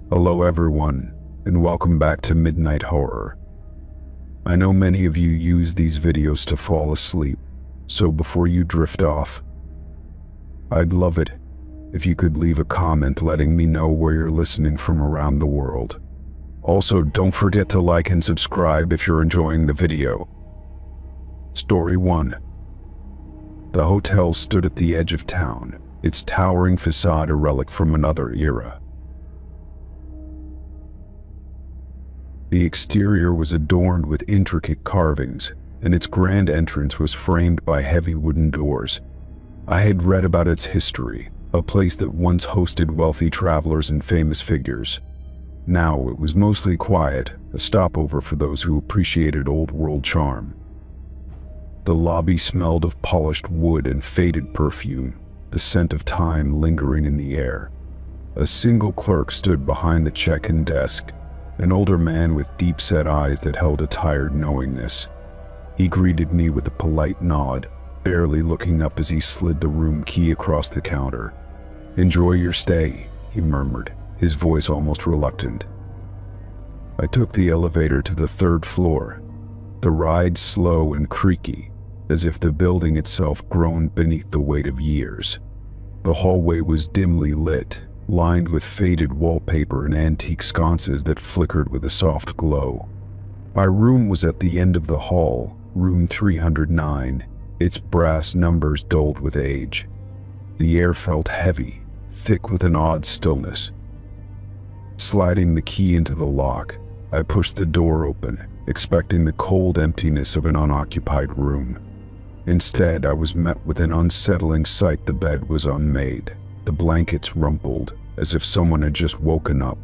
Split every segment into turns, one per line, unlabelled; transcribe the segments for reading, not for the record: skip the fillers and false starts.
Hello everyone, and welcome back to Midnight Horror. I know many of you use these videos to fall asleep, so before you drift off, I'd love it if you could leave a comment letting me know where you're listening from around the world. Also, don't forget to like and subscribe if you're enjoying the video. Story 1. The hotel stood at the edge of town, its towering facade a relic from another era. The exterior was adorned with intricate carvings, and its grand entrance was framed by heavy wooden doors. I had read about its history, a place that once hosted wealthy travelers and famous figures. Now it was mostly quiet, a stopover for those who appreciated old-world charm. The lobby smelled of polished wood and faded perfume, the scent of time lingering in the air. A single clerk stood behind the check-in desk, an older man with deep-set eyes that held a tired knowingness. He greeted me with a polite nod, barely looking up as he slid the room key across the counter. "Enjoy your stay," he murmured, his voice almost reluctant. I took the elevator to the third floor, the ride slow and creaky, as if the building itself groaned beneath the weight of years. The hallway was dimly lit, lined with faded wallpaper and antique sconces that flickered with a soft glow. My room was at the end of the hall, room 309, its brass numbers dulled with age. The air felt heavy, thick with an odd stillness. Sliding the key into the lock, I pushed the door open, expecting the cold emptiness of an unoccupied room. Instead, I was met with an unsettling sight. The bed was unmade, the blankets rumpled, as if someone had just woken up.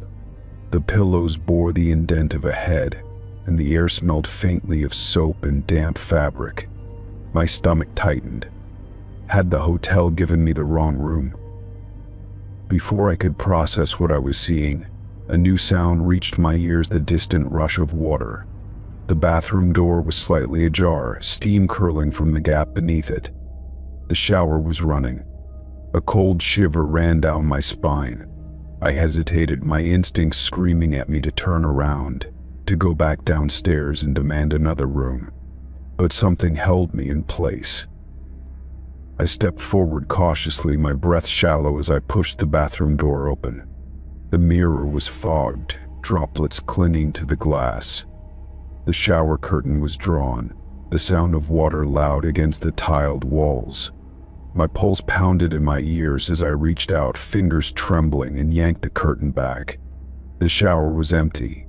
The pillows bore the indent of a head, and the air smelled faintly of soap and damp fabric. My stomach tightened. Had the hotel given me the wrong room? Before I could process what I was seeing, a new sound reached my ears, the distant rush of water. The bathroom door was slightly ajar, steam curling from the gap beneath it. The shower was running. A cold shiver ran down my spine. I hesitated, my instincts screaming at me to turn around, to go back downstairs and demand another room. But something held me in place. I stepped forward cautiously, my breath shallow as I pushed the bathroom door open. The mirror was fogged, droplets clinging to the glass. The shower curtain was drawn, the sound of water loud against the tiled walls. My pulse pounded in my ears as I reached out, fingers trembling, and yanked the curtain back. The shower was empty.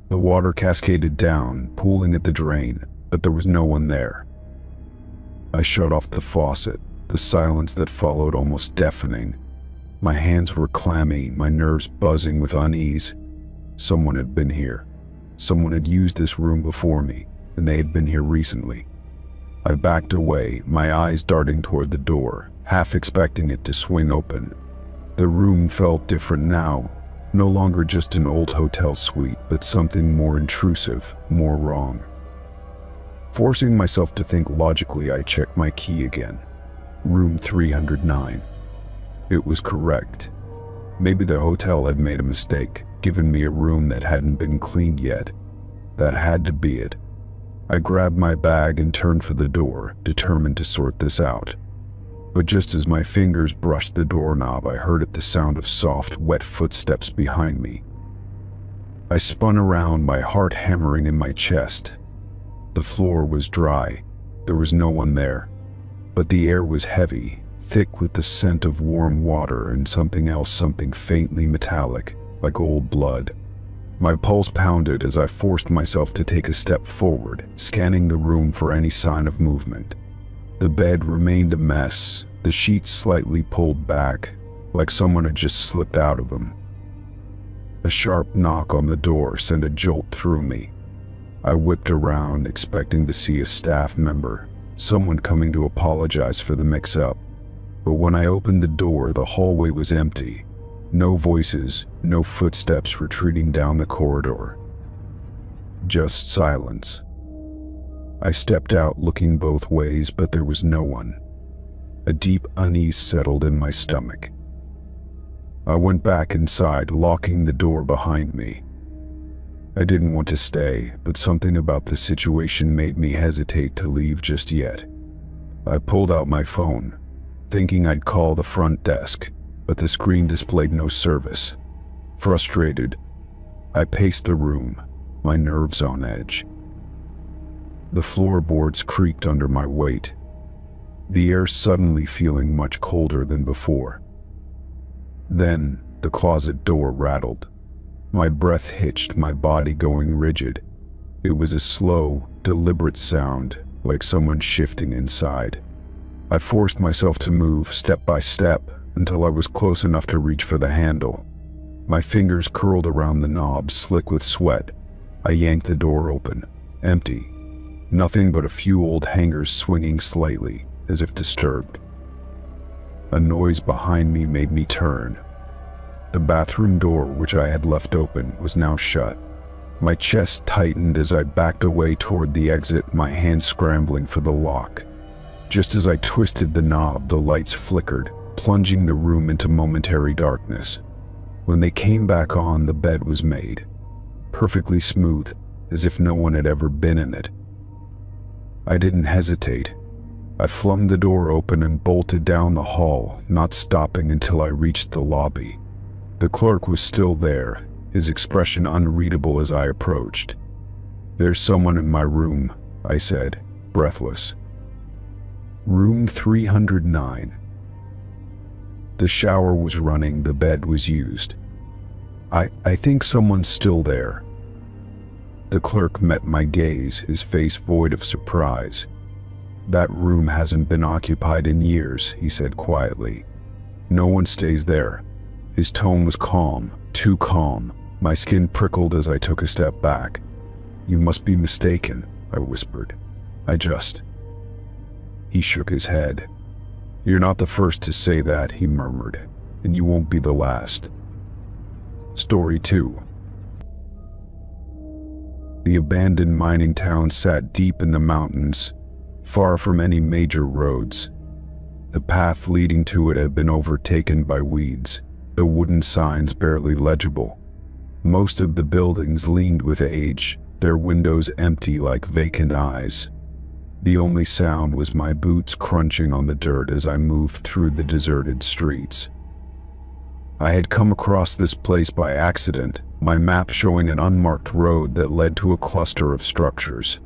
The water cascaded down, pooling at the drain, but there was no one there. I shut off the faucet, the silence that followed almost deafening. My hands were clammy, my nerves buzzing with unease. Someone had been here. Someone had used this room before me, and they had been here recently. I backed away, my eyes darting toward the door, half expecting it to swing open. The room felt different now, no longer just an old hotel suite, but something more intrusive, more wrong. Forcing myself to think logically, I checked my key again. Room 309. It was correct. Maybe the hotel had made a mistake, given me a room that hadn't been cleaned yet. That had to be it. I grabbed my bag and turned for the door, determined to sort this out. But just as my fingers brushed the doorknob, I heard the sound of soft, wet footsteps behind me. I spun around, my heart hammering in my chest. The floor was dry. There was no one there. But the air was heavy, thick with the scent of warm water and something else, something faintly metallic, like old blood. My pulse pounded as I forced myself to take a step forward, scanning the room for any sign of movement. The bed remained a mess, the sheets slightly pulled back, like someone had just slipped out of them. A sharp knock on the door sent a jolt through me. I whipped around, expecting to see a staff member, someone coming to apologize for the mix-up. But when I opened the door, the hallway was empty. No voices, no footsteps retreating down the corridor. Just silence. I stepped out, looking both ways, but there was no one. A deep unease settled in my stomach. I went back inside, locking the door behind me. I didn't want to stay, but something about the situation made me hesitate to leave just yet. I pulled out my phone, thinking I'd call the front desk, but the screen displayed no service. Frustrated, I paced the room, my nerves on edge. The floorboards creaked under my weight, the air suddenly feeling much colder than before. Then, the closet door rattled. My breath hitched, my body going rigid. It was a slow, deliberate sound, like someone shifting inside. I forced myself to move step by step until I was close enough to reach for the handle. My fingers curled around the knob, slick with sweat. I yanked the door open. Empty. Nothing but a few old hangers swinging slightly, as if disturbed. A noise behind me made me turn. The bathroom door, which I had left open, was now shut. My chest tightened as I backed away toward the exit, my hand scrambling for the lock. Just as I twisted the knob, the lights flickered, plunging the room into momentary darkness. When they came back on, the bed was made, perfectly smooth, as if no one had ever been in it. I didn't hesitate. I flung the door open and bolted down the hall, not stopping until I reached the lobby. The clerk was still there, his expression unreadable as I approached. "There's someone in my room," I said, breathless. "Room 309. The shower was running, the bed was used. I think someone's still there." The clerk met my gaze, his face void of surprise. "That room hasn't been occupied in years," he said quietly. "No one stays there." His tone was calm, too calm. My skin prickled as I took a step back. "You must be mistaken," I whispered. He shook his head. "You're not the first to say that," he murmured, "and you won't be the last." Story 2. The abandoned mining town sat deep in the mountains, far from any major roads. The path leading to it had been overtaken by weeds, the wooden signs barely legible. Most of the buildings leaned with age, their windows empty like vacant eyes. The only sound was my boots crunching on the dirt as I moved through the deserted streets. I had come across this place by accident, my map showing an unmarked road that led to a cluster of structures.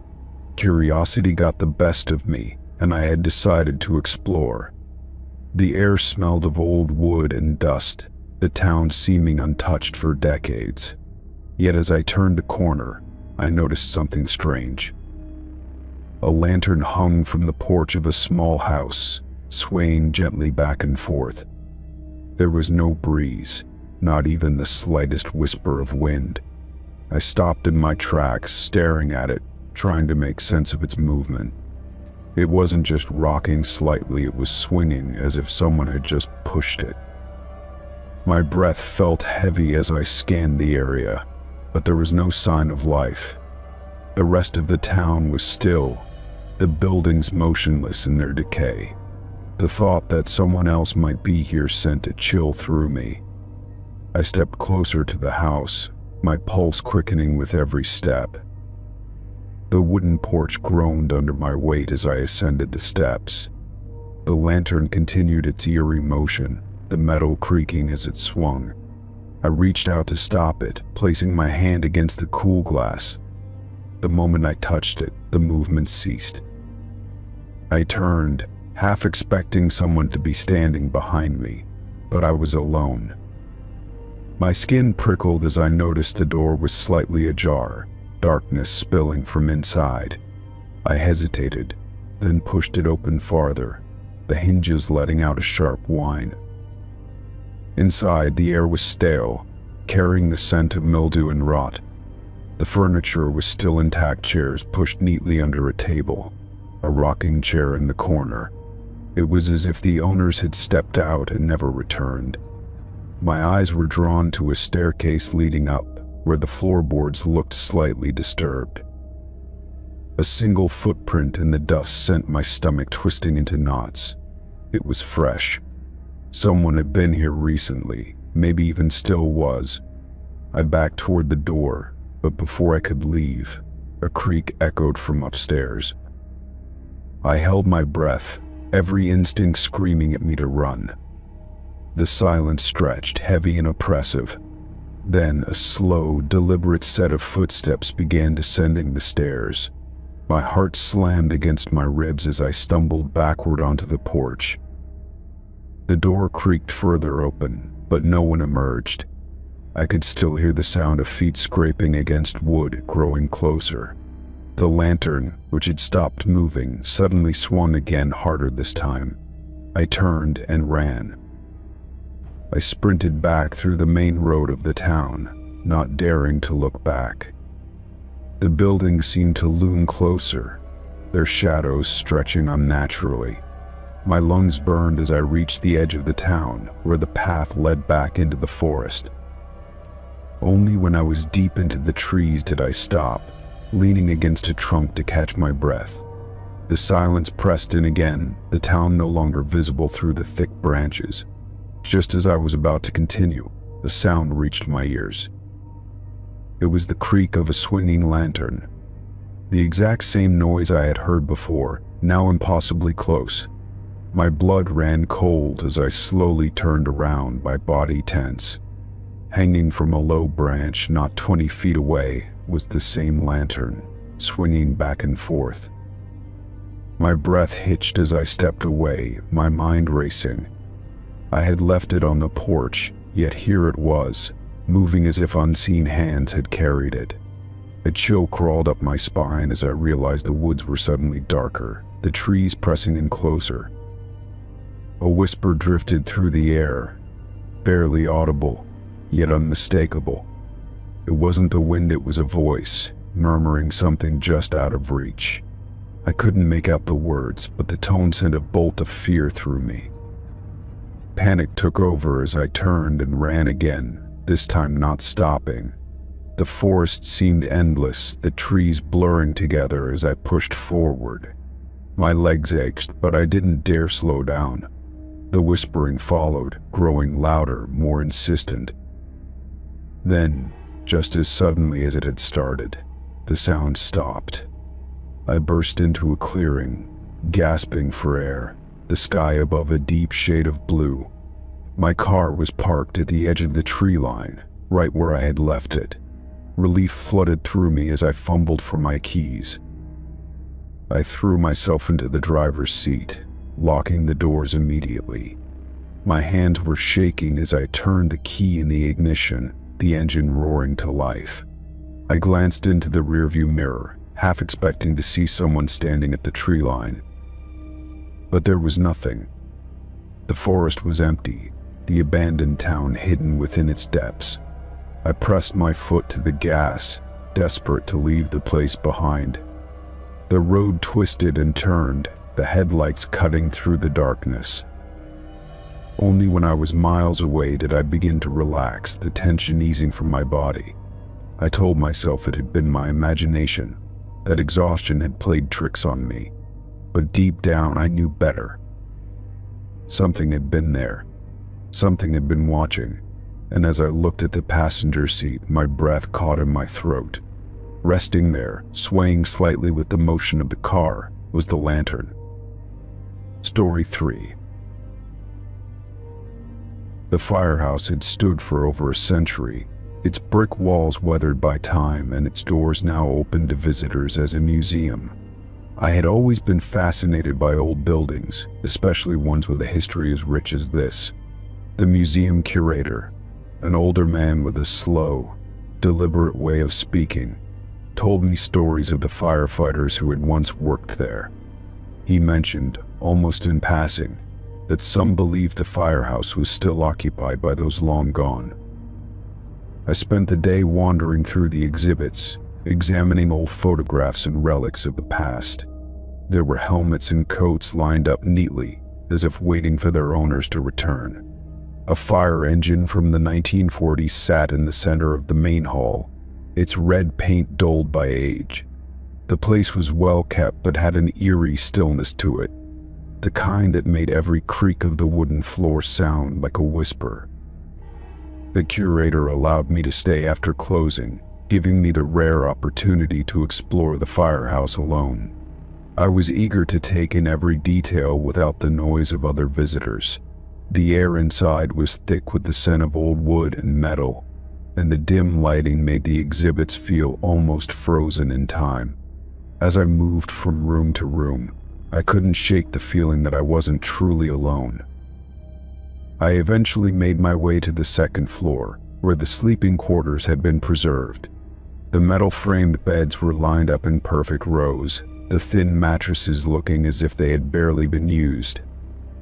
Curiosity got the best of me, and I had decided to explore. The air smelled of old wood and dust, the town seeming untouched for decades. Yet as I turned a corner, I noticed something strange. A lantern hung from the porch of a small house, swaying gently back and forth. There was no breeze, not even the slightest whisper of wind. I stopped in my tracks, staring at it, trying to make sense of its movement. It wasn't just rocking slightly, it was swinging as if someone had just pushed it. My breath felt heavy as I scanned the area, but there was no sign of life. The rest of the town was still, the buildings motionless in their decay. The thought that someone else might be here sent a chill through me. I stepped closer to the house, my pulse quickening with every step. The wooden porch groaned under my weight as I ascended the steps. The lantern continued its eerie motion, the metal creaking as it swung. I reached out to stop it, placing my hand against the cool glass. The moment I touched it, the movement ceased. I turned, half expecting someone to be standing behind me, but I was alone. My skin prickled as I noticed the door was slightly ajar, darkness spilling from inside. I hesitated, then pushed it open farther, the hinges letting out a sharp whine. Inside, the air was stale, carrying the scent of mildew and rot. The furniture was still intact, chairs pushed neatly under a table, a rocking chair in the corner. It was as if the owners had stepped out and never returned. My eyes were drawn to a staircase leading up, where the floorboards looked slightly disturbed. A single footprint in the dust sent my stomach twisting into knots. It was fresh. Someone had been here recently, maybe even still was. I backed toward the door, but before I could leave, a creak echoed from upstairs. I held my breath, every instinct screaming at me to run. The silence stretched, heavy and oppressive. Then a slow, deliberate set of footsteps began descending the stairs. My heart slammed against my ribs as I stumbled backward onto the porch. The door creaked further open, but no one emerged. I could still hear the sound of feet scraping against wood growing closer. The lantern, which had stopped moving, suddenly swung again, harder this time. I turned and ran. I sprinted back through the main road of the town, not daring to look back. The buildings seemed to loom closer, their shadows stretching unnaturally. My lungs burned as I reached the edge of the town, where the path led back into the forest. Only when I was deep into the trees did I stop, leaning against a trunk to catch my breath. The silence pressed in again, the town no longer visible through the thick branches. Just as I was about to continue, a sound reached my ears. It was the creak of a swinging lantern. The exact same noise I had heard before, now impossibly close. My blood ran cold as I slowly turned around, my body tense. Hanging from a low branch not 20 feet away was the same lantern, swinging back and forth. My breath hitched as I stepped away, my mind racing. I had left it on the porch, yet here it was, moving as if unseen hands had carried it. A chill crawled up my spine as I realized the woods were suddenly darker, the trees pressing in closer. A whisper drifted through the air, barely audible, yet unmistakable. It wasn't the wind, it was a voice, murmuring something just out of reach. I couldn't make out the words, but the tone sent a bolt of fear through me. Panic took over as I turned and ran again, this time not stopping. The forest seemed endless, the trees blurring together as I pushed forward. My legs ached, but I didn't dare slow down. The whispering followed, growing louder, more insistent. Then, just as suddenly as it had started, the sound stopped. I burst into a clearing, gasping for air, the sky above a deep shade of blue. My car was parked at the edge of the tree line, right where I had left it. Relief flooded through me as I fumbled for my keys. I threw myself into the driver's seat, locking the doors immediately. My hands were shaking as I turned the key in the ignition, the engine roaring to life. I glanced into the rearview mirror, half expecting to see someone standing at the tree line. But there was nothing. The forest was empty, the abandoned town hidden within its depths. I pressed my foot to the gas, desperate to leave the place behind. The road twisted and turned, the headlights cutting through the darkness. Only when I was miles away did I begin to relax, the tension easing from my body. I told myself it had been my imagination, that exhaustion had played tricks on me. But deep down I knew better. Something had been there. Something had been watching, and as I looked at the passenger seat, my breath caught in my throat. Resting there, swaying slightly with the motion of the car, was the lantern. Story 3. The firehouse had stood for over a century, its brick walls weathered by time and its doors now open to visitors as a museum. I had always been fascinated by old buildings, especially ones with a history as rich as this. The museum curator, an older man with a slow, deliberate way of speaking, told me stories of the firefighters who had once worked there. He mentioned, almost in passing, that some believed the firehouse was still occupied by those long gone. I spent the day wandering through the exhibits, examining old photographs and relics of the past. There were helmets and coats lined up neatly, as if waiting for their owners to return. A fire engine from the 1940s sat in the center of the main hall, its red paint dulled by age. The place was well kept but had an eerie stillness to it, the kind that made every creak of the wooden floor sound like a whisper. The curator allowed me to stay after closing, giving me the rare opportunity to explore the firehouse alone. I was eager to take in every detail without the noise of other visitors. The air inside was thick with the scent of old wood and metal, and the dim lighting made the exhibits feel almost frozen in time. As I moved from room to room, I couldn't shake the feeling that I wasn't truly alone. I eventually made my way to the second floor, where the sleeping quarters had been preserved. The metal-framed beds were lined up in perfect rows, the thin mattresses looking as if they had barely been used.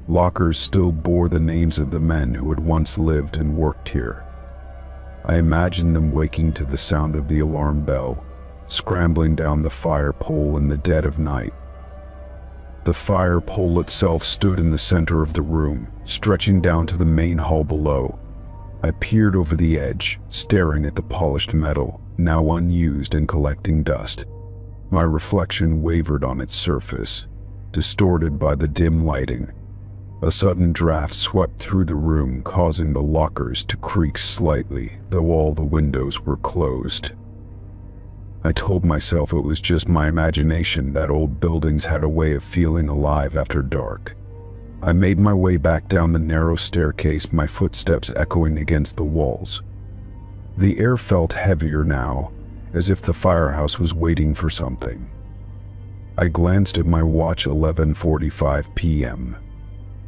Lockers still bore the names of the men who had once lived and worked here. I imagined them waking to the sound of the alarm bell, scrambling down the fire pole in the dead of night. The fire pole itself stood in the center of the room, stretching down to the main hall below. I peered over the edge, staring at the polished metal, now unused and collecting dust. My reflection wavered on its surface, distorted by the dim lighting. A sudden draft swept through the room, causing the lockers to creak slightly, though all the windows were closed. I told myself it was just my imagination that old buildings had a way of feeling alive after dark. I made my way back down the narrow staircase, my footsteps echoing against the walls. The air felt heavier now, as if the firehouse was waiting for something. I glanced at my watch, 11:45 p.m.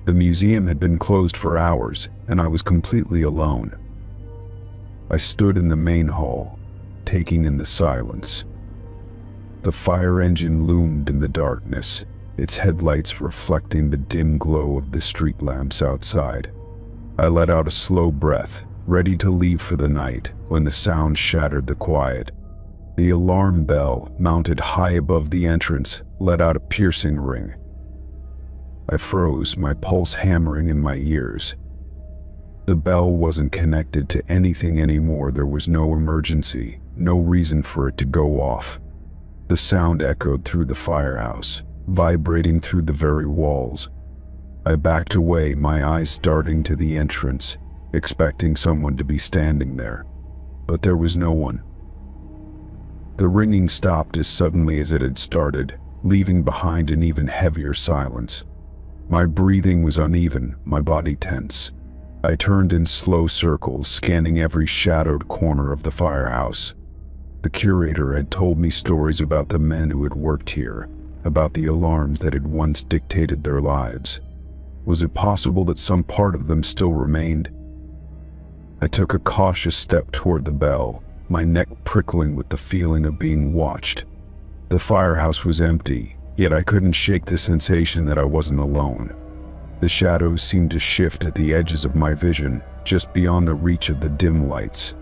The museum had been closed for hours, and I was completely alone. I stood in the main hall, taking in the silence. The fire engine loomed in the darkness, its headlights reflecting the dim glow of the street lamps outside. I let out a slow breath, ready to leave for the night, when the sound shattered the quiet. The alarm bell, mounted high above the entrance, let out a piercing ring. I froze, my pulse hammering in my ears. The bell wasn't connected to anything anymore. There was no emergency, no reason for it to go off. The sound echoed through the firehouse, vibrating through the very walls. I backed away, my eyes darting to the entrance, expecting someone to be standing there. But there was no one. The ringing stopped as suddenly as it had started, leaving behind an even heavier silence. My breathing was uneven, my body tense. I turned in slow circles, scanning every shadowed corner of the firehouse. The curator had told me stories about the men who had worked here, about the alarms that had once dictated their lives. Was it possible that some part of them still remained? I took a cautious step toward the bell, my neck prickling with the feeling of being watched. The firehouse was empty, yet I couldn't shake the sensation that I wasn't alone. The shadows seemed to shift at the edges of my vision, just beyond the reach of the dim lights.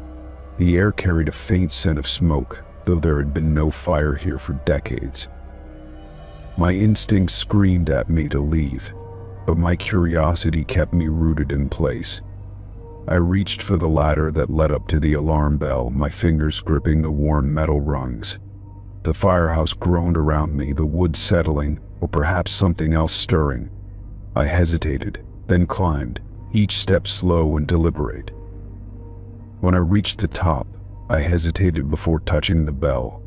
The air carried a faint scent of smoke, though there had been no fire here for decades. My instincts screamed at me to leave, but my curiosity kept me rooted in place. I reached for the ladder that led up to the alarm bell, my fingers gripping the worn metal rungs. The firehouse groaned around me, the wood settling, or perhaps something else stirring. I hesitated, then climbed, each step slow and deliberate. When I reached the top, I hesitated before touching the bell.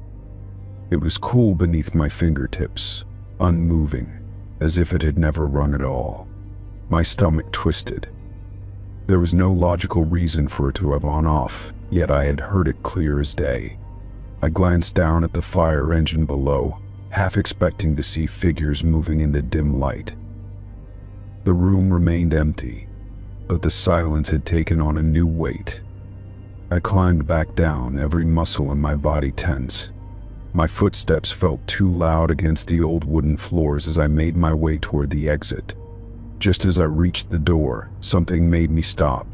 It was cool beneath my fingertips, unmoving, as if it had never rung at all. My stomach twisted. There was no logical reason for it to have gone off, yet I had heard it clear as day. I glanced down at the fire engine below, half expecting to see figures moving in the dim light. The room remained empty, but the silence had taken on a new weight. I climbed back down, every muscle in my body tense. My footsteps felt too loud against the old wooden floors as I made my way toward the exit. Just as I reached the door, something made me stop.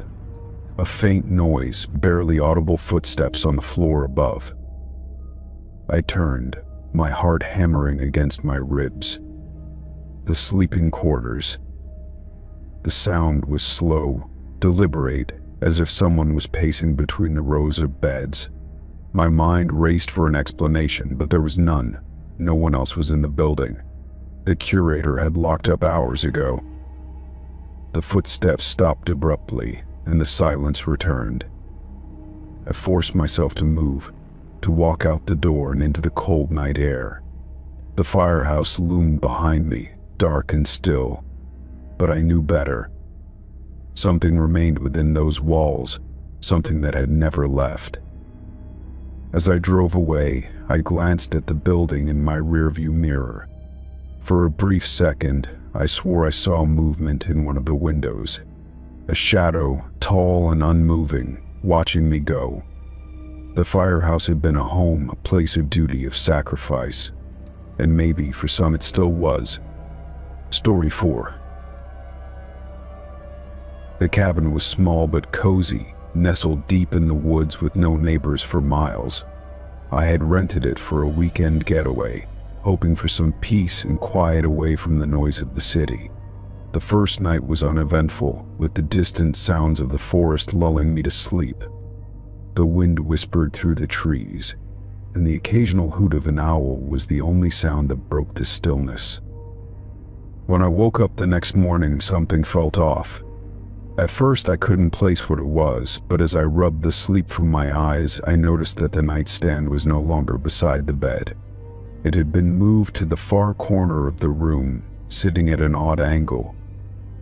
A faint noise, barely audible footsteps on the floor above. I turned, my heart hammering against my ribs. The sleeping quarters. The sound was slow, deliberate, as if someone was pacing between the rows of beds. My mind raced for an explanation, but there was none. No one else was in the building. The curator had locked up hours ago. The footsteps stopped abruptly, and the silence returned. I forced myself to move, to walk out the door and into the cold night air. The firehouse loomed behind me, dark and still, but I knew better. Something remained within those walls, something that had never left. As I drove away, I glanced at the building in my rearview mirror. For a brief second, I swore I saw movement in one of the windows. A shadow, tall and unmoving, watching me go. The firehouse had been a home, a place of duty, of sacrifice. And maybe for some it still was. Story 4. The cabin was small but cozy, nestled deep in the woods with no neighbors for miles. I had rented it for a weekend getaway, hoping for some peace and quiet away from the noise of the city. The first night was uneventful, with the distant sounds of the forest lulling me to sleep. The wind whispered through the trees, and the occasional hoot of an owl was the only sound that broke the stillness. When I woke up the next morning, something felt off. At first I couldn't place what it was, but as I rubbed the sleep from my eyes, I noticed that the nightstand was no longer beside the bed. It had been moved to the far corner of the room, sitting at an odd angle.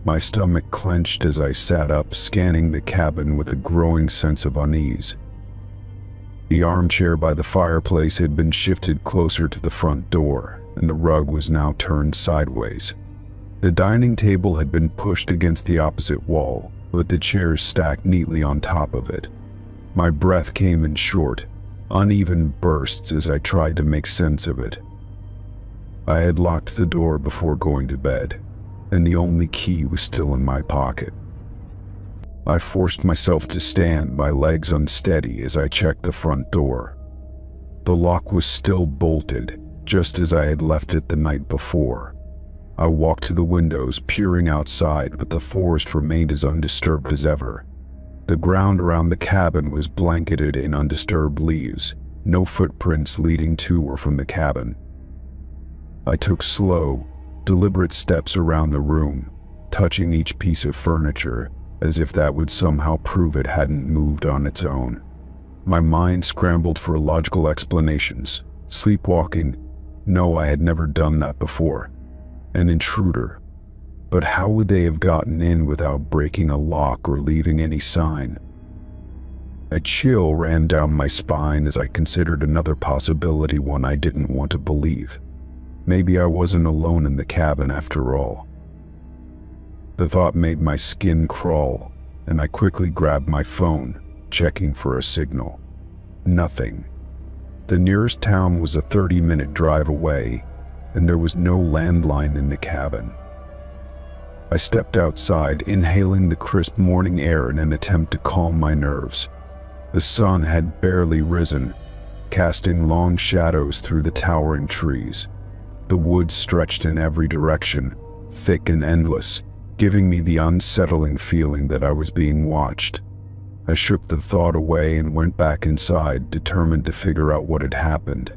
My stomach clenched as I sat up, scanning the cabin with a growing sense of unease. The armchair by the fireplace had been shifted closer to the front door, and the rug was now turned sideways. The dining table had been pushed against the opposite wall, with the chairs stacked neatly on top of it. My breath came in short, uneven bursts as I tried to make sense of it. I had locked the door before going to bed, and the only key was still in my pocket. I forced myself to stand, my legs unsteady, as I checked the front door. The lock was still bolted, just as I had left it the night before. I walked to the windows, peering outside, but the forest remained as undisturbed as ever. The ground around the cabin was blanketed in undisturbed leaves, no footprints leading to or from the cabin. I took slow, deliberate steps around the room, touching each piece of furniture, as if that would somehow prove it hadn't moved on its own. My mind scrambled for logical explanations. Sleepwalking? No, I had never done that before. An intruder. But how would they have gotten in without breaking a lock or leaving any sign? A chill ran down my spine as I considered another possibility, one I didn't want to believe. Maybe I wasn't alone in the cabin after all. The thought made my skin crawl, and I quickly grabbed my phone, checking for a signal. Nothing. The nearest town was a 30-minute drive away, and there was no landline in the cabin. I stepped outside, inhaling the crisp morning air in an attempt to calm my nerves. The sun had barely risen, casting long shadows through the towering trees. The woods stretched in every direction, thick and endless, giving me the unsettling feeling that I was being watched. I shook the thought away and went back inside, determined to figure out what had happened.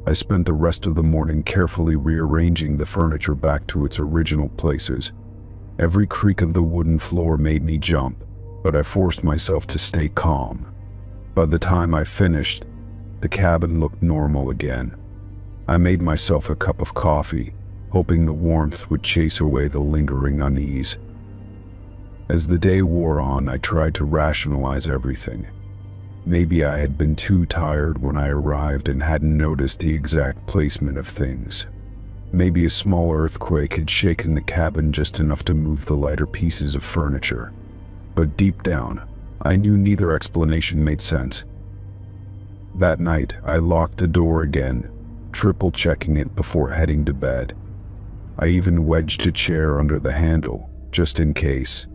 I spent the rest of the morning carefully rearranging the furniture back to its original places. Every creak of the wooden floor made me jump, but I forced myself to stay calm. By the time I finished, the cabin looked normal again. I made myself a cup of coffee, hoping the warmth would chase away the lingering unease. As the day wore on, I tried to rationalize everything. Maybe I had been too tired when I arrived and hadn't noticed the exact placement of things. Maybe a small earthquake had shaken the cabin just enough to move the lighter pieces of furniture. But deep down, I knew neither explanation made sense. That night, I locked the door again, triple-checking it before heading to bed. I even wedged a chair under the handle, just in case.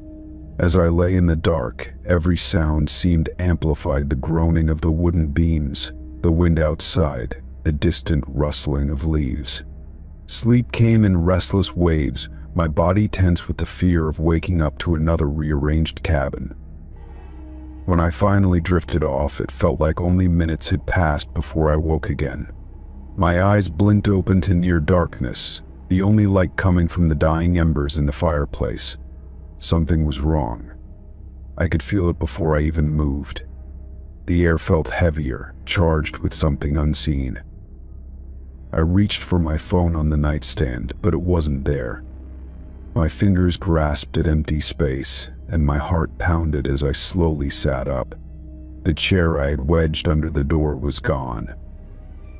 As I lay in the dark, every sound seemed amplified: the groaning of the wooden beams, the wind outside, the distant rustling of leaves. Sleep came in restless waves, my body tense with the fear of waking up to another rearranged cabin. When I finally drifted off, it felt like only minutes had passed before I woke again. My eyes blinked open to near darkness, the only light coming from the dying embers in the fireplace. Something was wrong. I could feel it before I even moved. The air felt heavier, charged with something unseen. I reached for my phone on the nightstand, but it wasn't there. My fingers grasped at empty space, and my heart pounded as I slowly sat up. The chair I had wedged under the door was gone.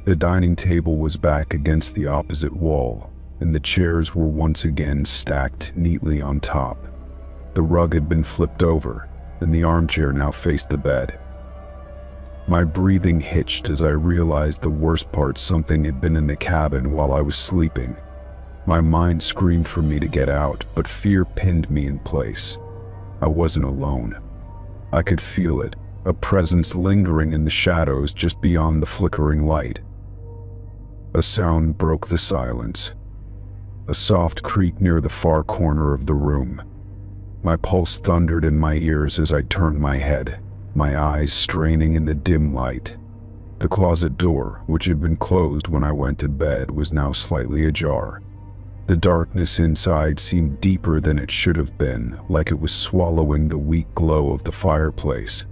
The dining table was back against the opposite wall, and the chairs were once again stacked neatly on top. The rug had been flipped over, and the armchair now faced the bed. My breathing hitched as I realized the worst part: something had been in the cabin while I was sleeping. My mind screamed for me to get out, but fear pinned me in place. I wasn't alone. I could feel it, a presence lingering in the shadows just beyond the flickering light. A sound broke the silence. A soft creak near the far corner of the room. My pulse thundered in my ears as I turned my head, my eyes straining in the dim light. The closet door, which had been closed when I went to bed, was now slightly ajar. The darkness inside seemed deeper than it should have been, like it was swallowing the weak glow of the fireplace.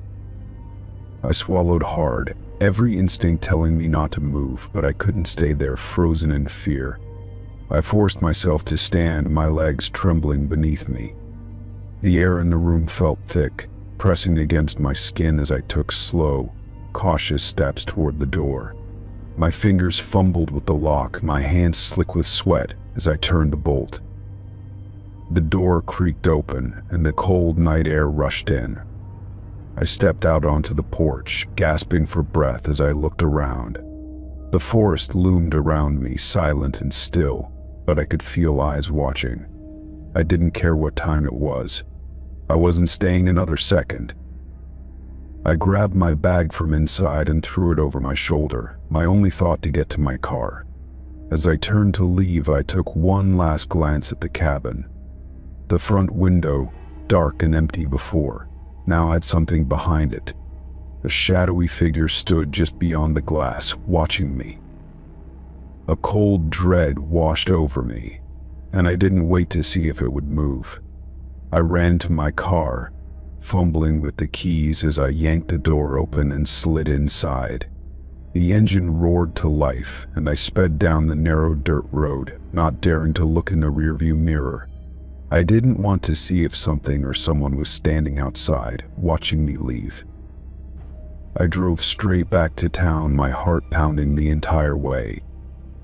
I swallowed hard, every instinct telling me not to move, but I couldn't stay there frozen in fear. I forced myself to stand, my legs trembling beneath me. The air in the room felt thick, pressing against my skin as I took slow, cautious steps toward the door. My fingers fumbled with the lock, my hands slick with sweat as I turned the bolt. The door creaked open, and the cold night air rushed in. I stepped out onto the porch, gasping for breath as I looked around. The forest loomed around me, silent and still, but I could feel eyes watching. I didn't care what time it was. I wasn't staying another second. I grabbed my bag from inside and threw it over my shoulder, my only thought to get to my car. As I turned to leave, I took one last glance at the cabin. The front window, dark and empty before, now had something behind it. A shadowy figure stood just beyond the glass, watching me. A cold dread washed over me, and I didn't wait to see if it would move. I ran to my car, fumbling with the keys as I yanked the door open and slid inside. The engine roared to life, and I sped down the narrow dirt road, not daring to look in the rearview mirror. I didn't want to see if something or someone was standing outside, watching me leave. I drove straight back to town, my heart pounding the entire way.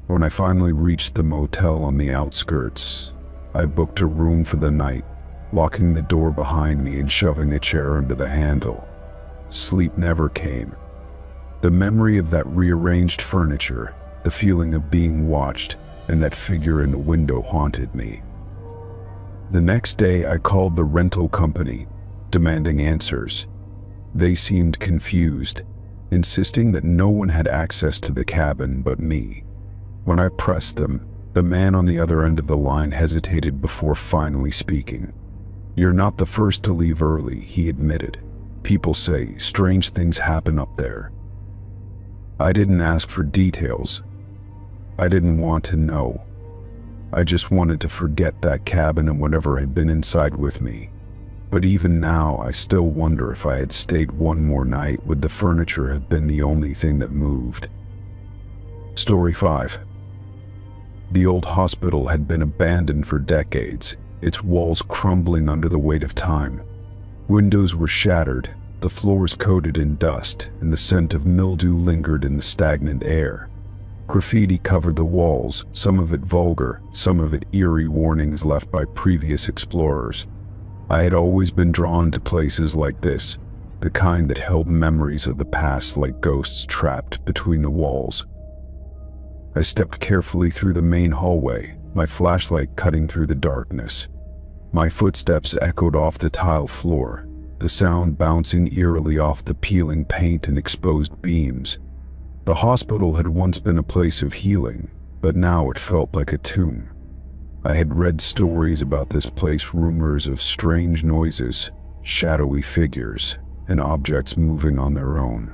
When I finally reached the motel on the outskirts, I booked a room for the night, locking the door behind me and shoving a chair under the handle. Sleep never came. The memory of that rearranged furniture, the feeling of being watched, and that figure in the window haunted me. The next day, I called the rental company, demanding answers. They seemed confused, insisting that no one had access to the cabin but me. When I pressed them, the man on the other end of the line hesitated before finally speaking. "You're not the first to leave early," he admitted. "People say strange things happen up there." I didn't ask for details. I didn't want to know. I just wanted to forget that cabin and whatever had been inside with me. But even now, I still wonder if I had stayed one more night, would the furniture have been the only thing that moved? Story 5. The old hospital had been abandoned for decades, its walls crumbling under the weight of time. Windows were shattered, the floors coated in dust, and the scent of mildew lingered in the stagnant air. Graffiti covered the walls, some of it vulgar, some of it eerie warnings left by previous explorers. I had always been drawn to places like this, the kind that held memories of the past like ghosts trapped between the walls. I stepped carefully through the main hallway, my flashlight cutting through the darkness. My footsteps echoed off the tile floor, the sound bouncing eerily off the peeling paint and exposed beams. The hospital had once been a place of healing, but now it felt like a tomb. I had read stories about this place, rumors of strange noises, shadowy figures, and objects moving on their own.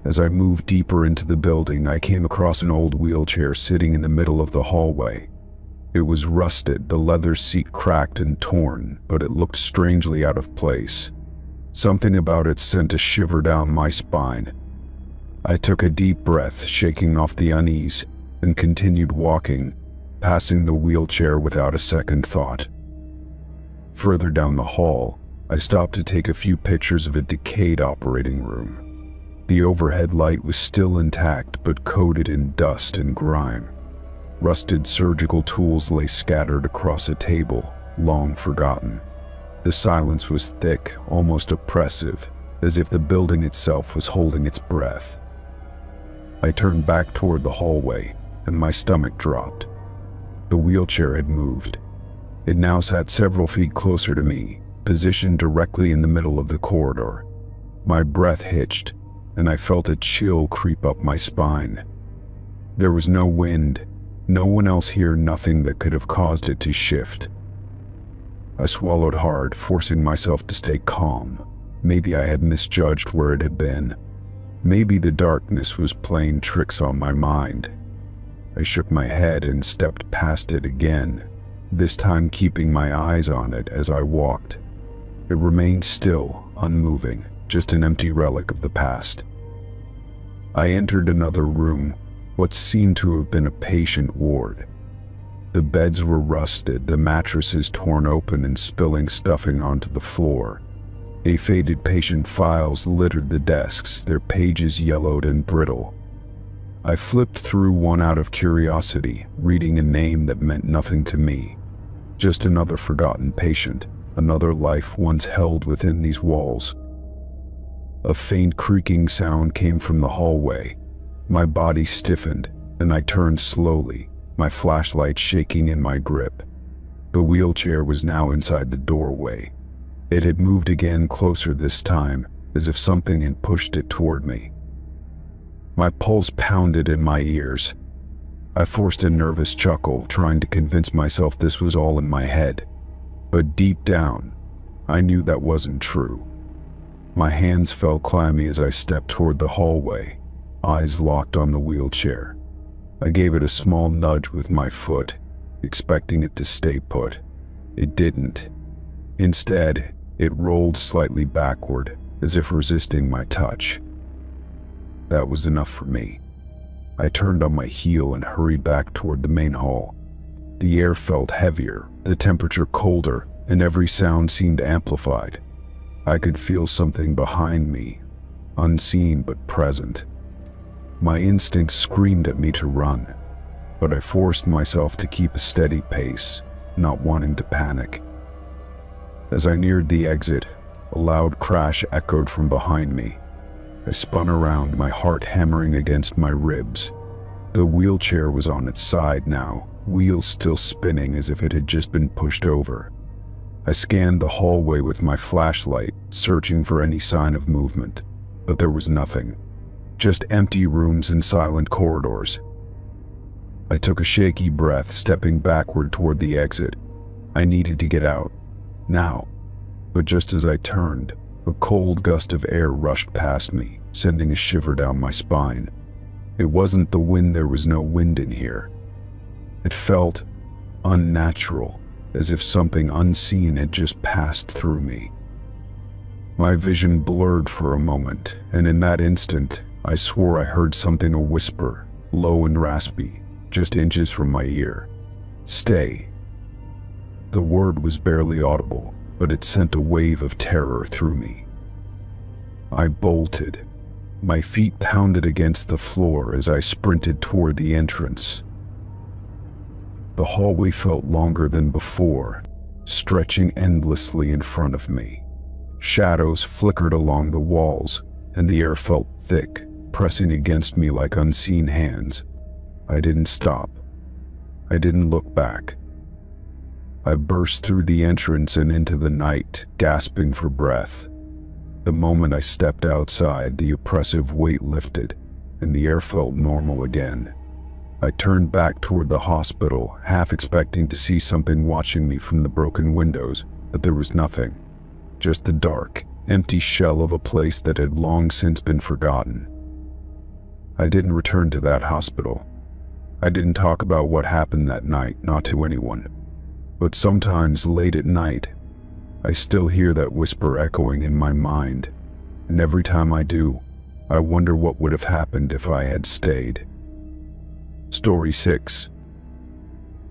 As I moved deeper into the building, I came across an old wheelchair sitting in the middle of the hallway. It was rusted, the leather seat cracked and torn, but it looked strangely out of place. Something about it sent a shiver down my spine. I took a deep breath, shaking off the unease, and continued walking, passing the wheelchair without a second thought. Further down the hall, I stopped to take a few pictures of a decayed operating room. The overhead light was still intact but coated in dust and grime. Rusted surgical tools lay scattered across a table, long forgotten. The silence was thick, almost oppressive, as if the building itself was holding its breath. I turned back toward the hallway, and my stomach dropped. The wheelchair had moved. It now sat several feet closer to me, positioned directly in the middle of the corridor. My breath hitched, and I felt a chill creep up my spine. There was no wind, no one else here, nothing that could have caused it to shift. I swallowed hard, forcing myself to stay calm. Maybe I had misjudged where it had been. Maybe the darkness was playing tricks on my mind. I shook my head and stepped past it again, this time keeping my eyes on it as I walked. It remained still, unmoving, just an empty relic of the past. I entered another room, what seemed to have been a patient ward. The beds were rusted, the mattresses torn open and spilling stuffing onto the floor. A faded patient files littered the desks, their pages yellowed and brittle. I flipped through one out of curiosity, reading a name that meant nothing to me. Just another forgotten patient, another life once held within these walls. A faint creaking sound came from the hallway. My body stiffened, and I turned slowly, my flashlight shaking in my grip. The wheelchair was now inside the doorway. It had moved again, closer this time, as if something had pushed it toward me. My pulse pounded in my ears. I forced a nervous chuckle, trying to convince myself this was all in my head. But deep down, I knew that wasn't true. My hands felt clammy as I stepped toward the hallway, eyes locked on the wheelchair. I gave it a small nudge with my foot, expecting it to stay put. It didn't. Instead, it rolled slightly backward, as if resisting my touch. That was enough for me. I turned on my heel and hurried back toward the main hall. The air felt heavier, the temperature colder, and every sound seemed amplified. I could feel something behind me, unseen but present. My instincts screamed at me to run, but I forced myself to keep a steady pace, not wanting to panic. As I neared the exit, a loud crash echoed from behind me. I spun around, my heart hammering against my ribs. The wheelchair was on its side now, wheels still spinning as if it had just been pushed over. I scanned the hallway with my flashlight, searching for any sign of movement, but there was nothing. Just empty rooms and silent corridors. I took a shaky breath, stepping backward toward the exit. I needed to get out, now. But just as I turned, a cold gust of air rushed past me, sending a shiver down my spine. It wasn't the wind, there was no wind in here. It felt unnatural, as if something unseen had just passed through me. My vision blurred for a moment, and in that instant, I swore I heard something a whisper, low and raspy, just inches from my ear. "Stay." The word was barely audible, but it sent a wave of terror through me. I bolted. My feet pounded against the floor as I sprinted toward the entrance. The hallway felt longer than before, stretching endlessly in front of me. Shadows flickered along the walls, and the air felt thick, pressing against me like unseen hands. I didn't stop. I didn't look back. I burst through the entrance and into the night, gasping for breath. The moment I stepped outside, the oppressive weight lifted, and the air felt normal again. I turned back toward the hospital, half expecting to see something watching me from the broken windows, but there was nothing. Just the dark, empty shell of a place that had long since been forgotten. I didn't return to that hospital. I didn't talk about what happened that night, not to anyone. But sometimes late at night, I still hear that whisper echoing in my mind. And every time I do, I wonder what would have happened if I had stayed. Story 6.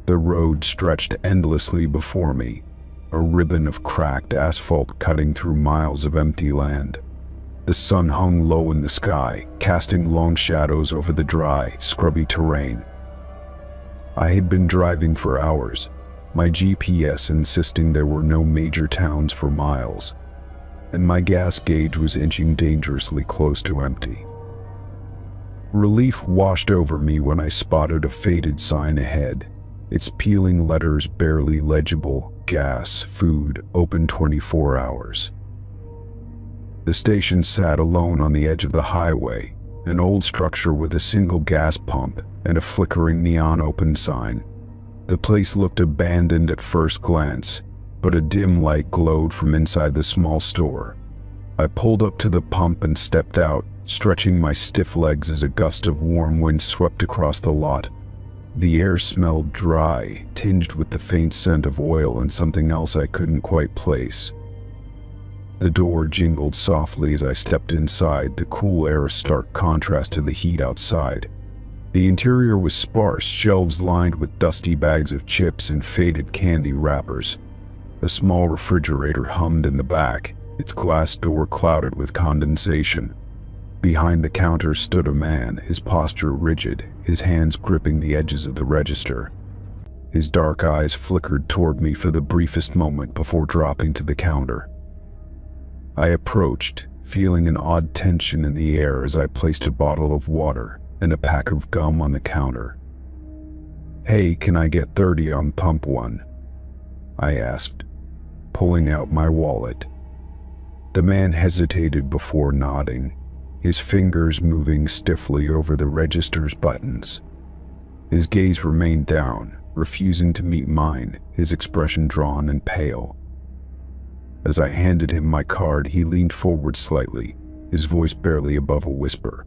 The road stretched endlessly before me, a ribbon of cracked asphalt cutting through miles of empty land. The sun hung low in the sky, casting long shadows over the dry, scrubby terrain. I had been driving for hours, my GPS insisting there were no major towns for miles, and my gas gauge was inching dangerously close to empty. Relief washed over me when I spotted a faded sign ahead, its peeling letters barely legible: gas, food, open 24 hours. The station sat alone on the edge of the highway, an old structure with a single gas pump and a flickering neon open sign. The place looked abandoned at first glance, but a dim light glowed from inside the small store. I pulled up to the pump and stepped out, stretching my stiff legs as a gust of warm wind swept across the lot. The air smelled dry, tinged with the faint scent of oil and something else I couldn't quite place. The door jingled softly as I stepped inside, the cool air a stark contrast to the heat outside. The interior was sparse, shelves lined with dusty bags of chips and faded candy wrappers. A small refrigerator hummed in the back, its glass door clouded with condensation. Behind the counter stood a man, his posture rigid, his hands gripping the edges of the register. His dark eyes flickered toward me for the briefest moment before dropping to the counter. I approached, feeling an odd tension in the air as I placed a bottle of water and a pack of gum on the counter. "Hey, can I get 30 on pump 1? I asked, pulling out my wallet. The man hesitated before nodding, his fingers moving stiffly over the register's buttons. His gaze remained down, refusing to meet mine, his expression drawn and pale. As I handed him my card, he leaned forward slightly, his voice barely above a whisper.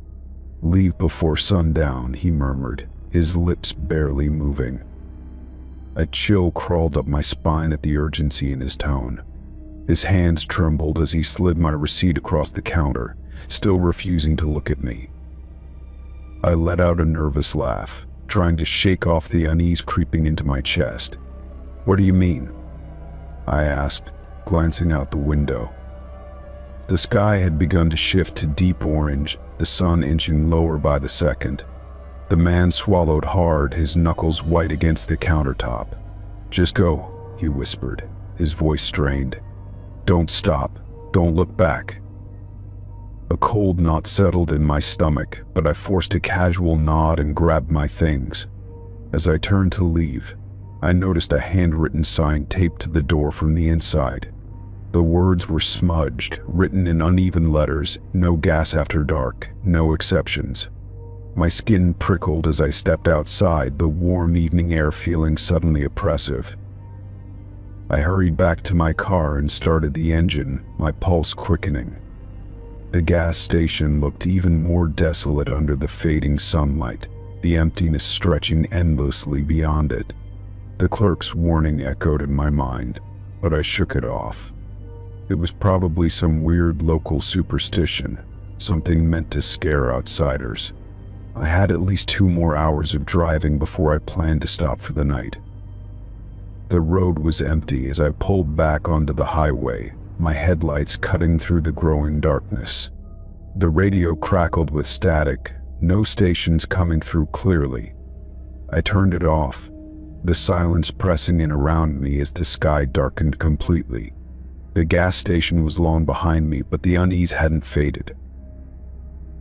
"Leave before sundown," he murmured, his lips barely moving. A chill crawled up my spine at the urgency in his tone. His hands trembled as he slid my receipt across the counter, still refusing to look at me. I let out a nervous laugh, trying to shake off the unease creeping into my chest. "What do you mean?" I asked, glancing out the window. The sky had begun to shift to deep orange, the sun inching lower by the second. The man swallowed hard, his knuckles white against the countertop. "Just go," he whispered, his voice strained. "Don't stop. Don't look back." A cold knot settled in my stomach, but I forced a casual nod and grabbed my things. As I turned to leave, I noticed a handwritten sign taped to the door from the inside. The words were smudged, written in uneven letters: "No gas after dark, no exceptions." My skin prickled as I stepped outside, the warm evening air feeling suddenly oppressive. I hurried back to my car and started the engine, my pulse quickening. The gas station looked even more desolate under the fading sunlight, the emptiness stretching endlessly beyond it. The clerk's warning echoed in my mind, but I shook it off. It was probably some weird local superstition, something meant to scare outsiders. I had at least 2 more hours of driving before I planned to stop for the night. The road was empty as I pulled back onto the highway, my headlights cutting through the growing darkness. The radio crackled with static, no stations coming through clearly. I turned it off, the silence pressing in around me as the sky darkened completely. The gas station was long behind me, but the unease hadn't faded.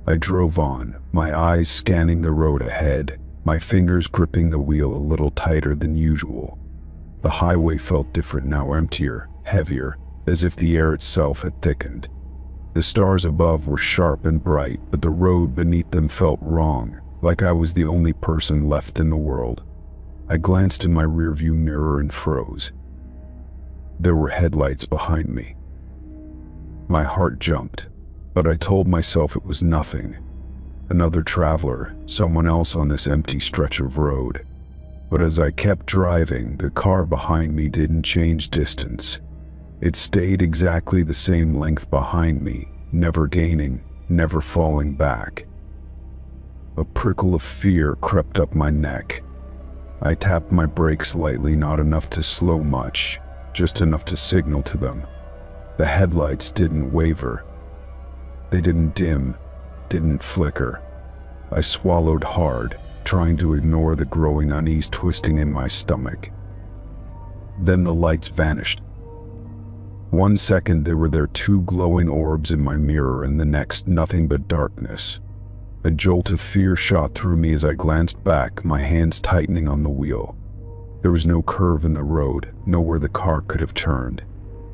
I drove on, my eyes scanning the road ahead, my fingers gripping the wheel a little tighter than usual. The highway felt different now, emptier, heavier, as if the air itself had thickened. The stars above were sharp and bright, but the road beneath them felt wrong, like I was the only person left in the world. I glanced in my rearview mirror and froze. There were headlights behind me. My heart jumped, but I told myself it was nothing. Another traveler, someone else on this empty stretch of road. But as I kept driving, the car behind me didn't change distance. It stayed exactly the same length behind me, never gaining, never falling back. A prickle of fear crept up my neck. I tapped my brakes lightly, not enough to slow much, just enough to signal to them. The headlights didn't waver. They didn't dim, didn't flicker. I swallowed hard, trying to ignore the growing unease twisting in my stomach. Then the lights vanished. 1 second they were there, two glowing orbs in my mirror, and the next nothing but darkness. A jolt of fear shot through me as I glanced back, my hands tightening on the wheel. There was no curve in the road, nowhere the car could have turned.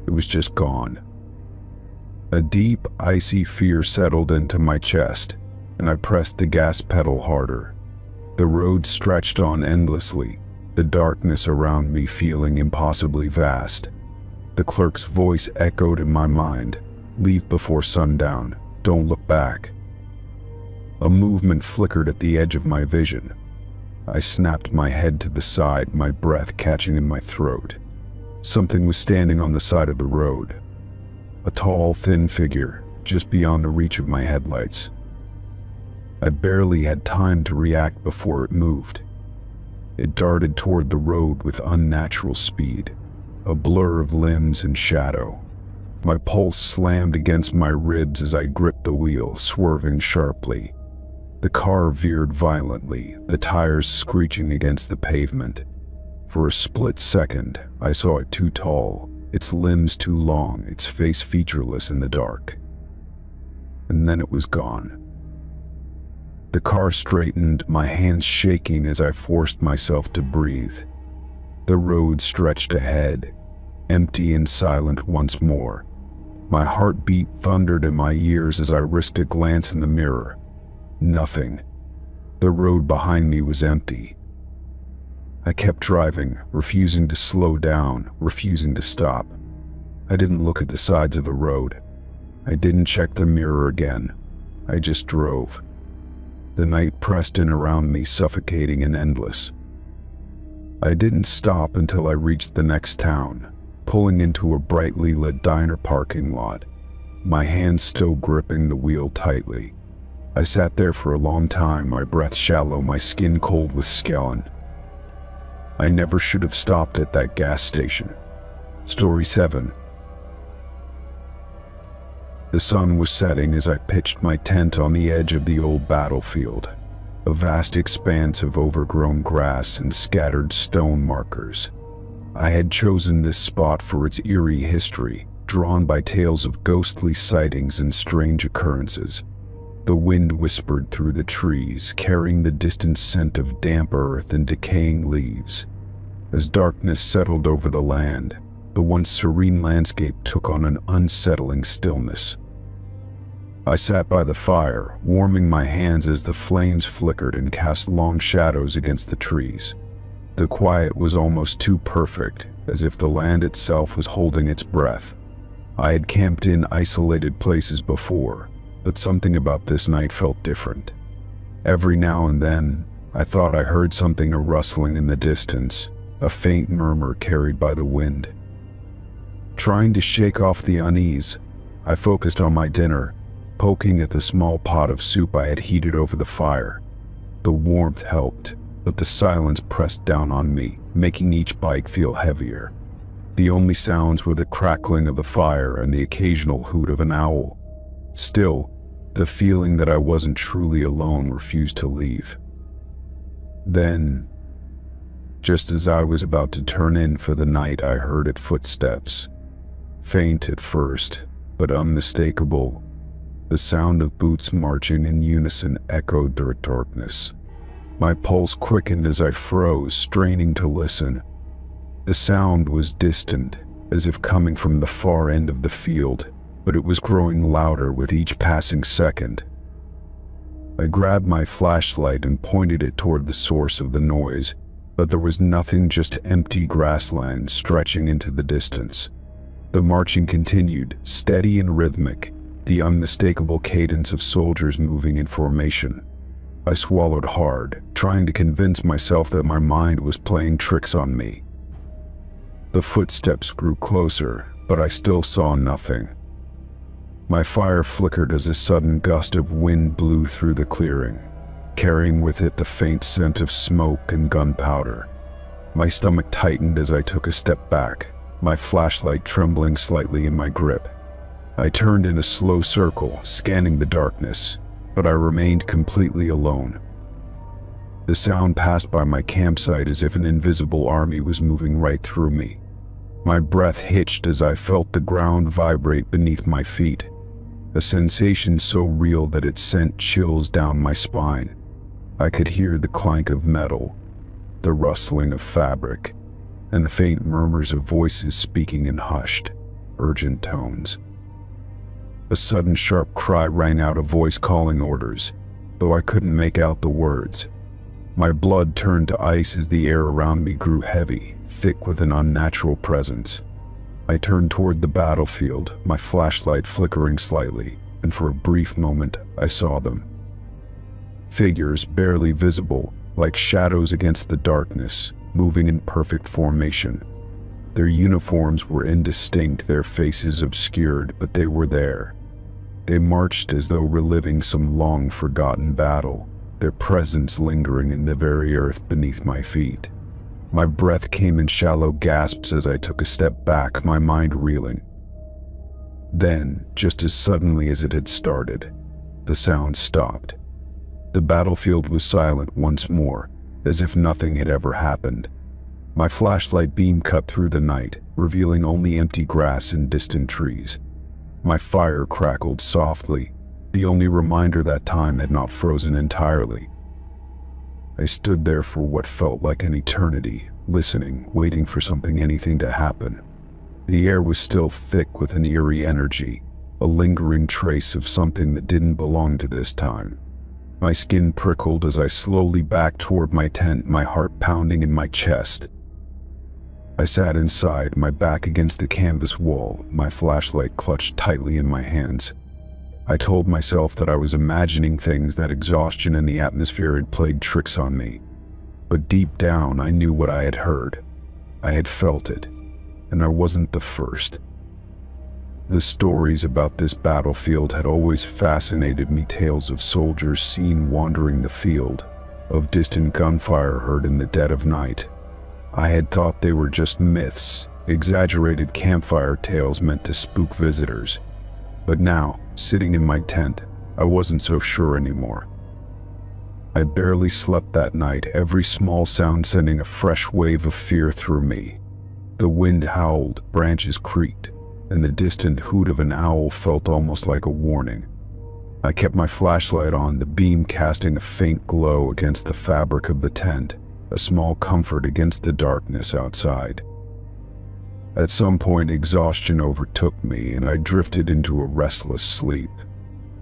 It was just gone. A deep, icy fear settled into my chest, and I pressed the gas pedal harder. The road stretched on endlessly, the darkness around me feeling impossibly vast. The clerk's voice echoed in my mind, "Leave before sundown, don't look back." A movement flickered at the edge of my vision. I snapped my head to the side, my breath catching in my throat. Something was standing on the side of the road. A tall, thin figure, just beyond the reach of my headlights. I barely had time to react before it moved. It darted toward the road with unnatural speed, a blur of limbs and shadow. My pulse slammed against my ribs as I gripped the wheel, swerving sharply. The car veered violently, the tires screeching against the pavement. For a split second, I saw it too tall, its limbs too long, its face featureless in the dark. And then it was gone. The car straightened, my hands shaking as I forced myself to breathe. The road stretched ahead, empty and silent once more. My heartbeat thundered in my ears as I risked a glance in the mirror. Nothing. The road behind me was empty. I kept driving, refusing to slow down, refusing to stop. I didn't look at the sides of the road. I didn't check the mirror again. I just drove. The night pressed in around me, suffocating and endless. I didn't stop until I reached the next town, pulling into a brightly lit diner parking lot, my hands still gripping the wheel tightly. I sat there for a long time, my breath shallow, my skin cold with scalin. I never should have stopped at that gas station. Story 7. The sun was setting as I pitched my tent on the edge of the old battlefield, a vast expanse of overgrown grass and scattered stone markers. I had chosen this spot for its eerie history, drawn by tales of ghostly sightings and strange occurrences. The wind whispered through the trees, carrying the distant scent of damp earth and decaying leaves. As darkness settled over the land, the once serene landscape took on an unsettling stillness. I sat by the fire, warming my hands as the flames flickered and cast long shadows against the trees. The quiet was almost too perfect, as if the land itself was holding its breath. I had camped in isolated places before, but something about this night felt different. Every now and then, I thought I heard something, a rustling in the distance, a faint murmur carried by the wind. Trying to shake off the unease, I focused on my dinner, poking at the small pot of soup I had heated over the fire. The warmth helped, but the silence pressed down on me, making each bite feel heavier. The only sounds were the crackling of the fire and the occasional hoot of an owl. Still, the feeling that I wasn't truly alone refused to leave. Then, just as I was about to turn in for the night, I heard its footsteps. Faint at first, but unmistakable. The sound of boots marching in unison echoed the darkness. My pulse quickened as I froze, straining to listen. The sound was distant, as if coming from the far end of the field, but it was growing louder with each passing second. I grabbed my flashlight and pointed it toward the source of the noise, but there was nothing, just empty grassland stretching into the distance. The marching continued, steady and rhythmic, the unmistakable cadence of soldiers moving in formation. I swallowed hard, trying to convince myself that my mind was playing tricks on me. The footsteps grew closer, but I still saw nothing. My fire flickered as a sudden gust of wind blew through the clearing, carrying with it the faint scent of smoke and gunpowder. My stomach tightened as I took a step back, my flashlight trembling slightly in my grip. I turned in a slow circle, scanning the darkness, but I remained completely alone. The sound passed by my campsite as if an invisible army was moving right through me. My breath hitched as I felt the ground vibrate beneath my feet, a sensation so real that it sent chills down my spine. I could hear the clank of metal, the rustling of fabric, and the faint murmurs of voices speaking in hushed, urgent tones. A sudden sharp cry rang out, a voice calling orders, though I couldn't make out the words. My blood turned to ice as the air around me grew heavy, thick with an unnatural presence. I turned toward the battlefield, my flashlight flickering slightly, and for a brief moment I saw them. Figures barely visible, like shadows against the darkness, moving in perfect formation. Their uniforms were indistinct, their faces obscured, but they were there. They marched as though reliving some long-forgotten battle, their presence lingering in the very earth beneath my feet. My breath came in shallow gasps as I took a step back, my mind reeling. Then, just as suddenly as it had started, the sound stopped. The battlefield was silent once more, as if nothing had ever happened. My flashlight beam cut through the night, revealing only empty grass and distant trees. My fire crackled softly, the only reminder that time had not frozen entirely. I stood there for what felt like an eternity, listening, waiting for anything to happen. The air was still thick with an eerie energy, a lingering trace of something that didn't belong to this time. My skin prickled as I slowly backed toward my tent, my heart pounding in my chest. I sat inside, my back against the canvas wall, my flashlight clutched tightly in my hands. I told myself that I was imagining things, that exhaustion and the atmosphere had played tricks on me. But deep down, I knew what I had heard. I had felt it, and I wasn't the first. The stories about this battlefield had always fascinated me, tales of soldiers seen wandering the field, of distant gunfire heard in the dead of night. I had thought they were just myths, exaggerated campfire tales meant to spook visitors. But now, sitting in my tent, I wasn't so sure anymore. I barely slept that night, every small sound sending a fresh wave of fear through me. The wind howled, branches creaked, and the distant hoot of an owl felt almost like a warning. I kept my flashlight on, the beam casting a faint glow against the fabric of the tent, a small comfort against the darkness outside. At some point, exhaustion overtook me, and I drifted into a restless sleep.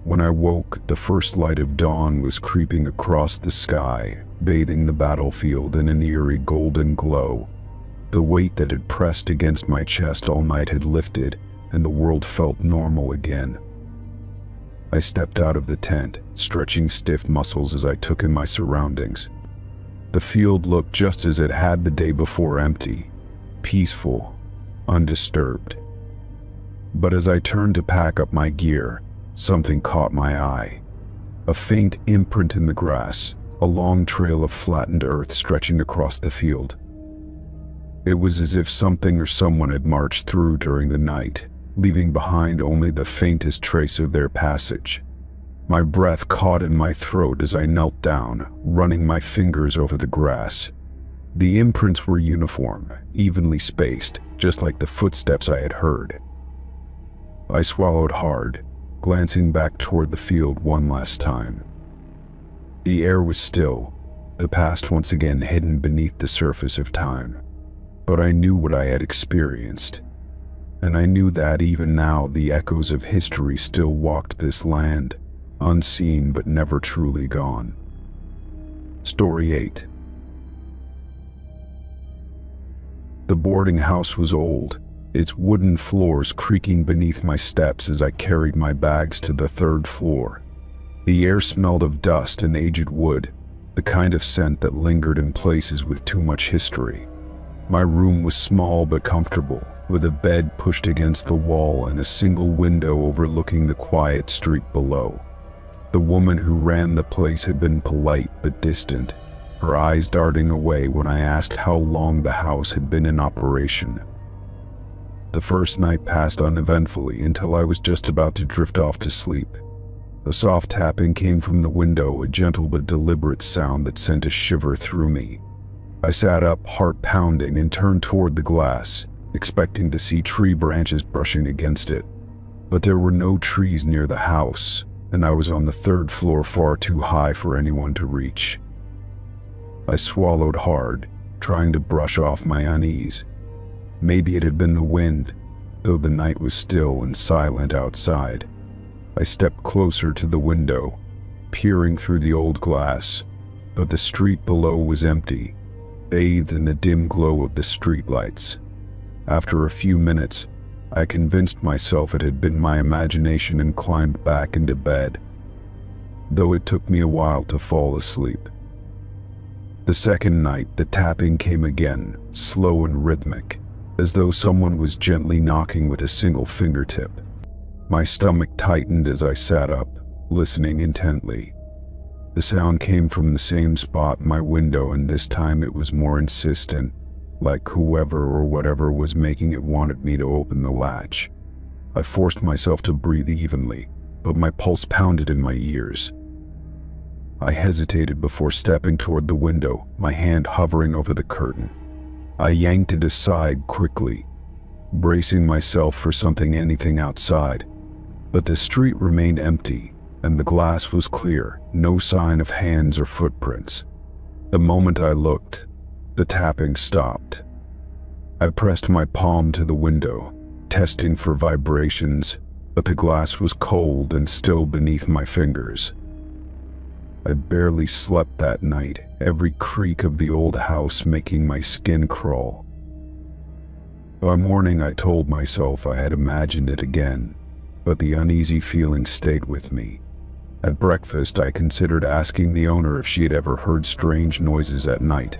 When I woke, the first light of dawn was creeping across the sky, bathing the battlefield in an eerie golden glow. The weight that had pressed against my chest all night had lifted, and the world felt normal again. I stepped out of the tent, stretching stiff muscles as I took in my surroundings. The field looked just as it had the day before, empty, peaceful, undisturbed. But as I turned to pack up my gear, something caught my eye. A faint imprint in the grass, a long trail of flattened earth stretching across the field. It was as if something or someone had marched through during the night, leaving behind only the faintest trace of their passage. My breath caught in my throat as I knelt down, running my fingers over the grass. The imprints were uniform, evenly spaced, just like the footsteps I had heard. I swallowed hard, glancing back toward the field one last time. The air was still, the past once again hidden beneath the surface of time. But I knew what I had experienced, and I knew that even now the echoes of history still walked this land, unseen but never truly gone. Story 8. The boarding house was old, its wooden floors creaking beneath my steps as I carried my bags to the third floor. The air smelled of dust and aged wood, the kind of scent that lingered in places with too much history. My room was small but comfortable, with a bed pushed against the wall and a single window overlooking the quiet street below. The woman who ran the place had been polite but distant, her eyes darting away when I asked how long the house had been in operation. The first night passed uneventfully until I was just about to drift off to sleep. A soft tapping came from the window, a gentle but deliberate sound that sent a shiver through me. I sat up, heart pounding, and turned toward the glass, expecting to see tree branches brushing against it. But there were no trees near the house, and I was on the third floor, far too high for anyone to reach. I swallowed hard, trying to brush off my unease. Maybe it had been the wind, though the night was still and silent outside. I stepped closer to the window, peering through the old glass, but the street below was empty, bathed in the dim glow of the streetlights. After a few minutes, I convinced myself it had been my imagination and climbed back into bed, though it took me a while to fall asleep. The second night, the tapping came again, slow and rhythmic, as though someone was gently knocking with a single fingertip. My stomach tightened as I sat up, listening intently. The sound came from the same spot in my window, and this time it was more insistent, like whoever or whatever was making it wanted me to open the latch. I forced myself to breathe evenly, but my pulse pounded in my ears. I hesitated before stepping toward the window, my hand hovering over the curtain. I yanked it aside quickly, bracing myself for anything outside. But the street remained empty, and the glass was clear, no sign of hands or footprints. The moment I looked, the tapping stopped. I pressed my palm to the window, testing for vibrations, but the glass was cold and still beneath my fingers. I barely slept that night, every creak of the old house making my skin crawl. By morning, I told myself I had imagined it again, but the uneasy feeling stayed with me. At breakfast, I considered asking the owner if she had ever heard strange noises at night.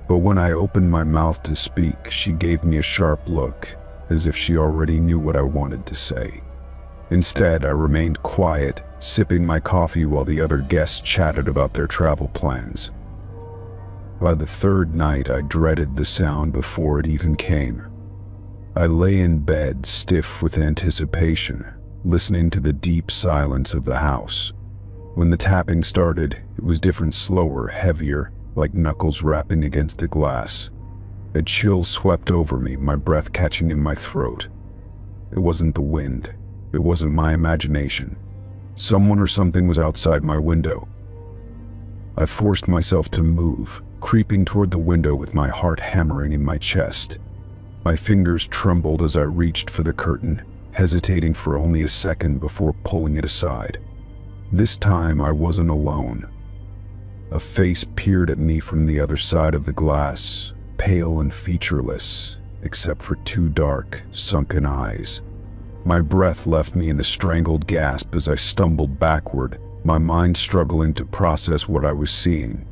But when I opened my mouth to speak, she gave me a sharp look, as if she already knew what I wanted to say. Instead, I remained quiet, sipping my coffee while the other guests chatted about their travel plans. By the third night, I dreaded the sound before it even came. I lay in bed, stiff with anticipation, listening to the deep silence of the house. When the tapping started, it was different, slower, heavier, like knuckles rapping against the glass. A chill swept over me, my breath catching in my throat. It wasn't the wind. It wasn't my imagination. Someone or something was outside my window. I forced myself to move, creeping toward the window with my heart hammering in my chest. My fingers trembled as I reached for the curtain, hesitating for only a second before pulling it aside. This time I wasn't alone. A face peered at me from the other side of the glass, pale and featureless, except for two dark, sunken eyes. My breath left me in a strangled gasp as I stumbled backward, my mind struggling to process what I was seeing.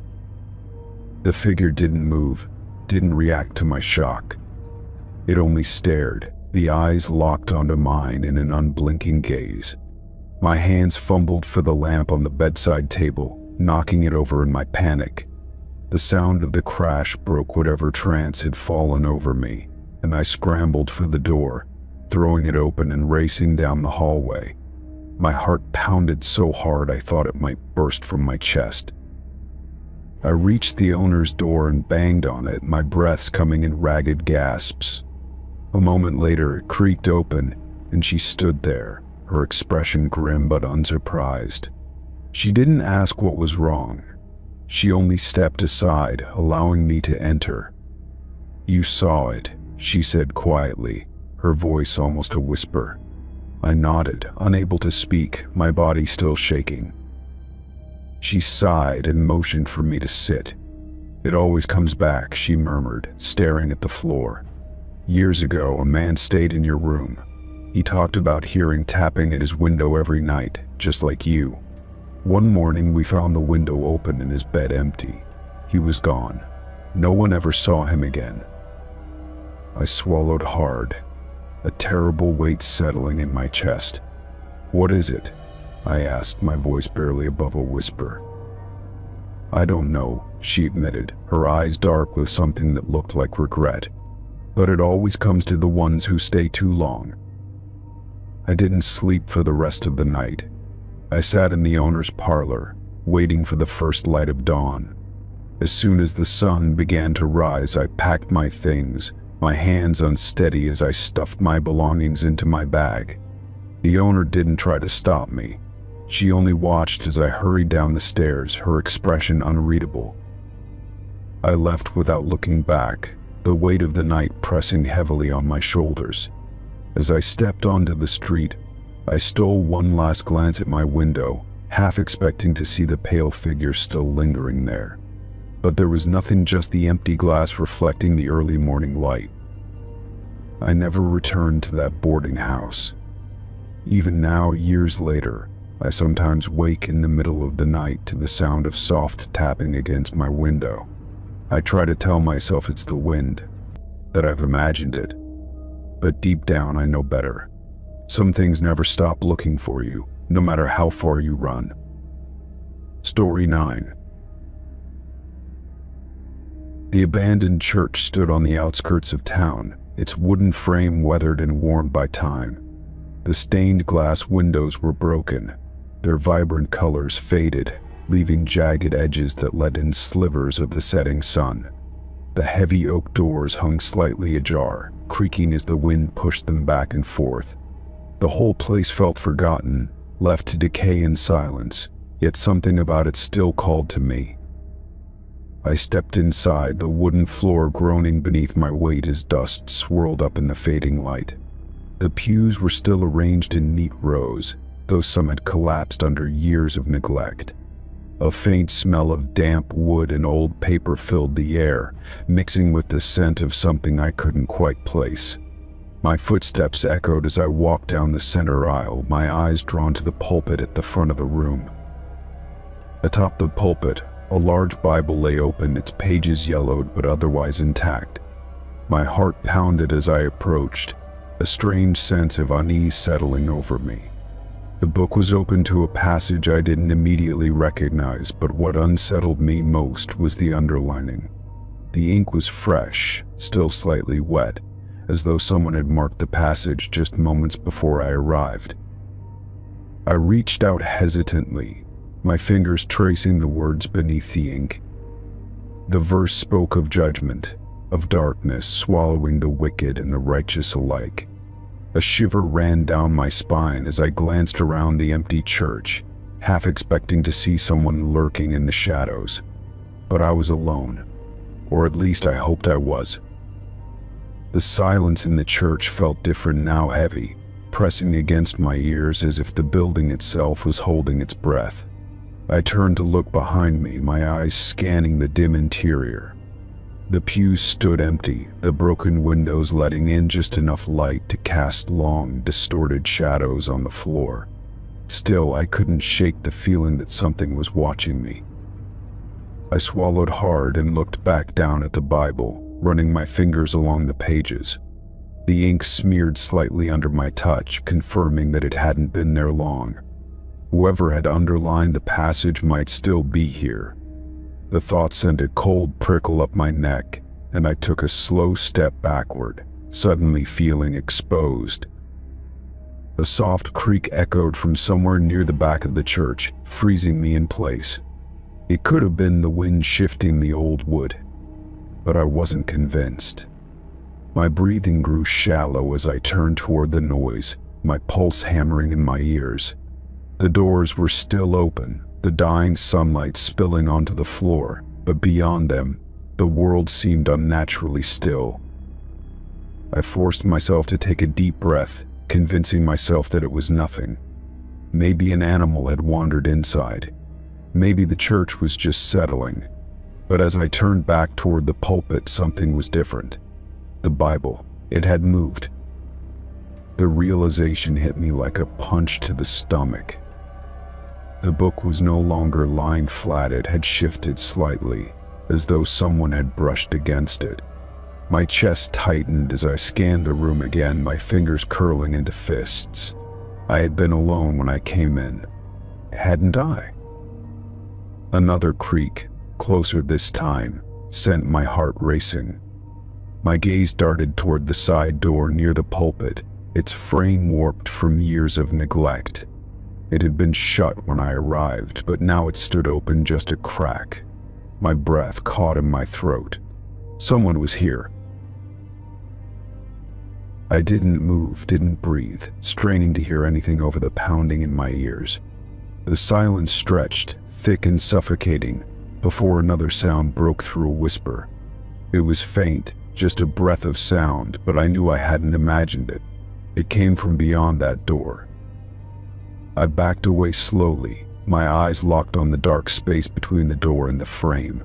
The figure didn't move, didn't react to my shock. It only stared, the eyes locked onto mine in an unblinking gaze. My hands fumbled for the lamp on the bedside table, knocking it over in my panic. The sound of the crash broke whatever trance had fallen over me, and I scrambled for the door, throwing it open and racing down the hallway. My heart pounded so hard I thought it might burst from my chest. I reached the owner's door and banged on it, my breaths coming in ragged gasps. A moment later, it creaked open, and she stood there, her expression grim but unsurprised. She didn't ask what was wrong. She only stepped aside, allowing me to enter. "You saw it," she said quietly, her voice almost a whisper. I nodded, unable to speak, my body still shaking. She sighed and motioned for me to sit. "It always comes back," she murmured, staring at the floor. Years ago, a man stayed in your room. He talked about hearing tapping at his window every night, just like you. One morning, we found the window open and his bed empty. He was gone. No one ever saw him again. I swallowed hard, a terrible weight settling in my chest. "What is it?" I asked, my voice barely above a whisper. "I don't know," she admitted, her eyes dark with something that looked like regret. "But it always comes to the ones who stay too long." I didn't sleep for the rest of the night. I sat in the owner's parlor, waiting for the first light of dawn. As soon as the sun began to rise, I packed my things, my hands unsteady as I stuffed my belongings into my bag. The owner didn't try to stop me. She only watched as I hurried down the stairs, her expression unreadable. I left without looking back, the weight of the night pressing heavily on my shoulders. As I stepped onto the street, I stole one last glance at my window, half expecting to see the pale figure still lingering there. But there was nothing, just the empty glass reflecting the early morning light. I never returned to that boarding house. Even now, years later, I sometimes wake in the middle of the night to the sound of soft tapping against my window. I try to tell myself it's the wind, that I've imagined it. But deep down, I know better. Some things never stop looking for you, no matter how far you run. Story 9. The abandoned church stood on the outskirts of town, its wooden frame weathered and worn by time. The stained glass windows were broken, their vibrant colors faded, leaving jagged edges that let in slivers of the setting sun. The heavy oak doors hung slightly ajar, creaking as the wind pushed them back and forth. The whole place felt forgotten, left to decay in silence, yet something about it still called to me. I stepped inside, the wooden floor groaning beneath my weight as dust swirled up in the fading light. The pews were still arranged in neat rows, though some had collapsed under years of neglect. A faint smell of damp wood and old paper filled the air, mixing with the scent of something I couldn't quite place. My footsteps echoed as I walked down the center aisle, my eyes drawn to the pulpit at the front of the room. Atop the pulpit, a large Bible lay open, its pages yellowed but otherwise intact. My heart pounded as I approached, a strange sense of unease settling over me. The book was open to a passage I didn't immediately recognize, but what unsettled me most was the underlining. The ink was fresh, still slightly wet, as though someone had marked the passage just moments before I arrived. I reached out hesitantly, my fingers tracing the words beneath the ink. The verse spoke of judgment, of darkness swallowing the wicked and the righteous alike. A shiver ran down my spine as I glanced around the empty church, half expecting to see someone lurking in the shadows. But I was alone, or at least I hoped I was. The silence in the church felt different now, heavy, pressing against my ears as if the building itself was holding its breath. I turned to look behind me, my eyes scanning the dim interior. The pews stood empty, the broken windows letting in just enough light to cast long, distorted shadows on the floor. Still, I couldn't shake the feeling that something was watching me. I swallowed hard and looked back down at the Bible, running my fingers along the pages. The ink smeared slightly under my touch, confirming that it hadn't been there long. Whoever had underlined the passage might still be here. The thought sent a cold prickle up my neck, and I took a slow step backward, suddenly feeling exposed. A soft creak echoed from somewhere near the back of the church, freezing me in place. It could have been the wind shifting the old wood, but I wasn't convinced. My breathing grew shallow as I turned toward the noise, my pulse hammering in my ears. The doors were still open, the dying sunlight spilling onto the floor, but beyond them, the world seemed unnaturally still. I forced myself to take a deep breath, convincing myself that it was nothing. Maybe an animal had wandered inside. Maybe the church was just settling. But as I turned back toward the pulpit, something was different. The Bible, It had moved. The realization hit me like a punch to the stomach. The book was no longer lying flat, it had shifted slightly, as though someone had brushed against it. My chest tightened as I scanned the room again, my fingers curling into fists. I had been alone when I came in, hadn't I? Another creak, closer this time, sent my heart racing. My gaze darted toward the side door near the pulpit, its frame warped from years of neglect. It had been shut when I arrived, but now it stood open just a crack. My breath caught in my throat. Someone was here. I didn't move, didn't breathe, straining to hear anything over the pounding in my ears. The silence stretched, thick and suffocating, before another sound broke through a whisper. It was faint, just a breath of sound, but I knew I hadn't imagined it. It came from beyond that door. I backed away slowly, my eyes locked on the dark space between the door and the frame.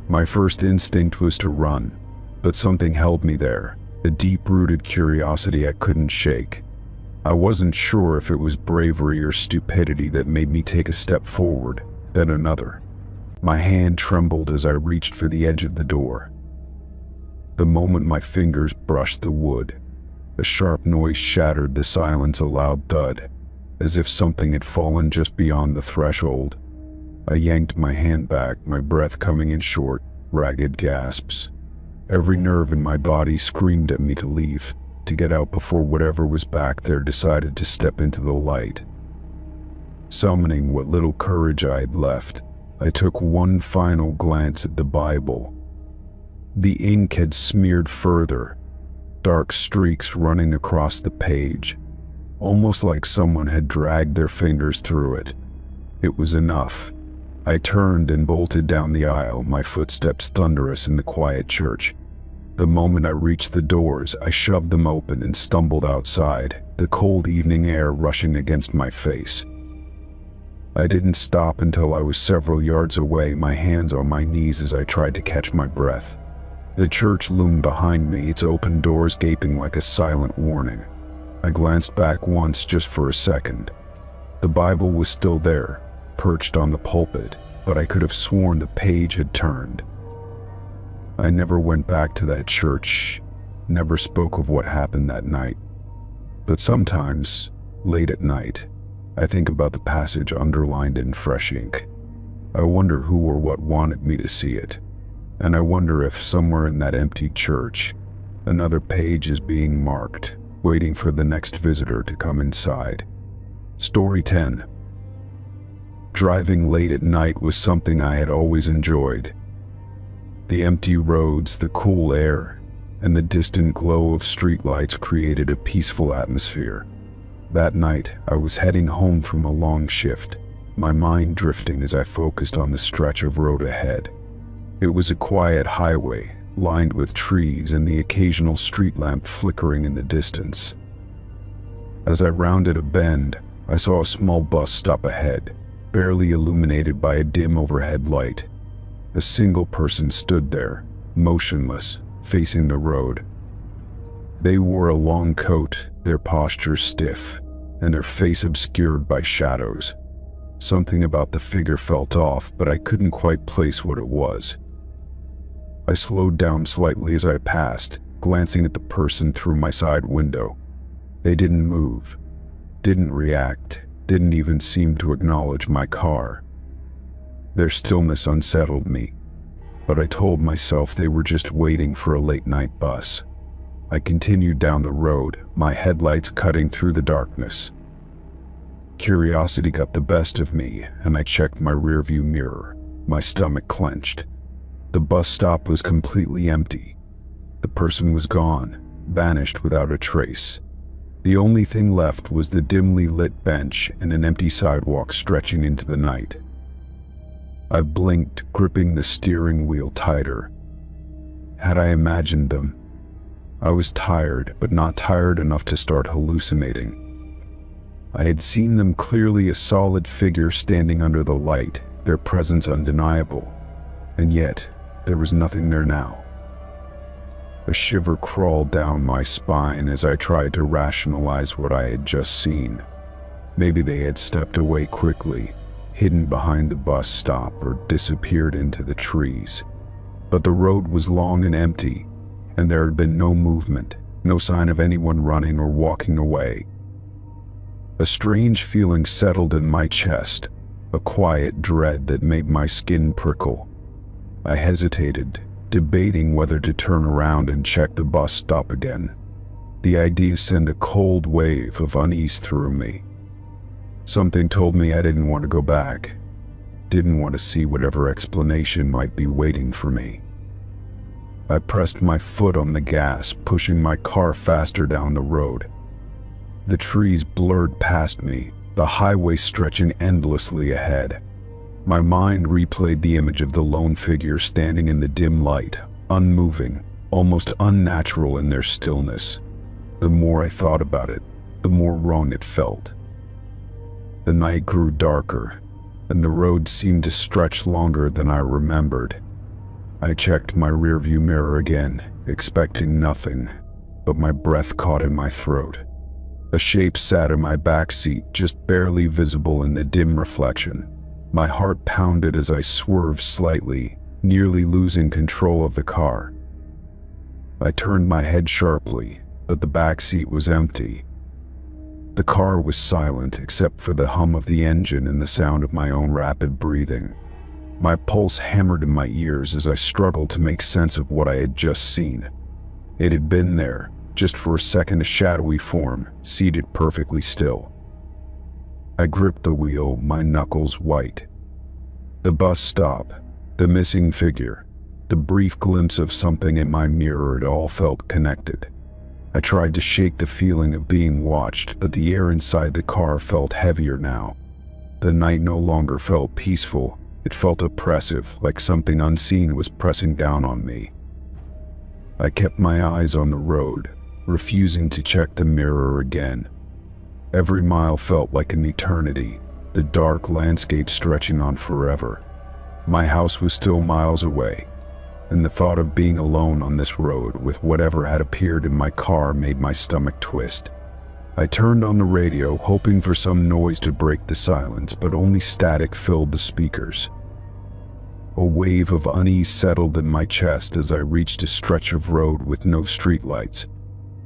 My first instinct was to run, but something held me there, a deep-rooted curiosity I couldn't shake. I wasn't sure if it was bravery or stupidity that made me take a step forward, then another. My hand trembled as I reached for the edge of the door. The moment my fingers brushed the wood, a sharp noise shattered the silence, a loud thud, as if something had fallen just beyond the threshold. I yanked my hand back, my breath coming in short, ragged gasps. Every nerve in my body screamed at me to leave, to get out before whatever was back there decided to step into the light. Summoning what little courage I had left, I took one final glance at the Bible. The ink had smeared further, dark streaks running across the page, almost like someone had dragged their fingers through it. It was enough. I turned and bolted down the aisle, my footsteps thunderous in the quiet church. The moment I reached the doors, I shoved them open and stumbled outside, the cold evening air rushing against my face. I didn't stop until I was several yards away, my hands on my knees as I tried to catch my breath. The church loomed behind me, its open doors gaping like a silent warning. I glanced back once, just for a second. The Bible was still there, perched on the pulpit, but I could have sworn the page had turned. I never went back to that church, never spoke of what happened that night. But sometimes, late at night, I think about the passage underlined in fresh ink. I wonder who or what wanted me to see it, and I wonder if somewhere in that empty church, another page is being marked, waiting for the next visitor to come inside. Story 10. Driving late at night was something I had always enjoyed. The empty roads, the cool air, and the distant glow of streetlights created a peaceful atmosphere. That night, I was heading home from a long shift, my mind drifting as I focused on the stretch of road ahead. It was a quiet highway, lined with trees and the occasional street lamp flickering in the distance. As I rounded a bend, I saw a small bus stop ahead, barely illuminated by a dim overhead light. A single person stood there, motionless, facing the road. They wore a long coat, their posture stiff, and their face obscured by shadows. Something about the figure felt off, but I couldn't quite place what it was. I slowed down slightly as I passed, glancing at the person through my side window. They didn't move, didn't react, didn't even seem to acknowledge my car. Their stillness unsettled me, but I told myself they were just waiting for a late-night bus. I continued down the road, my headlights cutting through the darkness. Curiosity got the best of me, and I checked my rearview mirror, my stomach clenched. The bus stop was completely empty. The person was gone, vanished without a trace. The only thing left was the dimly lit bench and an empty sidewalk stretching into the night. I blinked, gripping the steering wheel tighter. Had I imagined them? I was tired, but not tired enough to start hallucinating. I had seen them clearly, a solid figure standing under the light, their presence undeniable. And yet, there was nothing there now. A shiver crawled down my spine as I tried to rationalize what I had just seen. Maybe they had stepped away quickly, hidden behind the bus stop, or disappeared into the trees. But the road was long and empty, and there had been no movement, no sign of anyone running or walking away. A strange feeling settled in my chest, a quiet dread that made my skin prickle. I hesitated, debating whether to turn around and check the bus stop again. The idea sent a cold wave of unease through me. Something told me I didn't want to go back, didn't want to see whatever explanation might be waiting for me. I pressed my foot on the gas, pushing my car faster down the road. The trees blurred past me, the highway stretching endlessly ahead. My mind replayed the image of the lone figure standing in the dim light, unmoving, almost unnatural in their stillness. The more I thought about it, the more wrong it felt. The night grew darker, and the road seemed to stretch longer than I remembered. I checked my rearview mirror again, expecting nothing, but my breath caught in my throat. A shape sat in my back seat, just barely visible in the dim reflection. My heart pounded as I swerved slightly, nearly losing control of the car. I turned my head sharply, but the back seat was empty. The car was silent except for the hum of the engine and the sound of my own rapid breathing. My pulse hammered in my ears as I struggled to make sense of what I had just seen. It had been there, just for a second, a shadowy form, seated perfectly still. I gripped the wheel, my knuckles white. The bus stop, the missing figure, the brief glimpse of something in my mirror, it all felt connected. I tried to shake the feeling of being watched, but the air inside the car felt heavier now. The night no longer felt peaceful, it felt oppressive, like something unseen was pressing down on me. I kept my eyes on the road, refusing to check the mirror again. Every mile felt like an eternity, the dark landscape stretching on forever. My house was still miles away, and the thought of being alone on this road with whatever had appeared in my car made my stomach twist. I turned on the radio, hoping for some noise to break the silence, but only static filled the speakers. A wave of unease settled in my chest as I reached a stretch of road with no streetlights.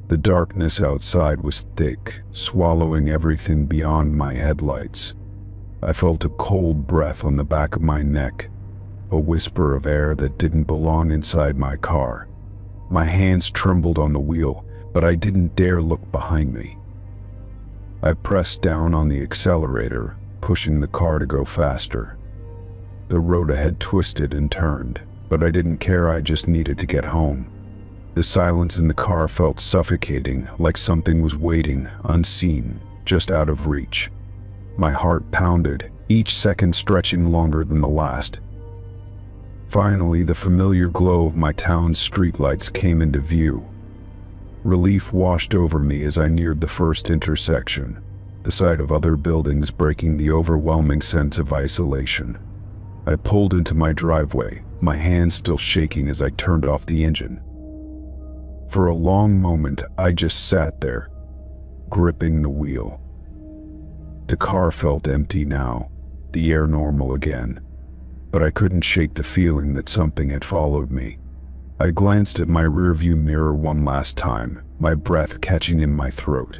The darkness outside was thick, swallowing everything beyond my headlights. I felt a cold breath on the back of my neck, a whisper of air that didn't belong inside my car. My hands trembled on the wheel, but I didn't dare look behind me. I pressed down on the accelerator, pushing the car to go faster. The road ahead twisted and turned, but I didn't care, I just needed to get home. The silence in the car felt suffocating, like something was waiting, unseen, just out of reach. My heart pounded, each second stretching longer than the last. Finally, the familiar glow of my town's streetlights came into view. Relief washed over me as I neared the first intersection, the sight of other buildings breaking the overwhelming sense of isolation. I pulled into my driveway, my hands still shaking as I turned off the engine. For a long moment, I just sat there, gripping the wheel. The car felt empty now, the air normal again, but I couldn't shake the feeling that something had followed me. I glanced at my rearview mirror one last time, my breath catching in my throat.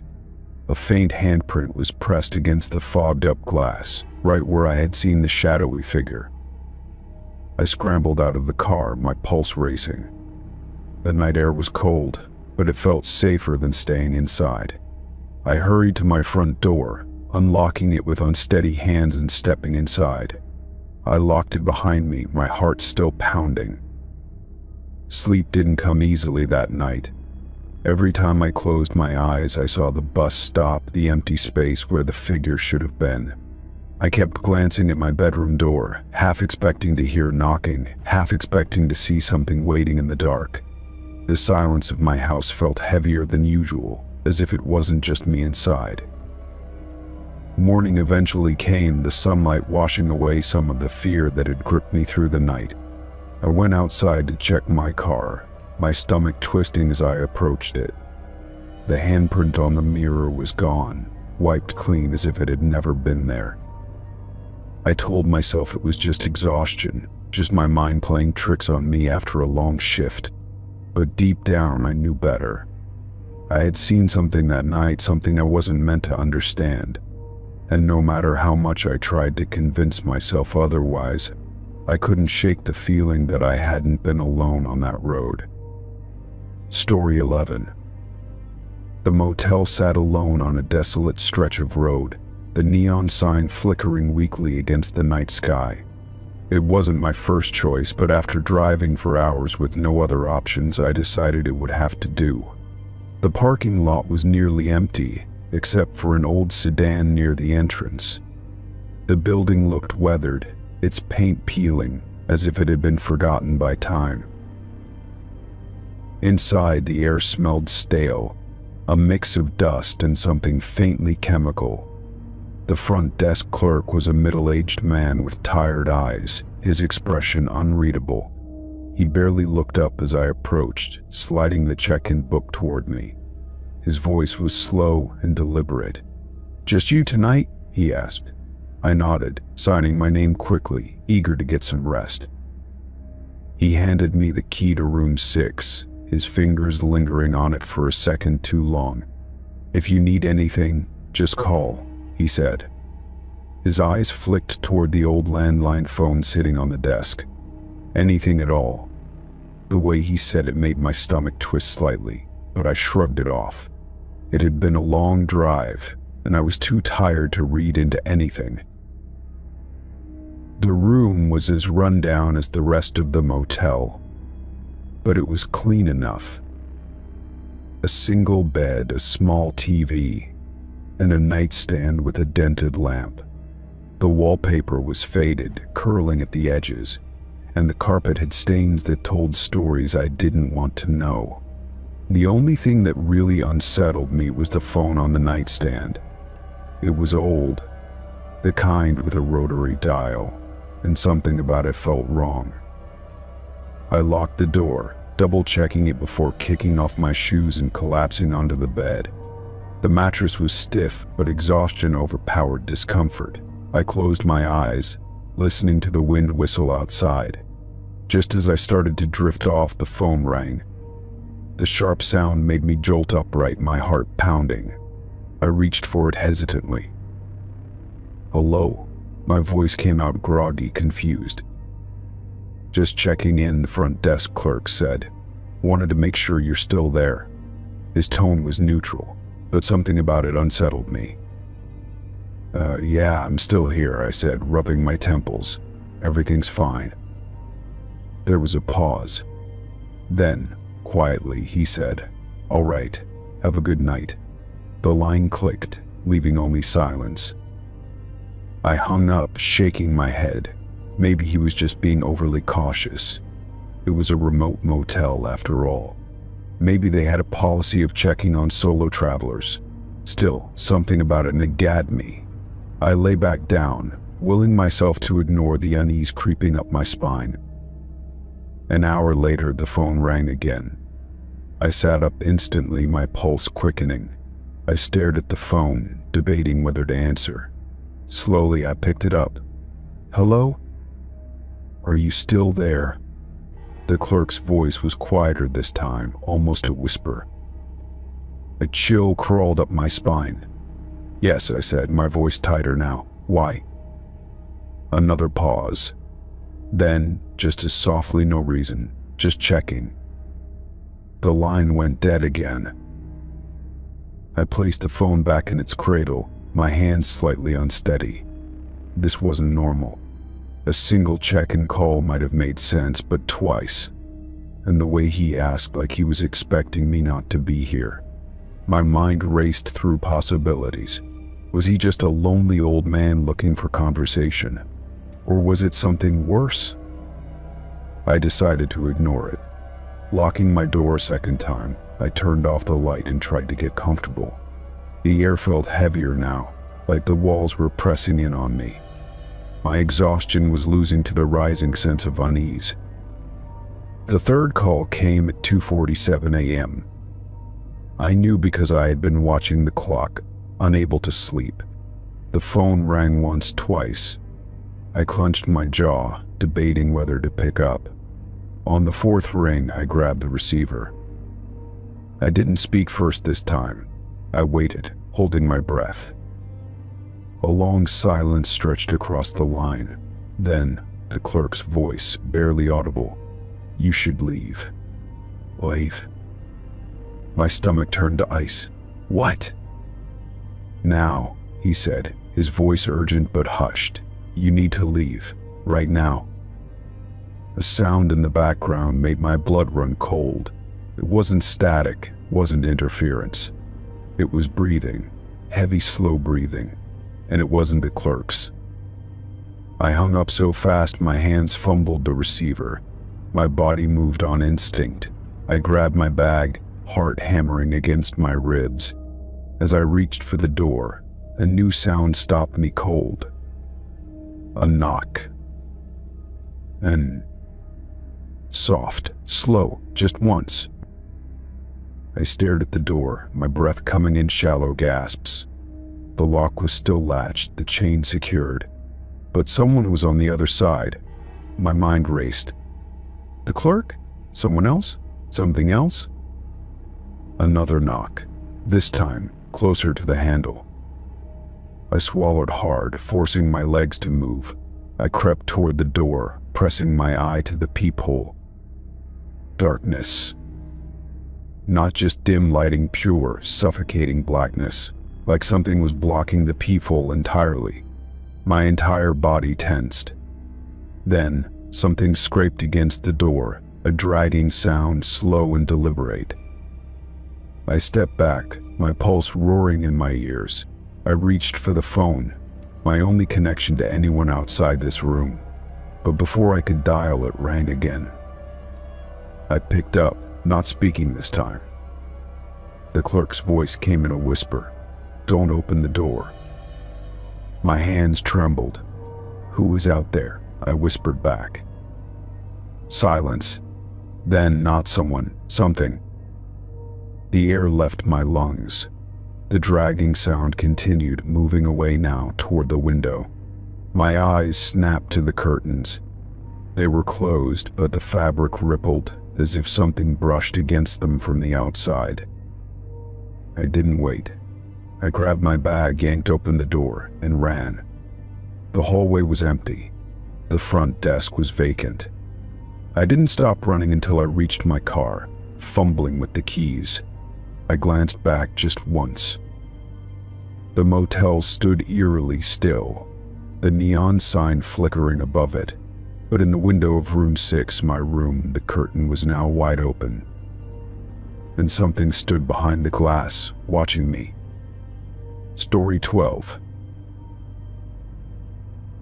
A faint handprint was pressed against the fogged-up glass, right where I had seen the shadowy figure. I scrambled out of the car, my pulse racing. The night air was cold, but it felt safer than staying inside. I hurried to my front door, unlocking it with unsteady hands and stepping inside. I locked it behind me, my heart still pounding. Sleep didn't come easily that night. Every time I closed my eyes, I saw the bus stop, the empty space where the figure should have been. I kept glancing at my bedroom door, half expecting to hear knocking, half expecting to see something waiting in the dark. The silence of my house felt heavier than usual, as if it wasn't just me inside. Morning eventually came, the sunlight washing away some of the fear that had gripped me through the night. I went outside to check my car, my stomach twisting as I approached it. The handprint on the mirror was gone, wiped clean as if it had never been there. I told myself it was just exhaustion, just my mind playing tricks on me after a long shift. But deep down, I knew better. I had seen something that night, something I wasn't meant to understand. And no matter how much I tried to convince myself otherwise, I couldn't shake the feeling that I hadn't been alone on that road. Story 11. The motel sat alone on a desolate stretch of road, the neon sign flickering weakly against the night sky. It wasn't my first choice, but after driving for hours with no other options, I decided it would have to do. The parking lot was nearly empty, except for an old sedan near the entrance. The building looked weathered, its paint peeling, as if it had been forgotten by time. Inside, the air smelled stale, a mix of dust and something faintly chemical. The front desk clerk was a middle-aged man with tired eyes, his expression unreadable. He barely looked up as I approached, sliding the check-in book toward me. His voice was slow and deliberate. "Just you tonight?" he asked. I nodded, signing my name quickly, eager to get some rest. He handed me the key to room 6, his fingers lingering on it for a second too long. "If you need anything, just call," he said. His eyes flicked toward the old landline phone sitting on the desk. "Anything at all." The way he said it made my stomach twist slightly, but I shrugged it off. It had been a long drive, and I was too tired to read into anything. The room was as run down as the rest of the motel, but it was clean enough. A single bed, a small TV, and a nightstand with a dented lamp. The wallpaper was faded, curling at the edges, and the carpet had stains that told stories I didn't want to know. The only thing that really unsettled me was the phone on the nightstand. It was old, the kind with a rotary dial, and something about it felt wrong. I locked the door, double-checking it before kicking off my shoes and collapsing onto the bed. The mattress was stiff, but exhaustion overpowered discomfort. I closed my eyes, listening to the wind whistle outside. Just as I started to drift off, the phone rang. The sharp sound made me jolt upright, my heart pounding. I reached for it hesitantly. "Hello?" My voice came out groggy, confused. "Just checking in," the front desk clerk said. "Wanted to make sure you're still there." His tone was neutral, but something about it unsettled me. Yeah, I'm still here," I said, rubbing my temples. "Everything's fine." There was a pause. Then, quietly, he said, "All right, have a good night." The line clicked, leaving only silence. I hung up, shaking my head. Maybe he was just being overly cautious. It was a remote motel, after all. Maybe they had a policy of checking on solo travelers. Still, something about it nagged me. I lay back down, willing myself to ignore the unease creeping up my spine. An hour later, the phone rang again. I sat up instantly, my pulse quickening. I stared at the phone, debating whether to answer. Slowly, I picked it up. "Hello? Are you still there?" The clerk's voice was quieter this time, almost a whisper. A chill crawled up my spine. "Yes," I said, my voice tighter now. "Why?" Another pause. Then, just as softly, "No reason, just checking." The line went dead again. I placed the phone back in its cradle, my hand slightly unsteady. This wasn't normal. A single check-in call might have made sense, but twice. And the way he asked, like he was expecting me not to be here. My mind raced through possibilities. Was he just a lonely old man looking for conversation? Or was it something worse? I decided to ignore it. Locking my door a second time, I turned off the light and tried to get comfortable. The air felt heavier now, like the walls were pressing in on me. My exhaustion was losing to the rising sense of unease. The third call came at 2:47 a.m. I knew because I had been watching the clock, unable to sleep. The phone rang once, twice. I clenched my jaw, debating whether to pick up. On the fourth ring, I grabbed the receiver. I didn't speak first this time. I waited, holding my breath. A long silence stretched across the line. Then, the clerk's voice, barely audible. "You should leave." "Leave?" My stomach turned to ice. "What?" "Now," he said, his voice urgent but hushed. "You need to leave. Right now." A sound in the background made my blood run cold. It wasn't static, wasn't interference. It was breathing, heavy, slow breathing, and it wasn't the clerk's. I hung up so fast my hands fumbled the receiver. My body moved on instinct. I grabbed my bag, heart hammering against my ribs. As I reached for the door, a new sound stopped me cold. A knock. And soft, slow, just once. I stared at the door, my breath coming in shallow gasps. The lock was still latched, the chain secured. But someone was on the other side. My mind raced. The clerk? Someone else? Something else? Another knock. This time, closer to the handle. I swallowed hard, forcing my legs to move. I crept toward the door, pressing my eye to the peephole. Darkness. Not just dim lighting, pure, suffocating blackness, like something was blocking the peephole entirely. My entire body tensed. Then, something scraped against the door, a dragging sound, slow and deliberate. I stepped back, my pulse roaring in my ears. I reached for the phone, my only connection to anyone outside this room. But before I could dial, it rang again. I picked up, not speaking this time. The clerk's voice came in a whisper. "Don't open the door." My hands trembled. "Who is out there?" I whispered back. Silence. Then not someone, something. The air left my lungs. The dragging sound continued, moving away now toward the window. My eyes snapped to the curtains. They were closed, but the fabric rippled, as if something brushed against them from the outside. I didn't wait. I grabbed my bag, yanked open the door, and ran. The hallway was empty. The front desk was vacant. I didn't stop running until I reached my car, fumbling with the keys. I glanced back just once. The motel stood eerily still, the neon sign flickering above it. But in the window of room 6, my room, the curtain was now wide open. And something stood behind the glass, watching me. Story 12.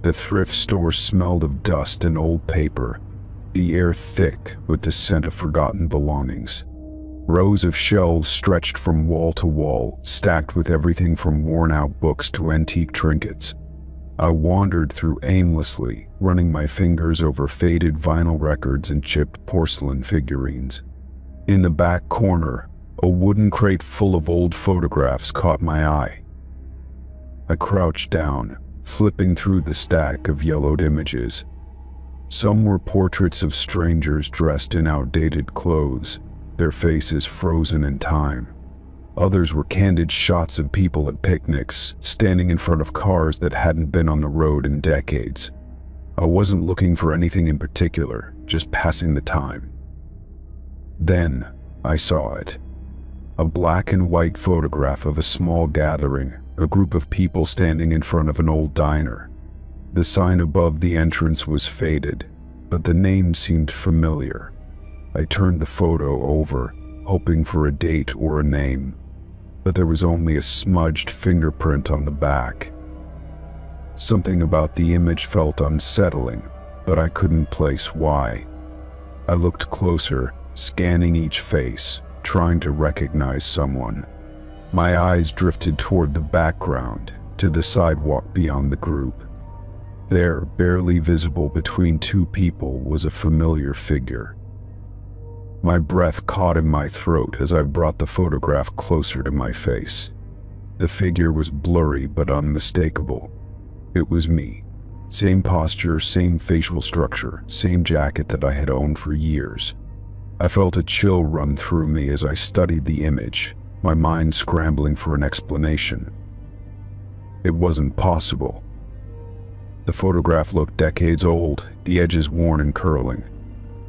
The thrift store smelled of dust and old paper, the air thick with the scent of forgotten belongings. Rows of shelves stretched from wall to wall, stacked with everything from worn-out books to antique trinkets. I wandered through aimlessly, running my fingers over faded vinyl records and chipped porcelain figurines. In the back corner, a wooden crate full of old photographs caught my eye. I crouched down, flipping through the stack of yellowed images. Some were portraits of strangers dressed in outdated clothes, their faces frozen in time. Others were candid shots of people at picnics, standing in front of cars that hadn't been on the road in decades. I wasn't looking for anything in particular, just passing the time. Then, I saw it. A black and white photograph of a small gathering, a group of people standing in front of an old diner. The sign above the entrance was faded, but the name seemed familiar. I turned the photo over, hoping for a date or a name, but there was only a smudged fingerprint on the back. Something about the image felt unsettling, but I couldn't place why. I looked closer, scanning each face, trying to recognize someone. My eyes drifted toward the background, to the sidewalk beyond the group. There, barely visible between two people, was a familiar figure. My breath caught in my throat as I brought the photograph closer to my face. The figure was blurry but unmistakable. It was me. Same posture, same facial structure, same jacket that I had owned for years. I felt a chill run through me as I studied the image, my mind scrambling for an explanation. It wasn't possible. The photograph looked decades old, the edges worn and curling.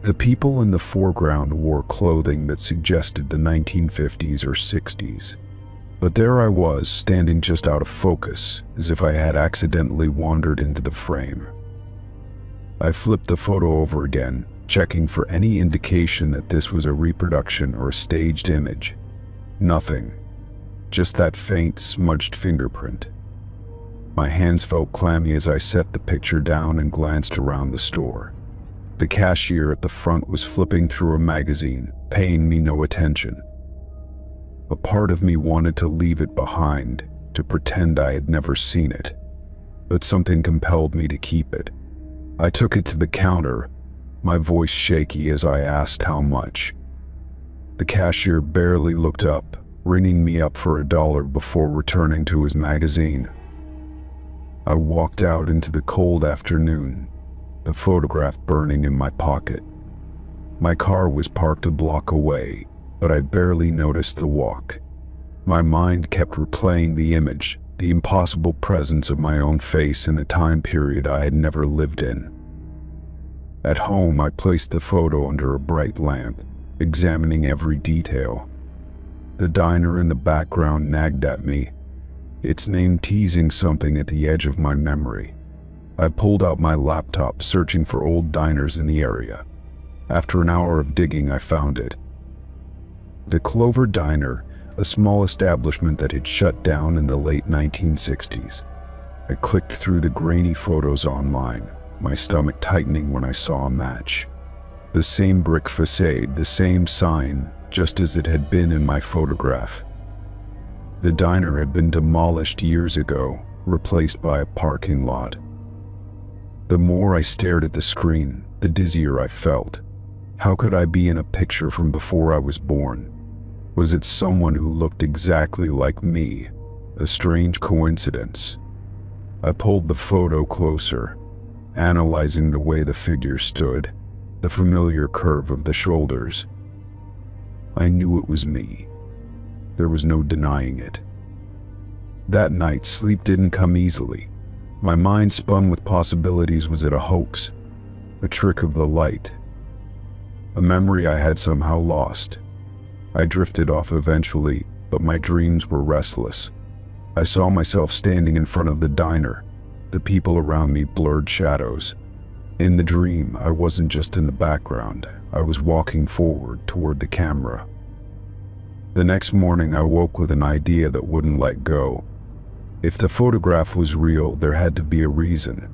The people in the foreground wore clothing that suggested the 1950s or 60s. But there I was, standing just out of focus, as if I had accidentally wandered into the frame. I flipped the photo over again, checking for any indication that this was a reproduction or a staged image. Nothing. Just that faint, smudged fingerprint. My hands felt clammy as I set the picture down and glanced around the store. The cashier at the front was flipping through a magazine, paying me no attention. A part of me wanted to leave it behind, to pretend I had never seen it, but something compelled me to keep it. I took it to the counter, my voice shaky as I asked how much. The cashier barely looked up, ringing me up for $1 before returning to his magazine. I walked out into the cold afternoon, the photograph burning in my pocket. My car was parked a block away, but I barely noticed the walk. My mind kept replaying the image, the impossible presence of my own face in a time period I had never lived in. At home, I placed the photo under a bright lamp, examining every detail. The diner in the background nagged at me, its name teasing something at the edge of my memory. I pulled out my laptop, searching for old diners in the area. After an hour of digging, I found it. The Clover Diner, a small establishment that had shut down in the late 1960s. I clicked through the grainy photos online, my stomach tightening when I saw a match. The same brick facade, the same sign, just as it had been in my photograph. The diner had been demolished years ago, replaced by a parking lot. The more I stared at the screen, the dizzier I felt. How could I be in a picture from before I was born? Was it someone who looked exactly like me? A strange coincidence. I pulled the photo closer, analyzing the way the figure stood, the familiar curve of the shoulders. I knew it was me. There was no denying it. That night, sleep didn't come easily. My mind spun with possibilities. Was it a hoax? A trick of the light? A memory I had somehow lost? I drifted off eventually, but my dreams were restless. I saw myself standing in front of the diner, the people around me blurred shadows. In the dream, I wasn't just in the background, I was walking forward toward the camera. The next morning, I woke with an idea that wouldn't let go. If the photograph was real, there had to be a reason.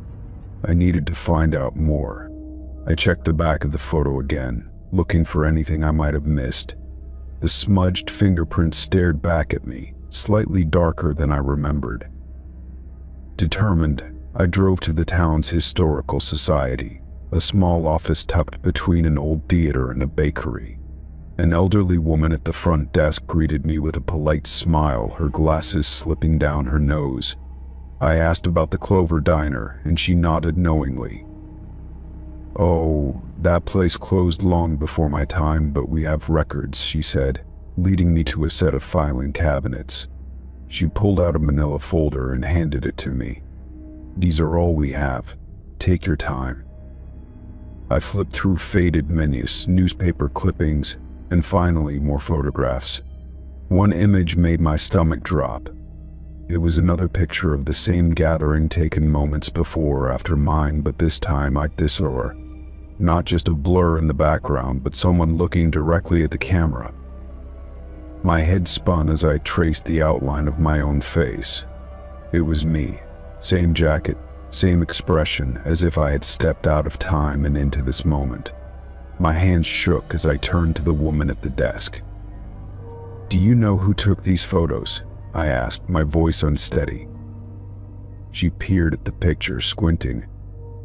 I needed to find out more. I checked the back of the photo again, looking for anything I might have missed. The smudged fingerprint stared back at me, slightly darker than I remembered. Determined, I drove to the town's historical society, a small office tucked between an old theater and a bakery. An elderly woman at the front desk greeted me with a polite smile, her glasses slipping down her nose. I asked about the Clover Diner, and she nodded knowingly. "Oh, that place closed long before my time, but we have records," she said, leading me to a set of filing cabinets. She pulled out a manila folder and handed it to me. "These are all we have. Take your time." I flipped through faded menus, newspaper clippings, and finally more photographs. One image made my stomach drop. It was another picture of the same gathering taken moments before after mine, but this time this or not just a blur in the background, but someone looking directly at the camera. My head spun as I traced the outline of my own face. It was me. Same jacket, same expression, as if I had stepped out of time and into this moment. My hands shook as I turned to the woman at the desk. "Do you know who took these photos?" I asked, my voice unsteady. She peered at the picture, squinting.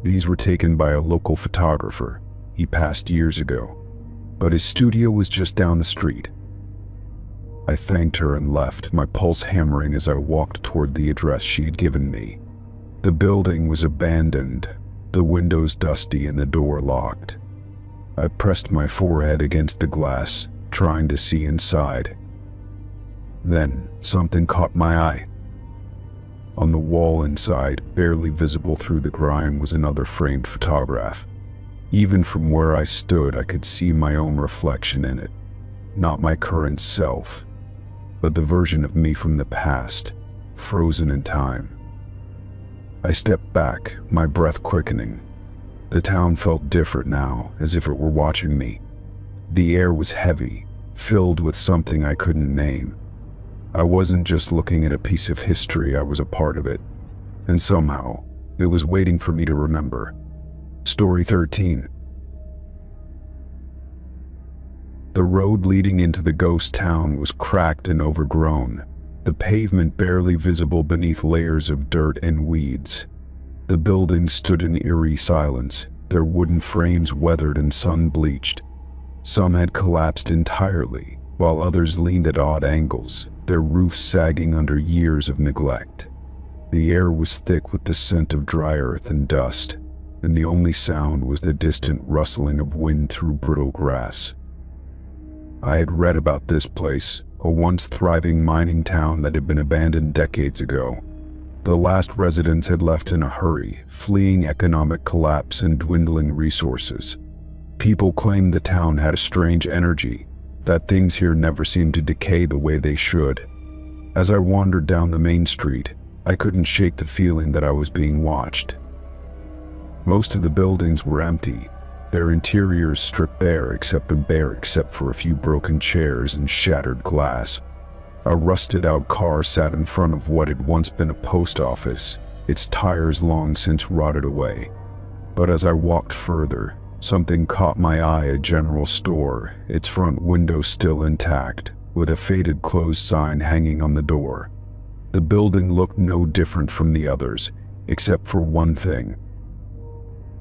"These were taken by a local photographer. He passed years ago." but his studio was just down the street. I thanked her and left, my pulse hammering as I walked toward the address she had given me. The building was abandoned, the windows dusty and the door locked. I pressed my forehead against the glass, trying to see inside. Then something caught my eye. On the wall inside, barely visible through the grime, was another framed photograph. Even from where I stood, I could see my own reflection in it. Not my current self, but the version of me from the past, frozen in time. I stepped back, my breath quickening. The town felt different now, as if it were watching me. The air was heavy, filled with something I couldn't name. I wasn't just looking at a piece of history, I was a part of it. And somehow, it was waiting for me to remember. Story 13. The road leading into the ghost town was cracked and overgrown, the pavement barely visible beneath layers of dirt and weeds. The buildings stood in eerie silence, their wooden frames weathered and sun-bleached. Some had collapsed entirely, while others leaned at odd angles, their roofs sagging under years of neglect. The air was thick with the scent of dry earth and dust, and the only sound was the distant rustling of wind through brittle grass. I had read about this place, a once thriving mining town that had been abandoned decades ago. The last residents had left in a hurry, fleeing economic collapse and dwindling resources. People claimed the town had a strange energy, that things here never seemed to decay the way they should. As I wandered down the main street, I couldn't shake the feeling that I was being watched. Most of the buildings were empty, their interiors stripped bare except for a few broken chairs and shattered glass. A rusted-out car sat in front of what had once been a post office, its tires long since rotted away. But as I walked further, something caught my eye: a general store, its front window still intact, with a faded closed sign hanging on the door. The building looked no different from the others, except for one thing.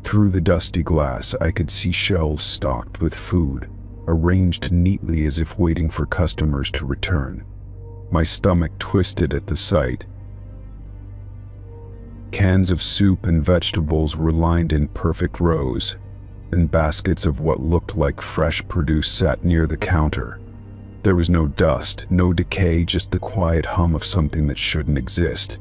Through the dusty glass, I could see shelves stocked with food, arranged neatly as if waiting for customers to return. My stomach twisted at the sight. Cans of soup and vegetables were lined in perfect rows, and baskets of what looked like fresh produce sat near the counter. There was no dust, no decay, just the quiet hum of something that shouldn't exist.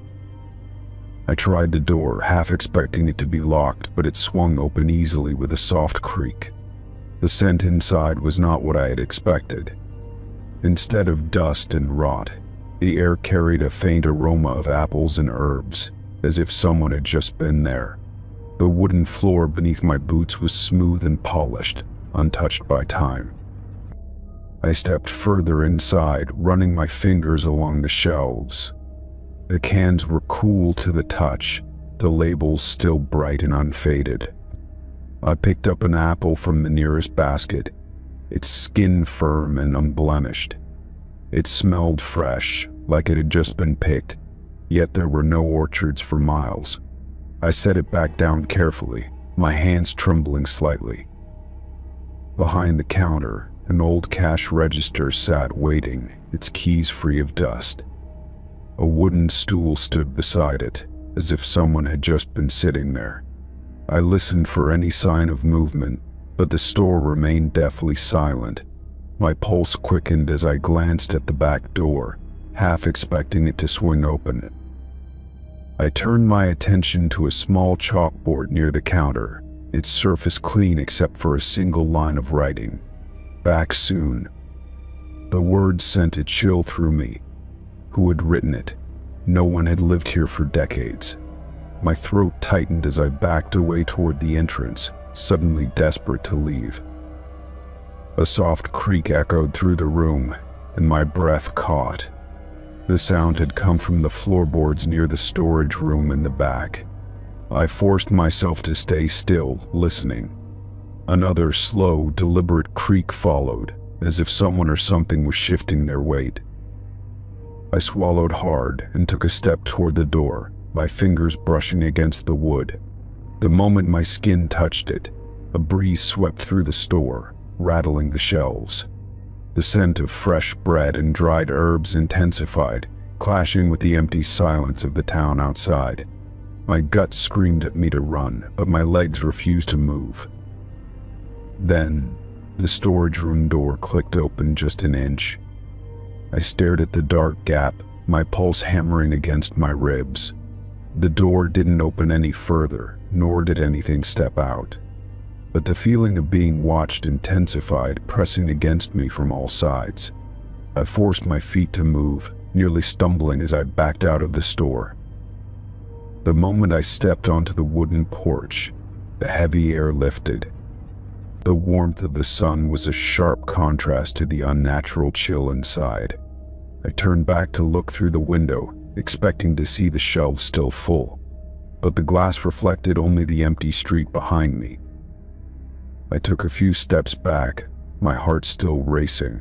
I tried the door, half expecting it to be locked, but it swung open easily with a soft creak. The scent inside was not what I had expected. Instead of dust and rot, the air carried a faint aroma of apples and herbs, as if someone had just been there. The wooden floor beneath my boots was smooth and polished, untouched by time. I stepped further inside, running my fingers along the shelves. The cans were cool to the touch, the labels still bright and unfaded. I picked up an apple from the nearest basket, its skin firm and unblemished. It smelled fresh, like it had just been picked, yet there were no orchards for miles. I set it back down carefully, my hands trembling slightly. Behind the counter, an old cash register sat waiting, its keys free of dust. A wooden stool stood beside it, as if someone had just been sitting there. I listened for any sign of movement, but the store remained deathly silent. My pulse quickened as I glanced at the back door, half expecting it to swing open. I turned my attention to a small chalkboard near the counter, its surface clean except for a single line of writing. "Back soon." The words sent a chill through me. Who had written it? No one had lived here for decades. My throat tightened as I backed away toward the entrance, suddenly desperate to leave. A soft creak echoed through the room, and my breath caught. The sound had come from the floorboards near the storage room in the back. I forced myself to stay still, listening. Another slow, deliberate creak followed, as if someone or something was shifting their weight. I swallowed hard and took a step toward the door, my fingers brushing against the wood. The moment my skin touched it, a breeze swept through the store, rattling the shelves. The scent of fresh bread and dried herbs intensified, clashing with the empty silence of the town outside. My gut screamed at me to run, but my legs refused to move. Then, the storage room door clicked open just an inch. I stared at the dark gap, my pulse hammering against my ribs. The door didn't open any further, nor did anything step out. But the feeling of being watched intensified, pressing against me from all sides. I forced my feet to move, nearly stumbling as I backed out of the store. The moment I stepped onto the wooden porch, the heavy air lifted. The warmth of the sun was a sharp contrast to the unnatural chill inside. I turned back to look through the window, expecting to see the shelves still full, but the glass reflected only the empty street behind me. I took a few steps back, my heart still racing.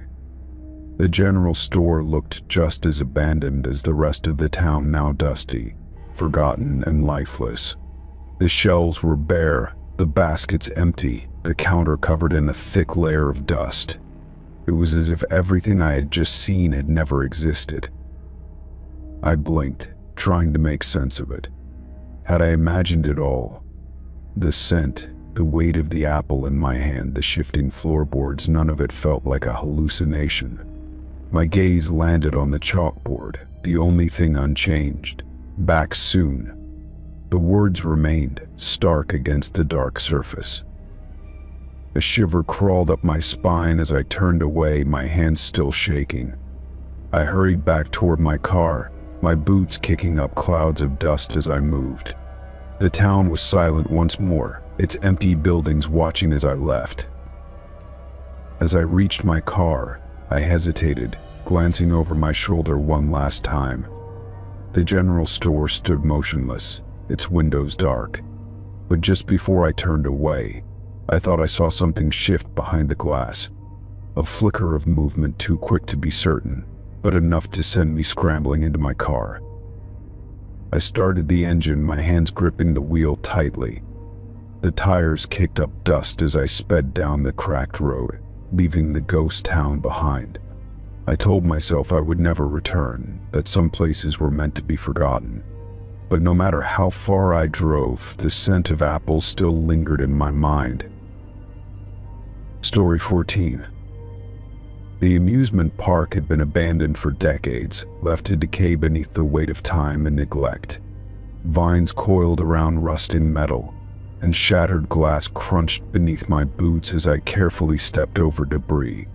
The general store looked just as abandoned as the rest of the town, now dusty, forgotten and lifeless. The shelves were bare, the baskets empty, the counter covered in a thick layer of dust. It was as if everything I had just seen had never existed. I blinked, trying to make sense of it. Had I imagined it all? The scent, the weight of the apple in my hand, the shifting floorboards, none of it felt like a hallucination. My gaze landed on the chalkboard, the only thing unchanged. Back soon. The words remained, stark against the dark surface. A shiver crawled up my spine as I turned away, my hands still shaking. I hurried back toward my car, my boots kicking up clouds of dust as I moved. The town was silent once more, its empty buildings watching as I left. As I reached my car, I hesitated, glancing over my shoulder one last time. The general store stood motionless, its windows dark. But just before I turned away, I thought I saw something shift behind the glass. A flicker of movement too quick to be certain, but enough to send me scrambling into my car. I started the engine, my hands gripping the wheel tightly. The tires kicked up dust as I sped down the cracked road, leaving the ghost town behind. I told myself I would never return, that some places were meant to be forgotten. But no matter how far I drove, the scent of apples still lingered in my mind. Story 14. The amusement park had been abandoned for decades, left to decay beneath the weight of time and neglect. Vines coiled around rusting metal, and shattered glass crunched beneath my boots as I carefully stepped over debris.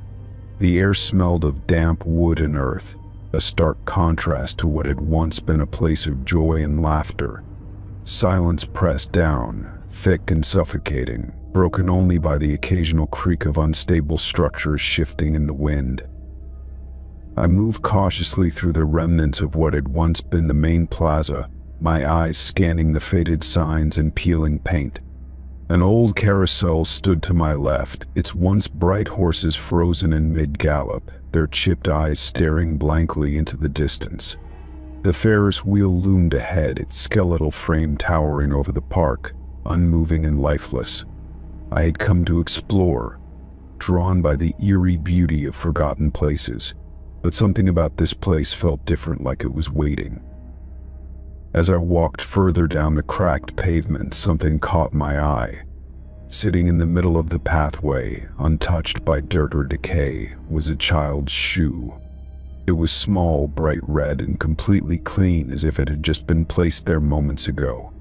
The air smelled of damp wood and earth, a stark contrast to what had once been a place of joy and laughter. Silence pressed down, thick and suffocating, broken only by the occasional creak of unstable structures shifting in the wind. I moved cautiously through the remnants of what had once been the main plaza, my eyes scanning the faded signs and peeling paint. An old carousel stood to my left, its once bright horses frozen in mid-gallop, their chipped eyes staring blankly into the distance. The Ferris wheel loomed ahead, its skeletal frame towering over the park, unmoving and lifeless. I had come to explore, drawn by the eerie beauty of forgotten places, but something about this place felt different, like it was waiting. As I walked further down the cracked pavement, something caught my eye. Sitting in the middle of the pathway, untouched by dirt or decay, was a child's shoe. It was small, bright red, and completely clean, as if it had just been placed there moments ago.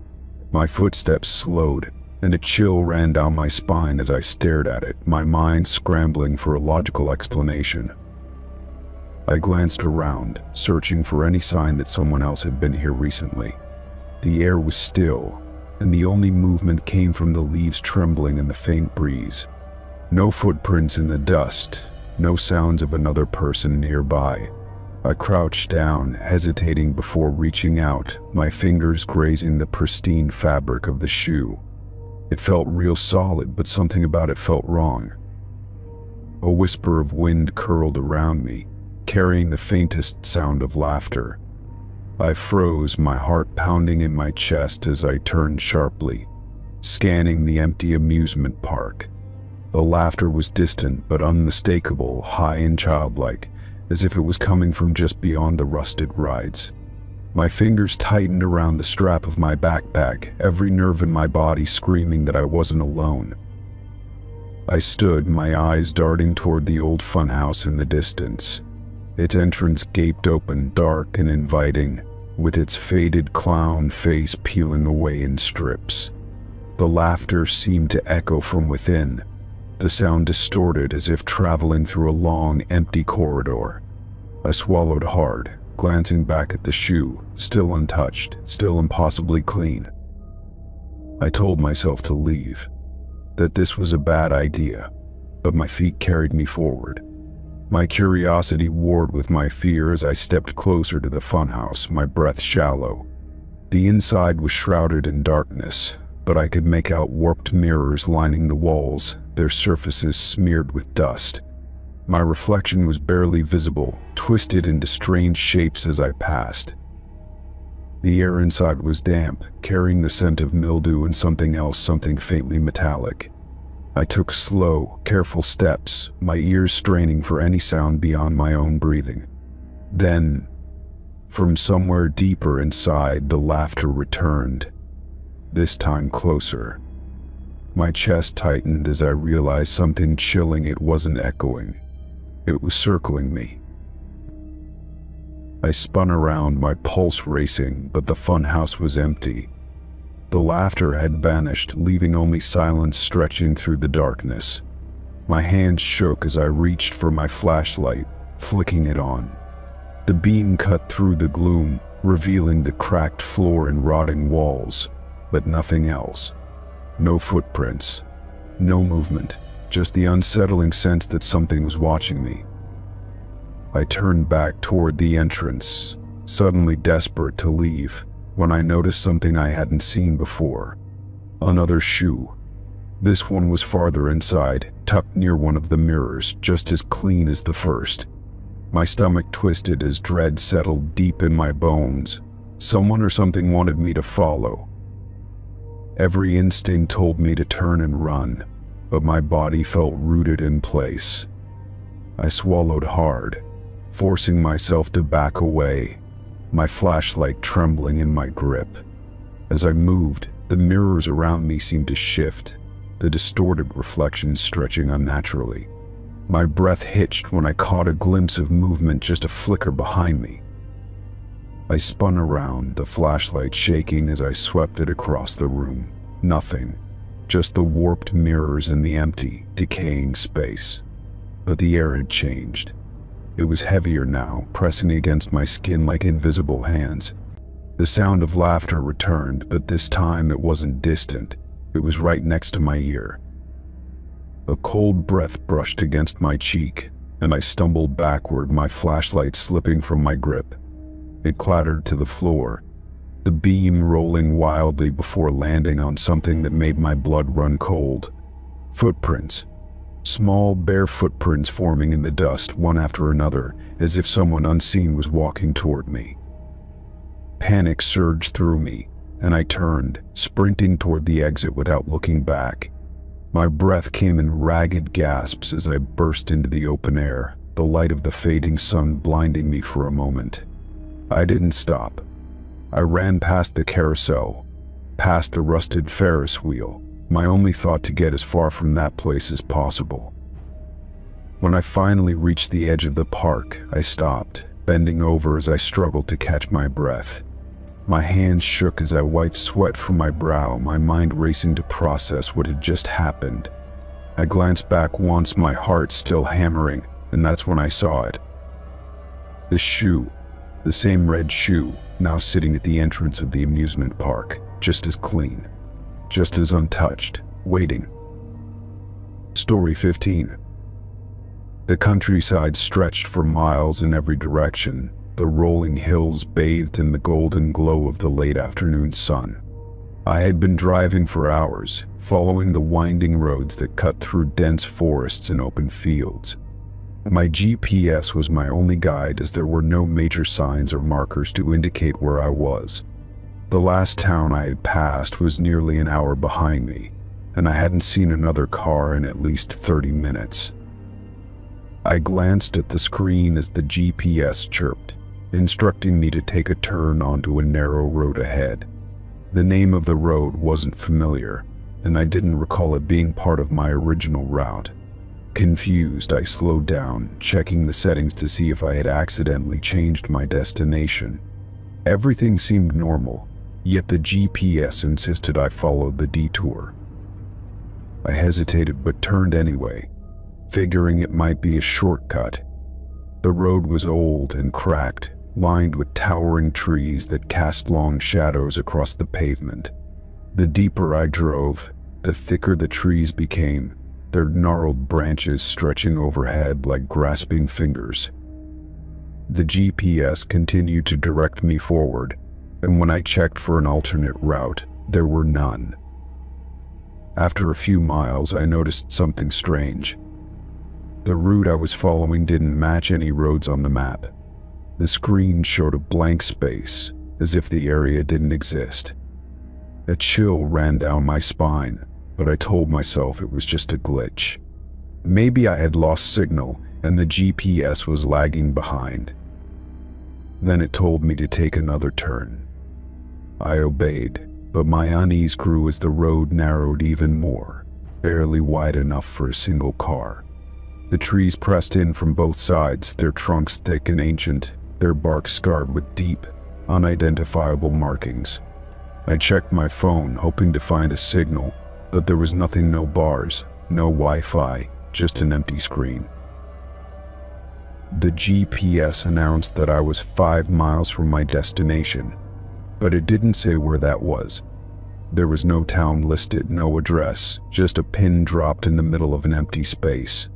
My footsteps slowed, and a chill ran down my spine as I stared at it, my mind scrambling for a logical explanation. I glanced around, searching for any sign that someone else had been here recently. The air was still, and the only movement came from the leaves trembling in the faint breeze. No footprints in the dust, no sounds of another person nearby. I crouched down, hesitating before reaching out, my fingers grazing the pristine fabric of the shoe. It felt real solid, but something about it felt wrong. A whisper of wind curled around me, carrying the faintest sound of laughter. I froze, my heart pounding in my chest as I turned sharply, scanning the empty amusement park. The laughter was distant but unmistakable, high and childlike, as if it was coming from just beyond the rusted rides. My fingers tightened around the strap of my backpack, every nerve in my body screaming that I wasn't alone. I stood, my eyes darting toward the old funhouse in the distance. Its entrance gaped open, dark and inviting, with its faded clown face peeling away in strips. The laughter seemed to echo from within, the sound distorted as if traveling through a long, empty corridor. I swallowed hard, glancing back at the shoe, still untouched, still impossibly clean. I told myself to leave, that this was a bad idea, but my feet carried me forward. My curiosity warred with my fear as I stepped closer to the funhouse, my breath shallow. The inside was shrouded in darkness, but I could make out warped mirrors lining the walls, their surfaces smeared with dust. My reflection was barely visible, twisted into strange shapes as I passed. The air inside was damp, carrying the scent of mildew and something else, something faintly metallic. I took slow, careful steps, my ears straining for any sound beyond my own breathing. Then, from somewhere deeper inside, the laughter returned, this time closer. My chest tightened as I realized something chilling. It wasn't echoing. It was circling me. I spun around, my pulse racing, but the funhouse was empty. The laughter had vanished, leaving only silence stretching through the darkness. My hands shook as I reached for my flashlight, flicking it on. The beam cut through the gloom, revealing the cracked floor and rotting walls, but nothing else. No footprints, no movement, just the unsettling sense that something was watching me. I turned back toward the entrance, suddenly desperate to leave, when I noticed something I hadn't seen before. Another shoe. This one was farther inside, tucked near one of the mirrors, just as clean as the first. My stomach twisted as dread settled deep in my bones. Someone or something wanted me to follow. Every instinct told me to turn and run, but my body felt rooted in place. I swallowed hard, forcing myself to back away, my flashlight trembling in my grip. As I moved, the mirrors around me seemed to shift, the distorted reflections stretching unnaturally. My breath hitched when I caught a glimpse of movement, just a flicker behind me. I spun around, the flashlight shaking as I swept it across the room. Nothing, just the warped mirrors and the empty, decaying space. But the air had changed. It was heavier now, pressing against my skin like invisible hands. The sound of laughter returned, but this time it wasn't distant. It was right next to my ear. A cold breath brushed against my cheek, and I stumbled backward, my flashlight slipping from my grip. It clattered to the floor, the beam rolling wildly before landing on something that made my blood run cold. Footprints. Small, bare footprints forming in the dust, one after another, as if someone unseen was walking toward me. Panic surged through me, and I turned, sprinting toward the exit without looking back. My breath came in ragged gasps as I burst into the open air, the light of the fading sun blinding me for a moment. I didn't stop. I ran past the carousel, past the rusted Ferris wheel, my only thought to get as far from that place as possible. When I finally reached the edge of the park, I stopped, bending over as I struggled to catch my breath. My hands shook as I wiped sweat from my brow, my mind racing to process what had just happened. I glanced back once, my heart still hammering, and that's when I saw it. The shoe. The same red shoe, now sitting at the entrance of the amusement park, just as clean, just as untouched, waiting. Story 15. The countryside stretched for miles in every direction, the rolling hills bathed in the golden glow of the late afternoon sun. I had been driving for hours, following the winding roads that cut through dense forests and open fields. My GPS was my only guide, as there were no major signs or markers to indicate where I was. The last town I had passed was nearly an hour behind me, and I hadn't seen another car in at least 30 minutes. I glanced at the screen as the GPS chirped, instructing me to take a turn onto a narrow road ahead. The name of the road wasn't familiar, and I didn't recall it being part of my original route. Confused, I slowed down, checking the settings to see if I had accidentally changed my destination. Everything seemed normal, yet the GPS insisted I followed the detour. I hesitated but turned anyway, figuring it might be a shortcut. The road was old and cracked, lined with towering trees that cast long shadows across the pavement. The deeper I drove, the thicker the trees became, their gnarled branches stretching overhead like grasping fingers. The GPS continued to direct me forward, and when I checked for an alternate route, there were none. After a few miles, I noticed something strange. The route I was following didn't match any roads on the map. The screen showed a blank space, as if the area didn't exist. A chill ran down my spine, but I told myself it was just a glitch. Maybe I had lost signal and the GPS was lagging behind. Then it told me to take another turn. I obeyed, but my unease grew as the road narrowed even more, barely wide enough for a single car. The trees pressed in from both sides, their trunks thick and ancient, their bark scarred with deep, unidentifiable markings. I checked my phone, hoping to find a signal, but there was nothing, no bars, no Wi-Fi, just an empty screen. The GPS announced that I was 5 miles from my destination, but it didn't say where that was. There was no town listed, no address, just a pin dropped in the middle of an empty space.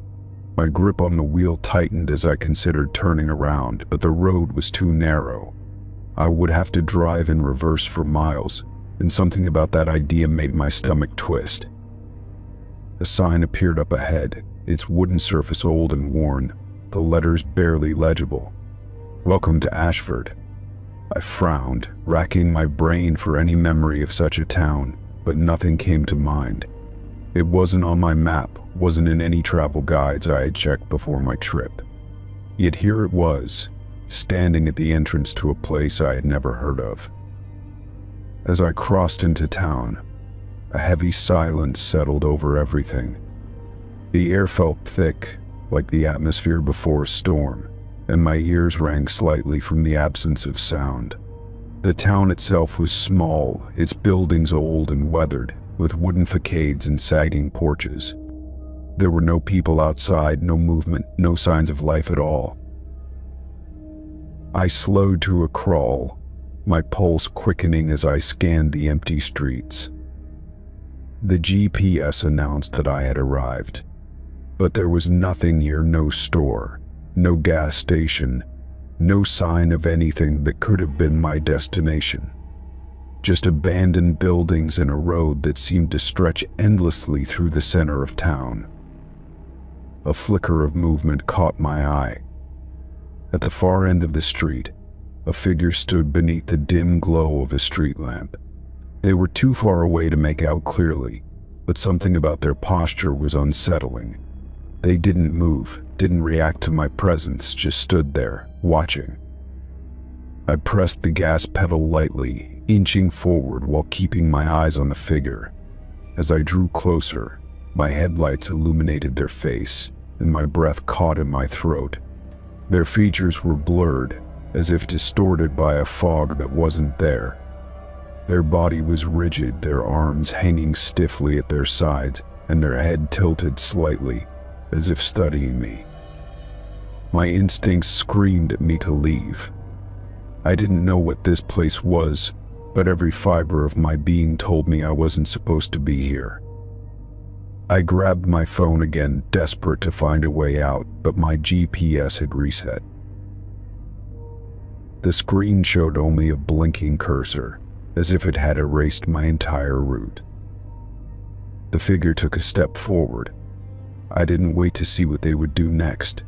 My grip on the wheel tightened as I considered turning around, but the road was too narrow. I would have to drive in reverse for miles, and something about that idea made my stomach twist. A sign appeared up ahead, its wooden surface old and worn, the letters barely legible. "Welcome to Ashford." I frowned, racking my brain for any memory of such a town, but nothing came to mind. It wasn't on my map, wasn't in any travel guides I had checked before my trip. Yet here it was, standing at the entrance to a place I had never heard of. As I crossed into town, a heavy silence settled over everything. The air felt thick, like the atmosphere before a storm, and my ears rang slightly from the absence of sound. The town itself was small, its buildings old and weathered, with wooden facades and sagging porches. There were no people outside, no movement, no signs of life at all. I slowed to a crawl, my pulse quickening as I scanned the empty streets. The GPS announced that I had arrived, but there was nothing here, no store, no gas station, no sign of anything that could have been my destination. Just abandoned buildings and a road that seemed to stretch endlessly through the center of town. A flicker of movement caught my eye. At the far end of the street, a figure stood beneath the dim glow of a street lamp. They were too far away to make out clearly, but something about their posture was unsettling. They didn't move, didn't react to my presence, just stood there, watching. I pressed the gas pedal lightly, inching forward while keeping my eyes on the figure. As I drew closer, my headlights illuminated their face, and my breath caught in my throat. Their features were blurred, as if distorted by a fog that wasn't there. Their body was rigid, their arms hanging stiffly at their sides, and their head tilted slightly, as if studying me. My instincts screamed at me to leave. I didn't know what this place was, but every fiber of my being told me I wasn't supposed to be here. I grabbed my phone again, desperate to find a way out, but my GPS had reset. The screen showed only a blinking cursor, as if it had erased my entire route. The figure took a step forward. I didn't wait to see what they would do next.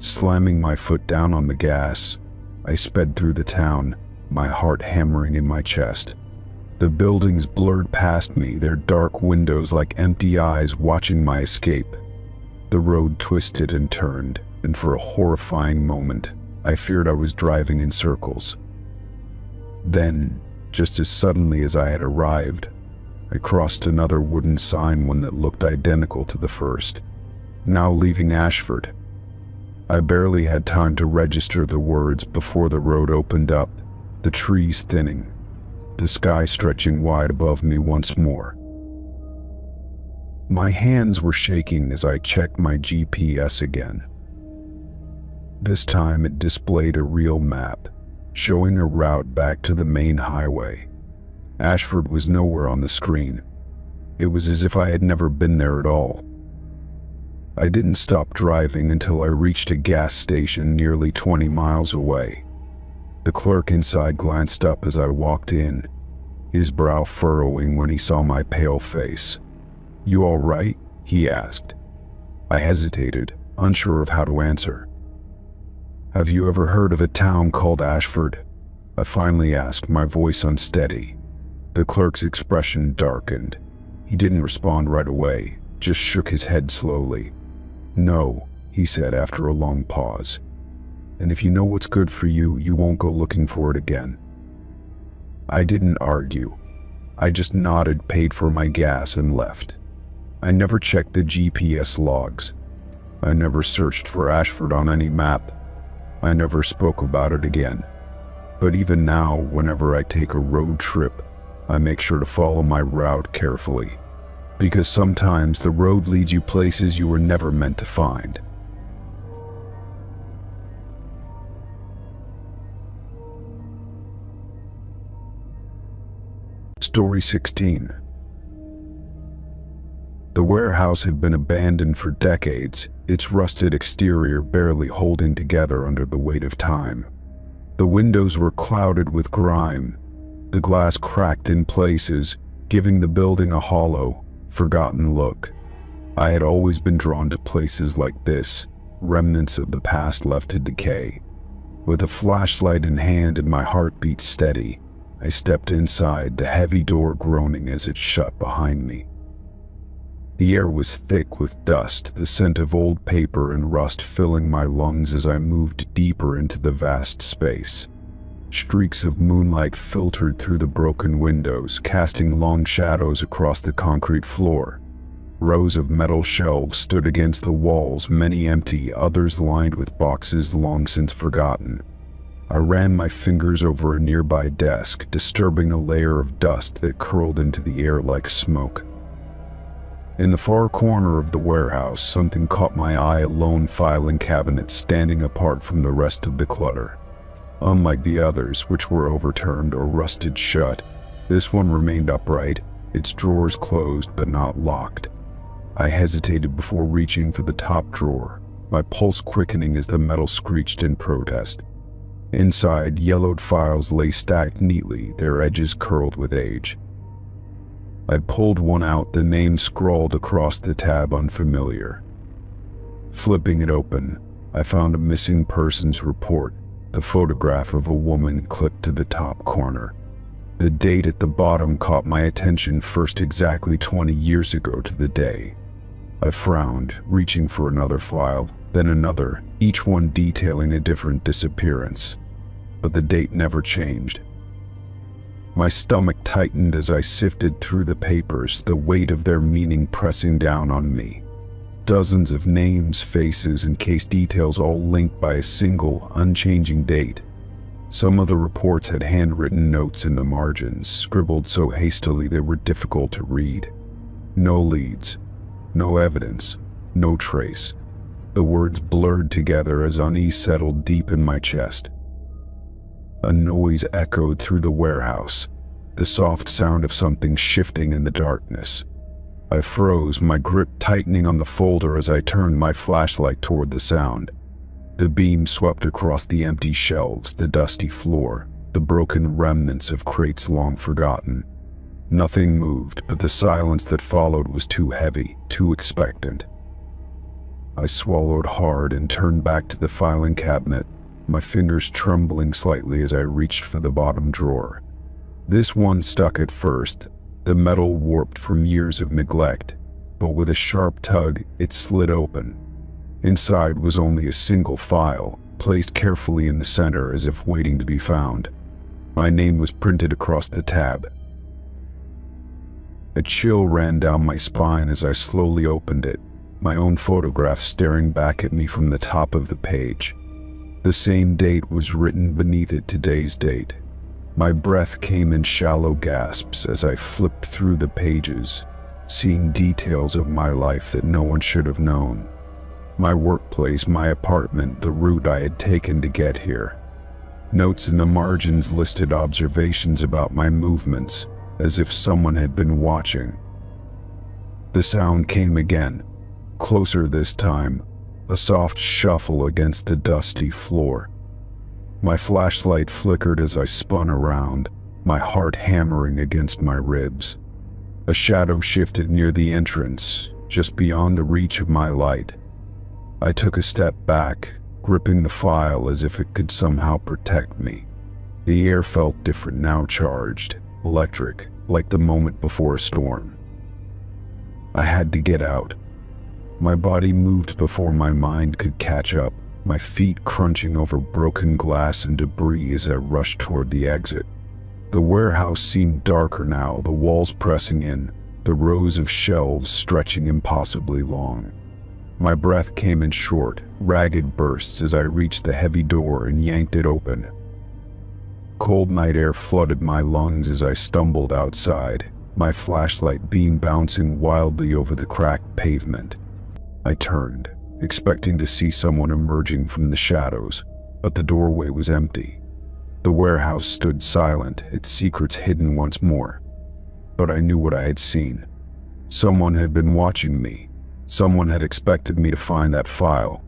Slamming my foot down on the gas, I sped through the town, my heart hammering in my chest. The buildings blurred past me, their dark windows like empty eyes watching my escape. The road twisted and turned, and for a horrifying moment, I feared I was driving in circles. Then, just as suddenly as I had arrived, I crossed another wooden sign, one that looked identical to the first. Now leaving Ashford. I barely had time to register the words before the road opened up, the trees thinning, the sky stretching wide above me once more. My hands were shaking as I checked my GPS again. This time it displayed a real map, showing a route back to the main highway. Ashford was nowhere on the screen. It was as if I had never been there at all. I didn't stop driving until I reached a gas station nearly 20 miles away. The clerk inside glanced up as I walked in, his brow furrowing when he saw my pale face. "You all right?" he asked. I hesitated, unsure of how to answer. "Have you ever heard of a town called Ashford?" I finally asked, my voice unsteady. The clerk's expression darkened. He didn't respond right away, just shook his head slowly. "No," he said after a long pause. "And if you know what's good for you, you won't go looking for it again." I didn't argue. I just nodded, paid for my gas, and left. I never checked the GPS logs. I never searched for Ashford on any map. I never spoke about it again. But even now, whenever I take a road trip, I make sure to follow my route carefully. Because sometimes the road leads you places you were never meant to find. Story 16. The warehouse had been abandoned for decades, its rusted exterior barely holding together under the weight of time. The windows were clouded with grime, the glass cracked in places, giving the building a hollow, forgotten look. I had always been drawn to places like this, remnants of the past left to decay. With a flashlight in hand and my heartbeat steady, I stepped inside, the heavy door groaning as it shut behind me. The air was thick with dust, the scent of old paper and rust filling my lungs as I moved deeper into the vast space. Streaks of moonlight filtered through the broken windows, casting long shadows across the concrete floor. Rows of metal shelves stood against the walls, many empty, others lined with boxes long since forgotten. I ran my fingers over a nearby desk, disturbing a layer of dust that curled into the air like smoke. In the far corner of the warehouse, something caught my eye, a lone filing cabinet standing apart from the rest of the clutter. Unlike the others, which were overturned or rusted shut, this one remained upright, its drawers closed but not locked. I hesitated before reaching for the top drawer, my pulse quickening as the metal screeched in protest. Inside, yellowed files lay stacked neatly, their edges curled with age. I pulled one out, the name scrawled across the tab unfamiliar. Flipping it open, I found a missing persons report, the photograph of a woman clipped to the top corner. The date at the bottom caught my attention, first exactly 20 years ago to the day. I frowned, reaching for another file, then another, each one detailing a different disappearance. But the date never changed. My stomach tightened as I sifted through the papers, the weight of their meaning pressing down on me. Dozens of names, faces, and case details all linked by a single, unchanging date. Some of the reports had handwritten notes in the margins, scribbled so hastily they were difficult to read. No leads, no evidence, no trace. The words blurred together as unease settled deep in my chest. A noise echoed through the warehouse, the soft sound of something shifting in the darkness. I froze, my grip tightening on the folder as I turned my flashlight toward the sound. The beam swept across the empty shelves, the dusty floor, the broken remnants of crates long forgotten. Nothing moved, but the silence that followed was too heavy, too expectant. I swallowed hard and turned back to the filing cabinet, my fingers trembling slightly as I reached for the bottom drawer. This one stuck at first, the metal warped from years of neglect, but with a sharp tug, it slid open. Inside was only a single file, placed carefully in the center as if waiting to be found. My name was printed across the tab. A chill ran down my spine as I slowly opened it, my own photograph staring back at me from the top of the page. The same date was written beneath it, today's date. My breath came in shallow gasps as I flipped through the pages, seeing details of my life that no one should have known. My workplace, my apartment, the route I had taken to get here. Notes in the margins listed observations about my movements, as if someone had been watching. The sound came again, closer this time, a soft shuffle against the dusty floor. My flashlight flickered as I spun around, my heart hammering against my ribs. A shadow shifted near the entrance, just beyond the reach of my light. I took a step back, gripping the file as if it could somehow protect me. The air felt different now, charged, electric, like the moment before a storm. I had to get out. My body moved before my mind could catch up, my feet crunching over broken glass and debris as I rushed toward the exit. The warehouse seemed darker now, the walls pressing in, the rows of shelves stretching impossibly long. My breath came in short, ragged bursts as I reached the heavy door and yanked it open. Cold night air flooded my lungs as I stumbled outside, my flashlight beam bouncing wildly over the cracked pavement. I turned, expecting to see someone emerging from the shadows, but the doorway was empty. The warehouse stood silent, its secrets hidden once more. But I knew what I had seen. Someone had been watching me. Someone had expected me to find that file.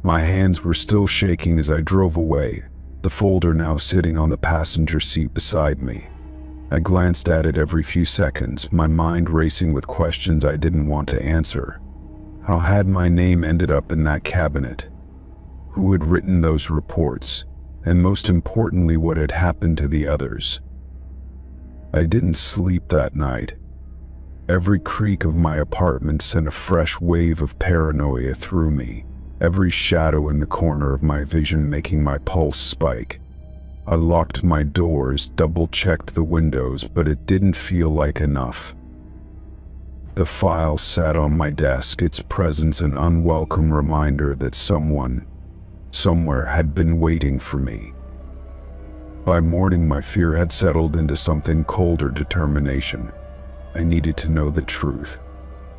My hands were still shaking as I drove away, the folder now sitting on the passenger seat beside me. I glanced at it every few seconds, my mind racing with questions I didn't want to answer. How had my name ended up in that cabinet? Who had written those reports? And most importantly, what had happened to the others? I didn't sleep that night. Every creak of my apartment sent a fresh wave of paranoia through me, every shadow in the corner of my vision making my pulse spike. I locked my doors, double-checked the windows, but it didn't feel like enough. The file sat on my desk, its presence an unwelcome reminder that someone, somewhere had been waiting for me. By morning, my fear had settled into something colder, determination. I needed to know the truth.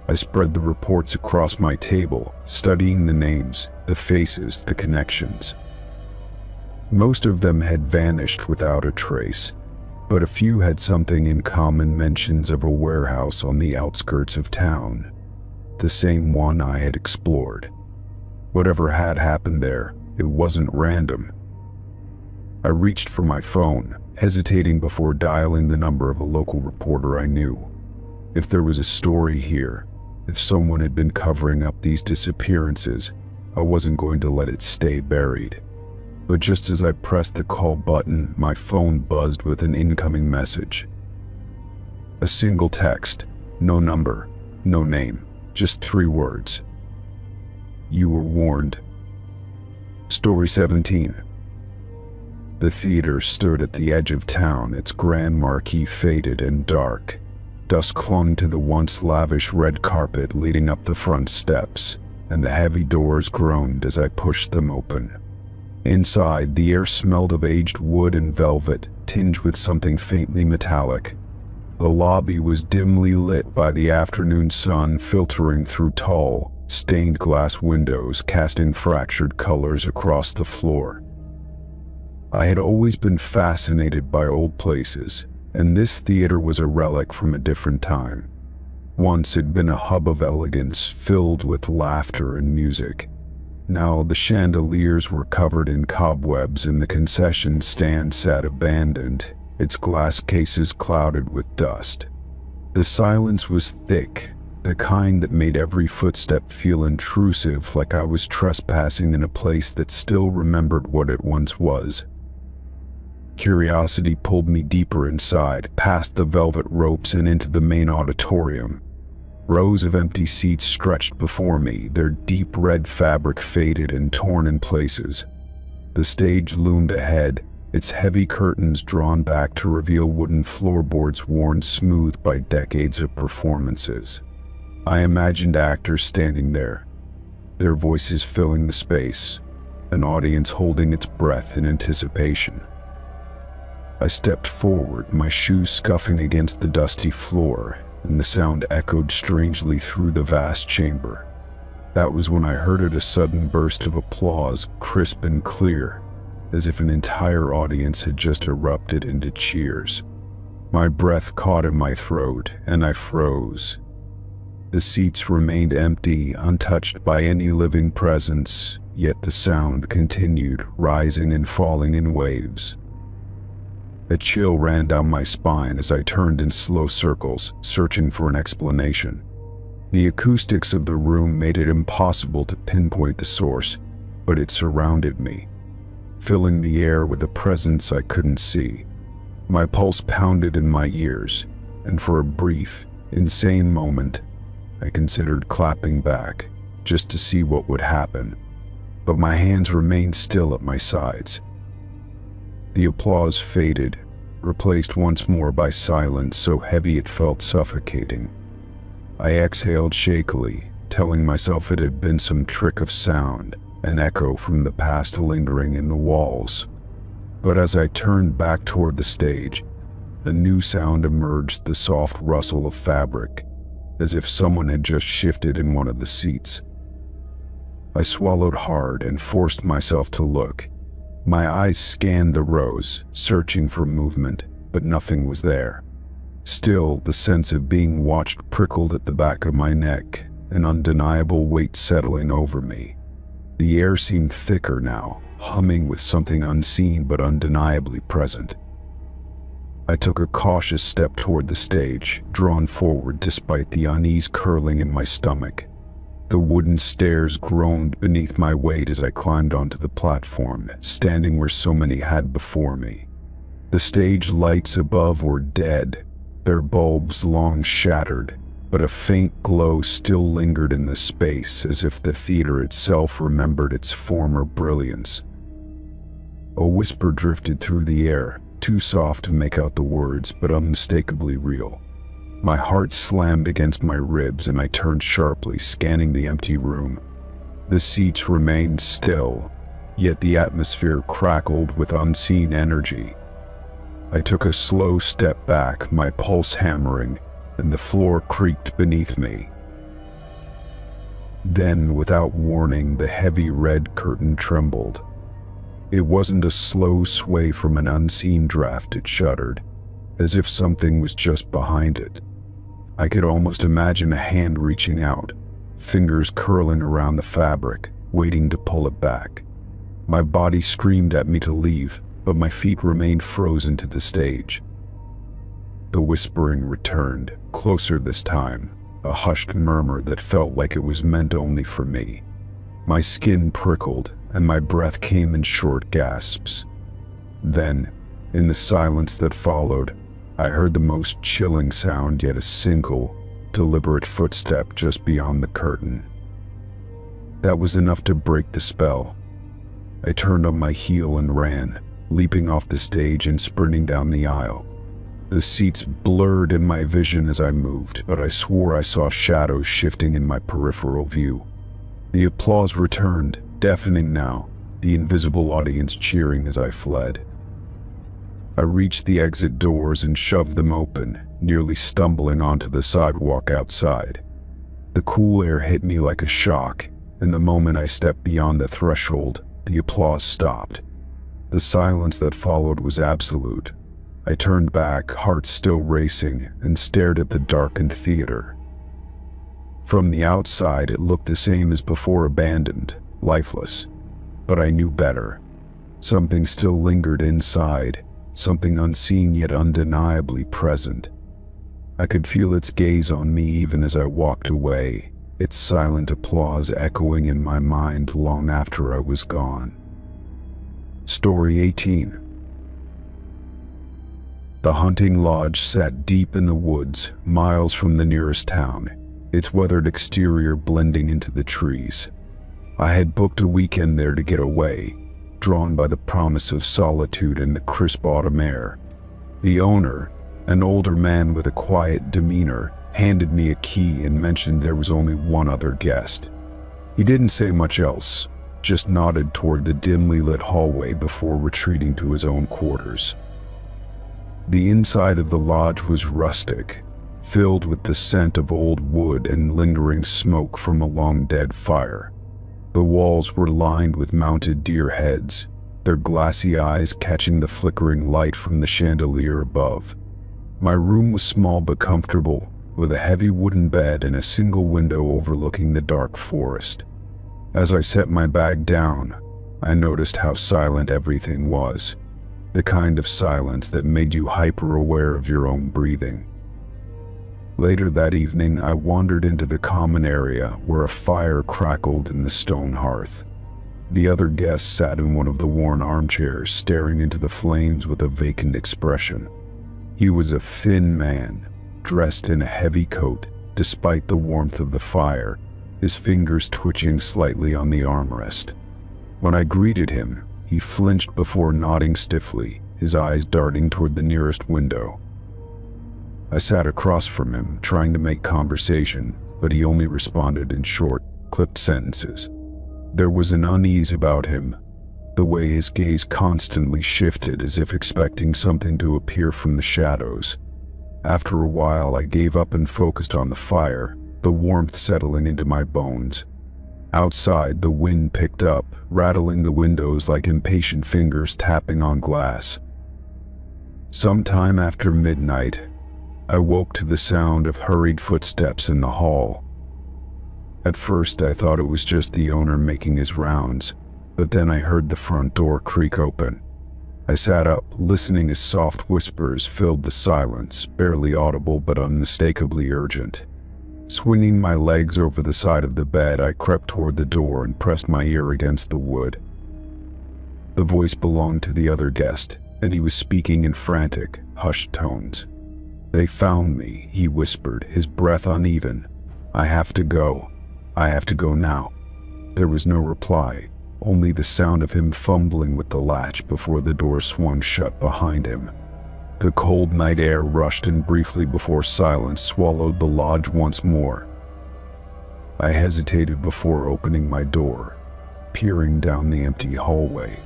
I spread the reports across my table, studying the names, the faces, the connections. Most of them had vanished without a trace, but a few had something in common: mentions of a warehouse on the outskirts of town, the same one I had explored. Whatever had happened there, it wasn't random. I reached for my phone, hesitating before dialing the number of a local reporter I knew. If there was a story here, if someone had been covering up these disappearances, I wasn't going to let it stay buried. But just as I pressed the call button, my phone buzzed with an incoming message. A single text, no number, no name, just 3 words. You were warned. Story 17. The theater stood at the edge of town, its grand marquee faded and dark. Dust clung to the once lavish red carpet leading up the front steps, and the heavy doors groaned as I pushed them open. Inside, the air smelled of aged wood and velvet, tinged with something faintly metallic. The lobby was dimly lit by the afternoon sun filtering through tall, stained glass windows, casting fractured colors across the floor. I had always been fascinated by old places, and this theater was a relic from a different time. Once it had been a hub of elegance, filled with laughter and music. Now the chandeliers were covered in cobwebs and the concession stand sat abandoned, its glass cases clouded with dust. The silence was thick, the kind that made every footstep feel intrusive, like I was trespassing in a place that still remembered what it once was. Curiosity pulled me deeper inside, past the velvet ropes and into the main auditorium. Rows of empty seats stretched before me, their deep red fabric faded and torn in places. The stage loomed ahead, its heavy curtains drawn back to reveal wooden floorboards worn smooth by decades of performances. I imagined actors standing there, their voices filling the space, an audience holding its breath in anticipation. I stepped forward, my shoes scuffing against the dusty floor, and the sound echoed strangely through the vast chamber. That was when I heard a sudden burst of applause, crisp and clear, as if an entire audience had just erupted into cheers. My breath caught in my throat, and I froze. The seats remained empty, untouched by any living presence, yet the sound continued, rising and falling in waves. A chill ran down my spine as I turned in slow circles, searching for an explanation. The acoustics of the room made it impossible to pinpoint the source, but it surrounded me, filling the air with a presence I couldn't see. My pulse pounded in my ears, and for a brief, insane moment, I considered clapping back, just to see what would happen. But my hands remained still at my sides. The applause faded, replaced once more by silence so heavy it felt suffocating. I exhaled shakily, telling myself it had been some trick of sound, an echo from the past lingering in the walls. But as I turned back toward the stage, a new sound emerged, the soft rustle of fabric, as if someone had just shifted in one of the seats. I swallowed hard and forced myself to look. My eyes scanned the rows, searching for movement, but nothing was there. Still, the sense of being watched prickled at the back of my neck, an undeniable weight settling over me. The air seemed thicker now, humming with something unseen but undeniably present. I took a cautious step toward the stage, drawn forward despite the unease curling in my stomach. The wooden stairs groaned beneath my weight as I climbed onto the platform, standing where so many had before me. The stage lights above were dead, their bulbs long shattered, but a faint glow still lingered in the space, as if the theater itself remembered its former brilliance. A whisper drifted through the air, too soft to make out the words, but unmistakably real. My heart slammed against my ribs and I turned sharply, scanning the empty room. The seats remained still, yet the atmosphere crackled with unseen energy. I took a slow step back, my pulse hammering, and the floor creaked beneath me. Then, without warning, the heavy red curtain trembled. It wasn't a slow sway from an unseen draft, it shuddered, as if something was just behind it. I could almost imagine a hand reaching out, fingers curling around the fabric, waiting to pull it back. My body screamed at me to leave, but my feet remained frozen to the stage. The whispering returned, closer this time, a hushed murmur that felt like it was meant only for me. My skin prickled, and my breath came in short gasps. Then, in the silence that followed, I heard the most chilling sound, yet a single, deliberate footstep just beyond the curtain. That was enough to break the spell. I turned on my heel and ran, leaping off the stage and sprinting down the aisle. The seats blurred in my vision as I moved, but I swore I saw shadows shifting in my peripheral view. The applause returned, deafening now, the invisible audience cheering as I fled. I reached the exit doors and shoved them open, nearly stumbling onto the sidewalk outside. The cool air hit me like a shock, and the moment I stepped beyond the threshold, the applause stopped. The silence that followed was absolute. I turned back, heart still racing, and stared at the darkened theater. From the outside, it looked the same as before, abandoned, lifeless. But I knew better. Something still lingered inside, something unseen yet undeniably present. I could feel its gaze on me even as I walked away, its silent applause echoing in my mind long after I was gone. Story 18. The hunting lodge sat deep in the woods, miles from the nearest town, its weathered exterior blending into the trees. I had booked a weekend there to get away, drawn by the promise of solitude and the crisp autumn air. The owner, an older man with a quiet demeanor, handed me a key and mentioned there was only one other guest. He didn't say much else, just nodded toward the dimly lit hallway before retreating to his own quarters. The inside of the lodge was rustic, filled with the scent of old wood and lingering smoke from a long-dead fire. The walls were lined with mounted deer heads, their glassy eyes catching the flickering light from the chandelier above. My room was small but comfortable, with a heavy wooden bed and a single window overlooking the dark forest. As I set my bag down, I noticed how silent everything was, the kind of silence that made you hyper-aware of your own breathing. Later that evening, I wandered into the common area where a fire crackled in the stone hearth. The other guests sat in one of the worn armchairs, staring into the flames with a vacant expression. He was a thin man, dressed in a heavy coat, despite the warmth of the fire, his fingers twitching slightly on the armrest. When I greeted him, he flinched before nodding stiffly, his eyes darting toward the nearest window. I sat across from him, trying to make conversation, but he only responded in short, clipped sentences. There was an unease about him, the way his gaze constantly shifted as if expecting something to appear from the shadows. After a while, I gave up and focused on the fire, the warmth settling into my bones. Outside, the wind picked up, rattling the windows like impatient fingers tapping on glass. Sometime after midnight, I woke to the sound of hurried footsteps in the hall. At first, I thought it was just the owner making his rounds, but then I heard the front door creak open. I sat up, listening as soft whispers filled the silence, barely audible but unmistakably urgent. Swinging my legs over the side of the bed, I crept toward the door and pressed my ear against the wood. The voice belonged to the other guest, and he was speaking in frantic, hushed tones. "They found me," he whispered, his breath uneven. "I have to go. I have to go now." There was no reply, only the sound of him fumbling with the latch before the door swung shut behind him. The cold night air rushed in briefly before silence swallowed the lodge once more. I hesitated before opening my door, peering down the empty hallway.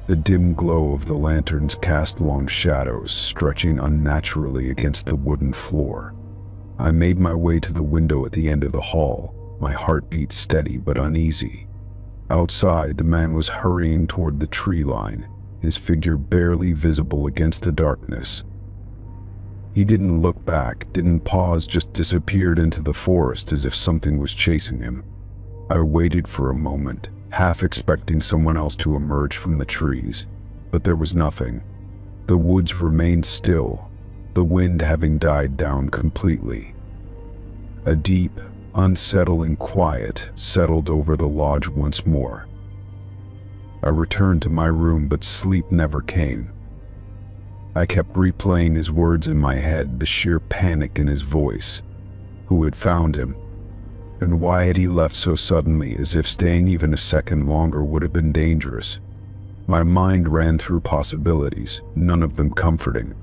The dim glow of the lanterns cast long shadows, stretching unnaturally against the wooden floor. I made my way to the window at the end of the hall, my heartbeat steady but uneasy. Outside, the man was hurrying toward the tree line, his figure barely visible against the darkness. He didn't look back, didn't pause, just disappeared into the forest as if something was chasing him. I waited for a moment, half expecting someone else to emerge from the trees, but there was nothing. The woods remained still, the wind having died down completely. A deep, unsettling quiet settled over the lodge once more. I returned to my room, but sleep never came. I kept replaying his words in my head, the sheer panic in his voice. Who had found him? And why had he left so suddenly, as if staying even a second longer would have been dangerous? My mind ran through possibilities, none of them comforting.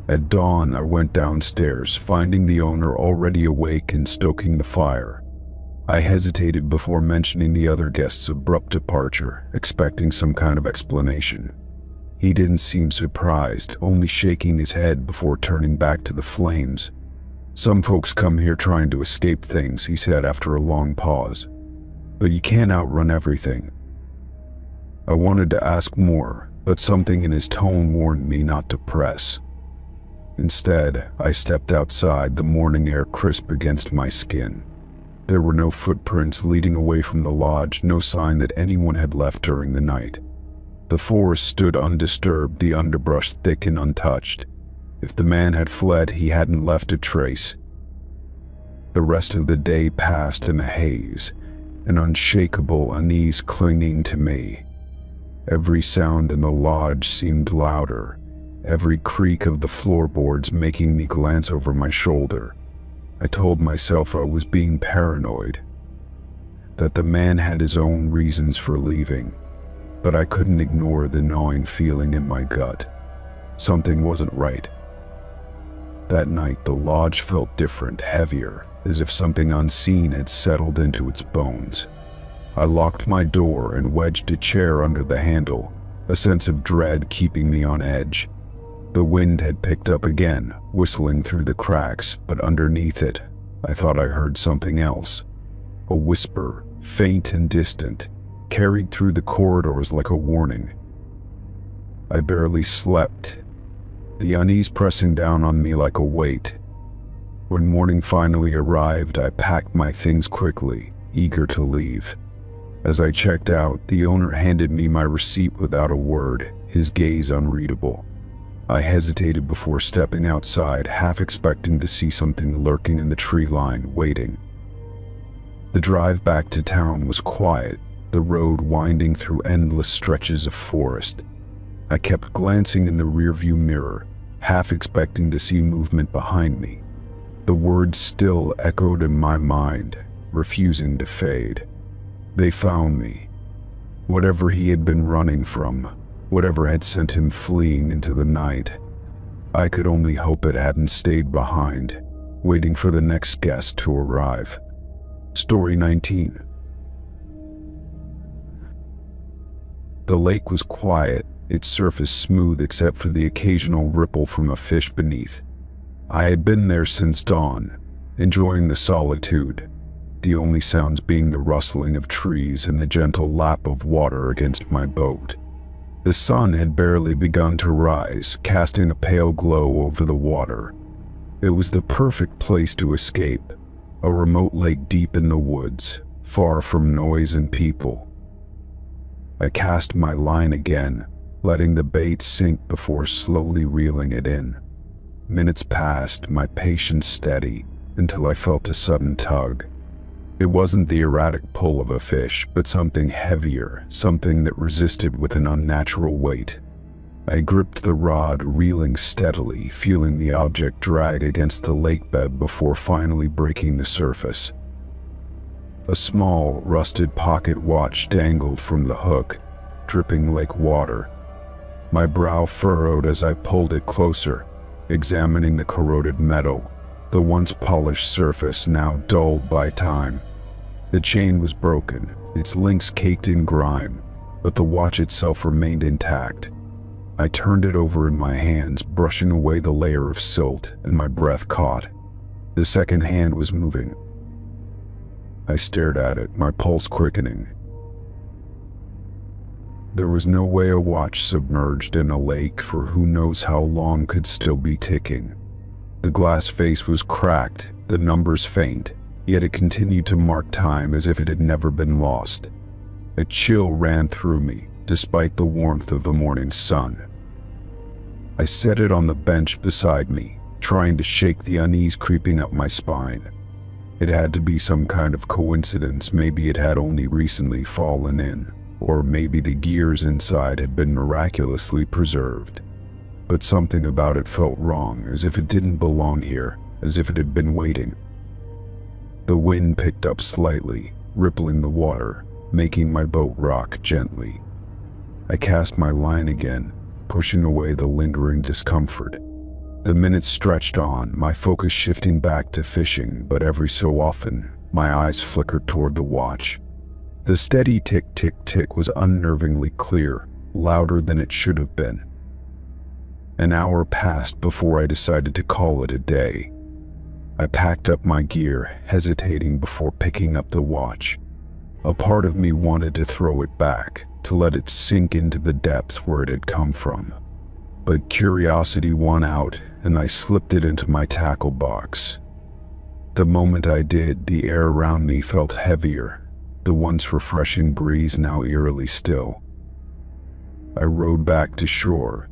At dawn, I went downstairs, finding the owner already awake and stoking the fire. I hesitated before mentioning the other guest's abrupt departure, expecting some kind of explanation. He didn't seem surprised, only shaking his head before turning back to the flames. "Some folks come here trying to escape things," he said after a long pause. "But you can't outrun everything." I wanted to ask more, but something in his tone warned me not to press. Instead, I stepped outside, the morning air crisp against my skin. There were no footprints leading away from the lodge, no sign that anyone had left during the night. The forest stood undisturbed, the underbrush thick and untouched. If the man had fled, he hadn't left a trace. The rest of the day passed in a haze, an unshakable unease clinging to me. Every sound in the lodge seemed louder, every creak of the floorboards making me glance over my shoulder. I told myself I was being paranoid, that the man had his own reasons for leaving, but I couldn't ignore the gnawing feeling in my gut. Something wasn't right. That night, the lodge felt different, heavier, as if something unseen had settled into its bones. I locked my door and wedged a chair under the handle, a sense of dread keeping me on edge. The wind had picked up again, whistling through the cracks, but underneath it, I thought I heard something else. A whisper, faint and distant, carried through the corridors like a warning. I barely slept, the unease pressing down on me like a weight. When morning finally arrived, I packed my things quickly, eager to leave. As I checked out, the owner handed me my receipt without a word, his gaze unreadable. I hesitated before stepping outside, half expecting to see something lurking in the tree line, waiting. The drive back to town was quiet, the road winding through endless stretches of forest. I kept glancing in the rearview mirror, half expecting to see movement behind me. The words still echoed in my mind, refusing to fade. They found me. Whatever he had been running from, whatever had sent him fleeing into the night, I could only hope it hadn't stayed behind, waiting for the next guest to arrive. Story 19. The lake was quiet, its surface smooth except for the occasional ripple from a fish beneath. I had been there since dawn, enjoying the solitude, the only sounds being the rustling of trees and the gentle lap of water against my boat. The sun had barely begun to rise, casting a pale glow over the water. It was the perfect place to escape, a remote lake deep in the woods, far from noise and people. I cast my line again, letting the bait sink before slowly reeling it in. Minutes passed, my patience steady, until I felt a sudden tug. It wasn't the erratic pull of a fish, but something heavier, something that resisted with an unnatural weight. I gripped the rod, reeling steadily, feeling the object drag against the lake bed before finally breaking the surface. A small, rusted pocket watch dangled from the hook, dripping like water. My brow furrowed as I pulled it closer, examining the corroded metal, the once polished surface now dulled by time. The chain was broken, its links caked in grime, but the watch itself remained intact. I turned it over in my hands, brushing away the layer of silt, and my breath caught. The second hand was moving. I stared at it, my pulse quickening. There was no way a watch submerged in a lake for who knows how long could still be ticking. The glass face was cracked, the numbers faint, yet it continued to mark time as if it had never been lost. A chill ran through me, despite the warmth of the morning sun. I set it on the bench beside me, trying to shake the unease creeping up my spine. It had to be some kind of coincidence. Maybe it had only recently fallen in, or maybe the gears inside had been miraculously preserved. But something about it felt wrong, as if it didn't belong here, as if it had been waiting. The wind picked up slightly, rippling the water, making my boat rock gently. I cast my line again, pushing away the lingering discomfort. The minutes stretched on, my focus shifting back to fishing, but every so often, my eyes flickered toward the watch. The steady tick-tick-tick was unnervingly clear, louder than it should have been. An hour passed before I decided to call it a day. I packed up my gear, hesitating before picking up the watch. A part of me wanted to throw it back, to let it sink into the depths where it had come from. But curiosity won out, and I slipped it into my tackle box. The moment I did, the air around me felt heavier, the once refreshing breeze now eerily still. I rowed back to shore,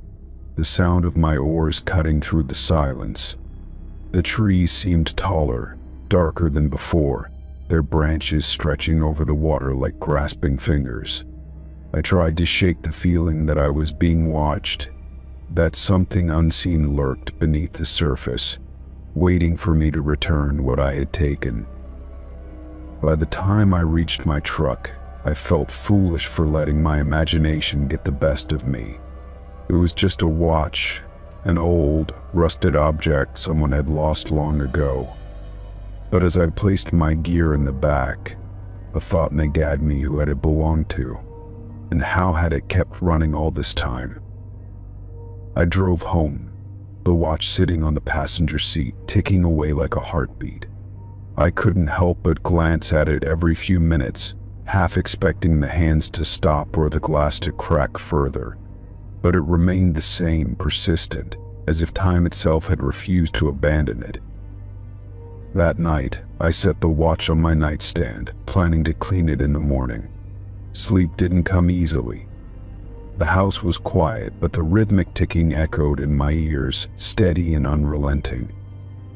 the sound of my oars cutting through the silence. The trees seemed taller, darker than before, their branches stretching over the water like grasping fingers. I tried to shake the feeling that I was being watched, that something unseen lurked beneath the surface, waiting for me to return what I had taken. By the time I reached my truck, I felt foolish for letting my imagination get the best of me. It was just a watch, an old, rusted object someone had lost long ago. But as I placed my gear in the back, a thought nagged me who had it belonged to, and how had it kept running all this time. I drove home, the watch sitting on the passenger seat, ticking away like a heartbeat. I couldn't help but glance at it every few minutes, half expecting the hands to stop or the glass to crack further. But it remained the same, persistent, as if time itself had refused to abandon it. That night, I set the watch on my nightstand, planning to clean it in the morning. Sleep didn't come easily. The house was quiet, but the rhythmic ticking echoed in my ears, steady and unrelenting.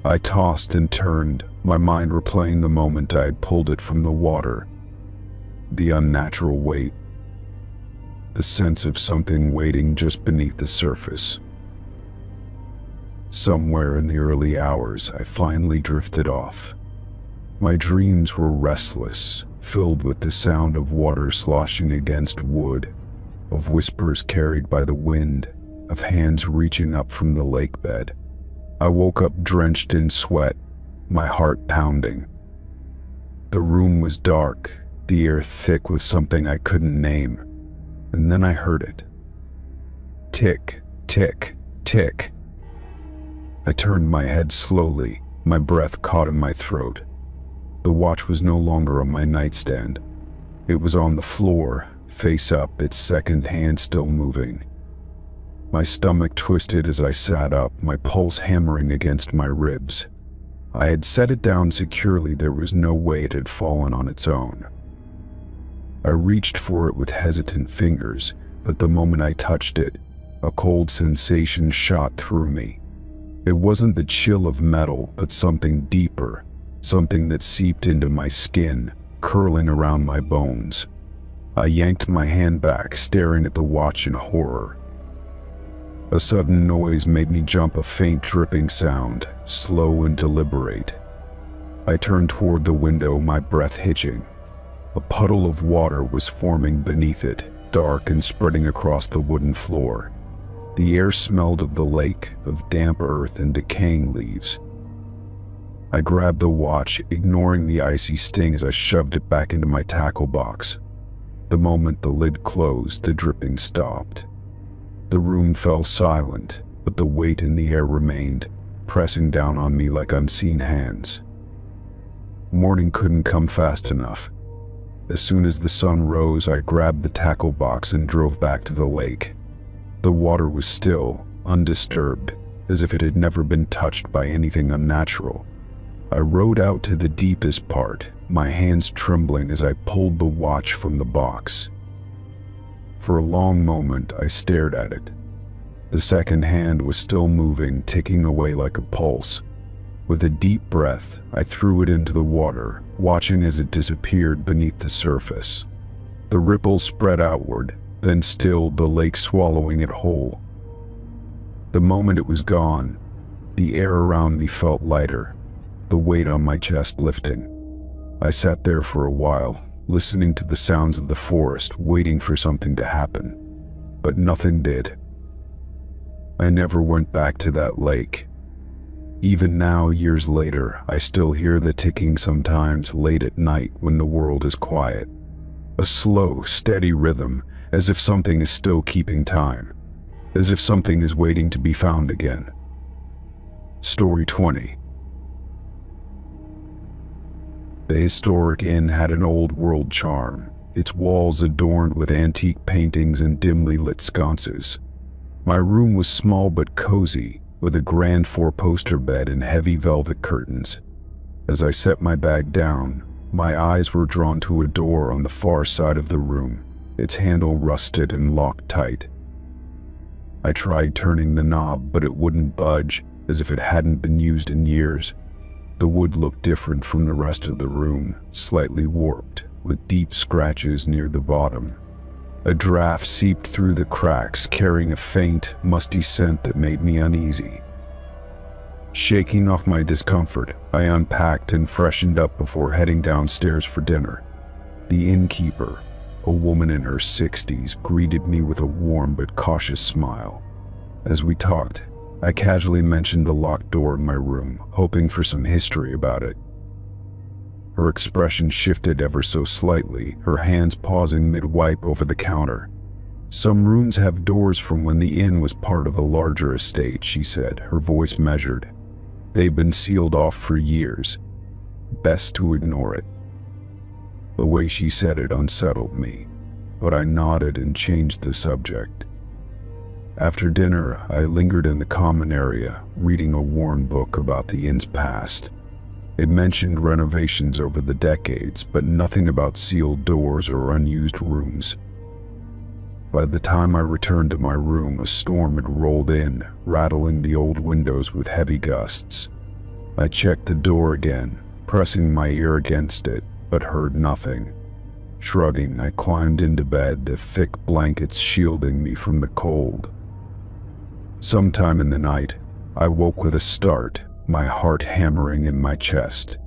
I tossed and turned, my mind replaying the moment I had pulled it from the water. The unnatural weight. The sense of something waiting just beneath the surface. Somewhere in the early hours, I finally drifted off. My dreams were restless, filled with the sound of water sloshing against wood, of whispers carried by the wind, of hands reaching up from the lake bed. I woke up drenched in sweat, my heart pounding. The room was dark, the air thick with something I couldn't name, and then I heard it. Tick, tick, tick. I turned my head slowly, my breath caught in my throat. The watch was no longer on my nightstand. It was on the floor, face up, its second hand still moving. My stomach twisted as I sat up, my pulse hammering against my ribs. I had set it down securely, there was no way it had fallen on its own. I reached for it with hesitant fingers, but the moment I touched it, a cold sensation shot through me. It wasn't the chill of metal, but something deeper, something that seeped into my skin, curling around my bones. I yanked my hand back, staring at the watch in horror. A sudden noise made me jump, a faint dripping sound, slow and deliberate. I turned toward the window, my breath hitching. A puddle of water was forming beneath it, dark and spreading across the wooden floor. The air smelled of the lake, of damp earth and decaying leaves. I grabbed the watch, ignoring the icy sting as I shoved it back into my tackle box. The moment the lid closed, the dripping stopped. The room fell silent, but the weight in the air remained, pressing down on me like unseen hands. Morning couldn't come fast enough. As soon as the sun rose, I grabbed the tackle box and drove back to the lake. The water was still, undisturbed, as if it had never been touched by anything unnatural. I rowed out to the deepest part, my hands trembling as I pulled the watch from the box. For a long moment, I stared at it. The second hand was still moving, ticking away like a pulse. With a deep breath, I threw it into the water, watching as it disappeared beneath the surface. The ripples spread outward, then stilled, the lake swallowing it whole. The moment it was gone, the air around me felt lighter, the weight on my chest lifting. I sat there for a while, listening to the sounds of the forest, waiting for something to happen. But nothing did. I never went back to that lake. Even now, years later, I still hear the ticking sometimes late at night when the world is quiet. A slow, steady rhythm, as if something is still keeping time, as if something is waiting to be found again. Story 20. The historic inn had an old-world charm, its walls adorned with antique paintings and dimly lit sconces. My room was small but cozy, with a grand four-poster bed and heavy velvet curtains. As I set my bag down, my eyes were drawn to a door on the far side of the room, its handle rusted and locked tight. I tried turning the knob, but it wouldn't budge, as if it hadn't been used in years. The wood looked different from the rest of the room, slightly warped, with deep scratches near the bottom. A draft seeped through the cracks, carrying a faint, musty scent that made me uneasy. Shaking off my discomfort, I unpacked and freshened up before heading downstairs for dinner. The innkeeper, a woman in her 60s, greeted me with a warm but cautious smile. As we talked, I casually mentioned the locked door in my room, hoping for some history about it. Her expression shifted ever so slightly, her hands pausing mid-wipe over the counter. "Some rooms have doors from when the inn was part of a larger estate," she said, her voice measured. "They've been sealed off for years. Best to ignore it." The way she said it unsettled me, but I nodded and changed the subject. After dinner, I lingered in the common area, reading a worn book about the inn's past. It mentioned renovations over the decades, but nothing about sealed doors or unused rooms. By the time I returned to my room, a storm had rolled in, rattling the old windows with heavy gusts. I checked the door again, pressing my ear against it, but heard nothing. Shrugging, I climbed into bed, the thick blankets shielding me from the cold. Sometime in the night, I woke with a start, my heart hammering in my chest.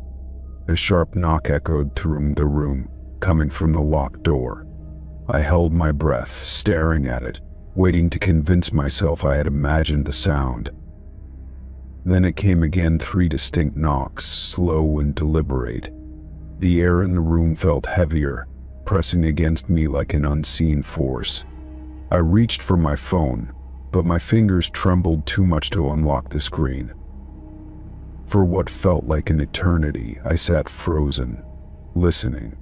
A sharp knock echoed through the room, coming from the locked door. I held my breath, staring at it, waiting to convince myself I had imagined the sound. Then it came again, 3 distinct knocks, slow and deliberate. The air in the room felt heavier, pressing against me like an unseen force. I reached for my phone, but my fingers trembled too much to unlock the screen. For what felt like an eternity, I sat frozen, listening.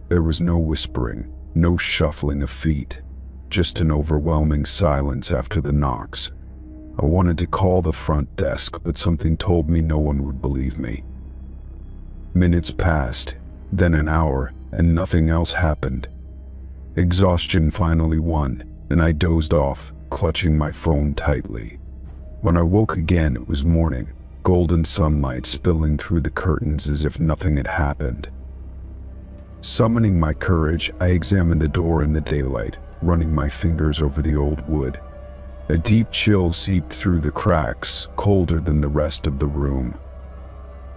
There was no whispering, no shuffling of feet, just an overwhelming silence after the knocks. I wanted to call the front desk, but something told me no one would believe me. Minutes passed, then an hour, and nothing else happened. Exhaustion finally won, and I dozed off, clutching my phone tightly. When I woke again, it was morning, golden sunlight spilling through the curtains as if nothing had happened. Summoning my courage, I examined the door in the daylight, running my fingers over the old wood. A deep chill seeped through the cracks, colder than the rest of the room.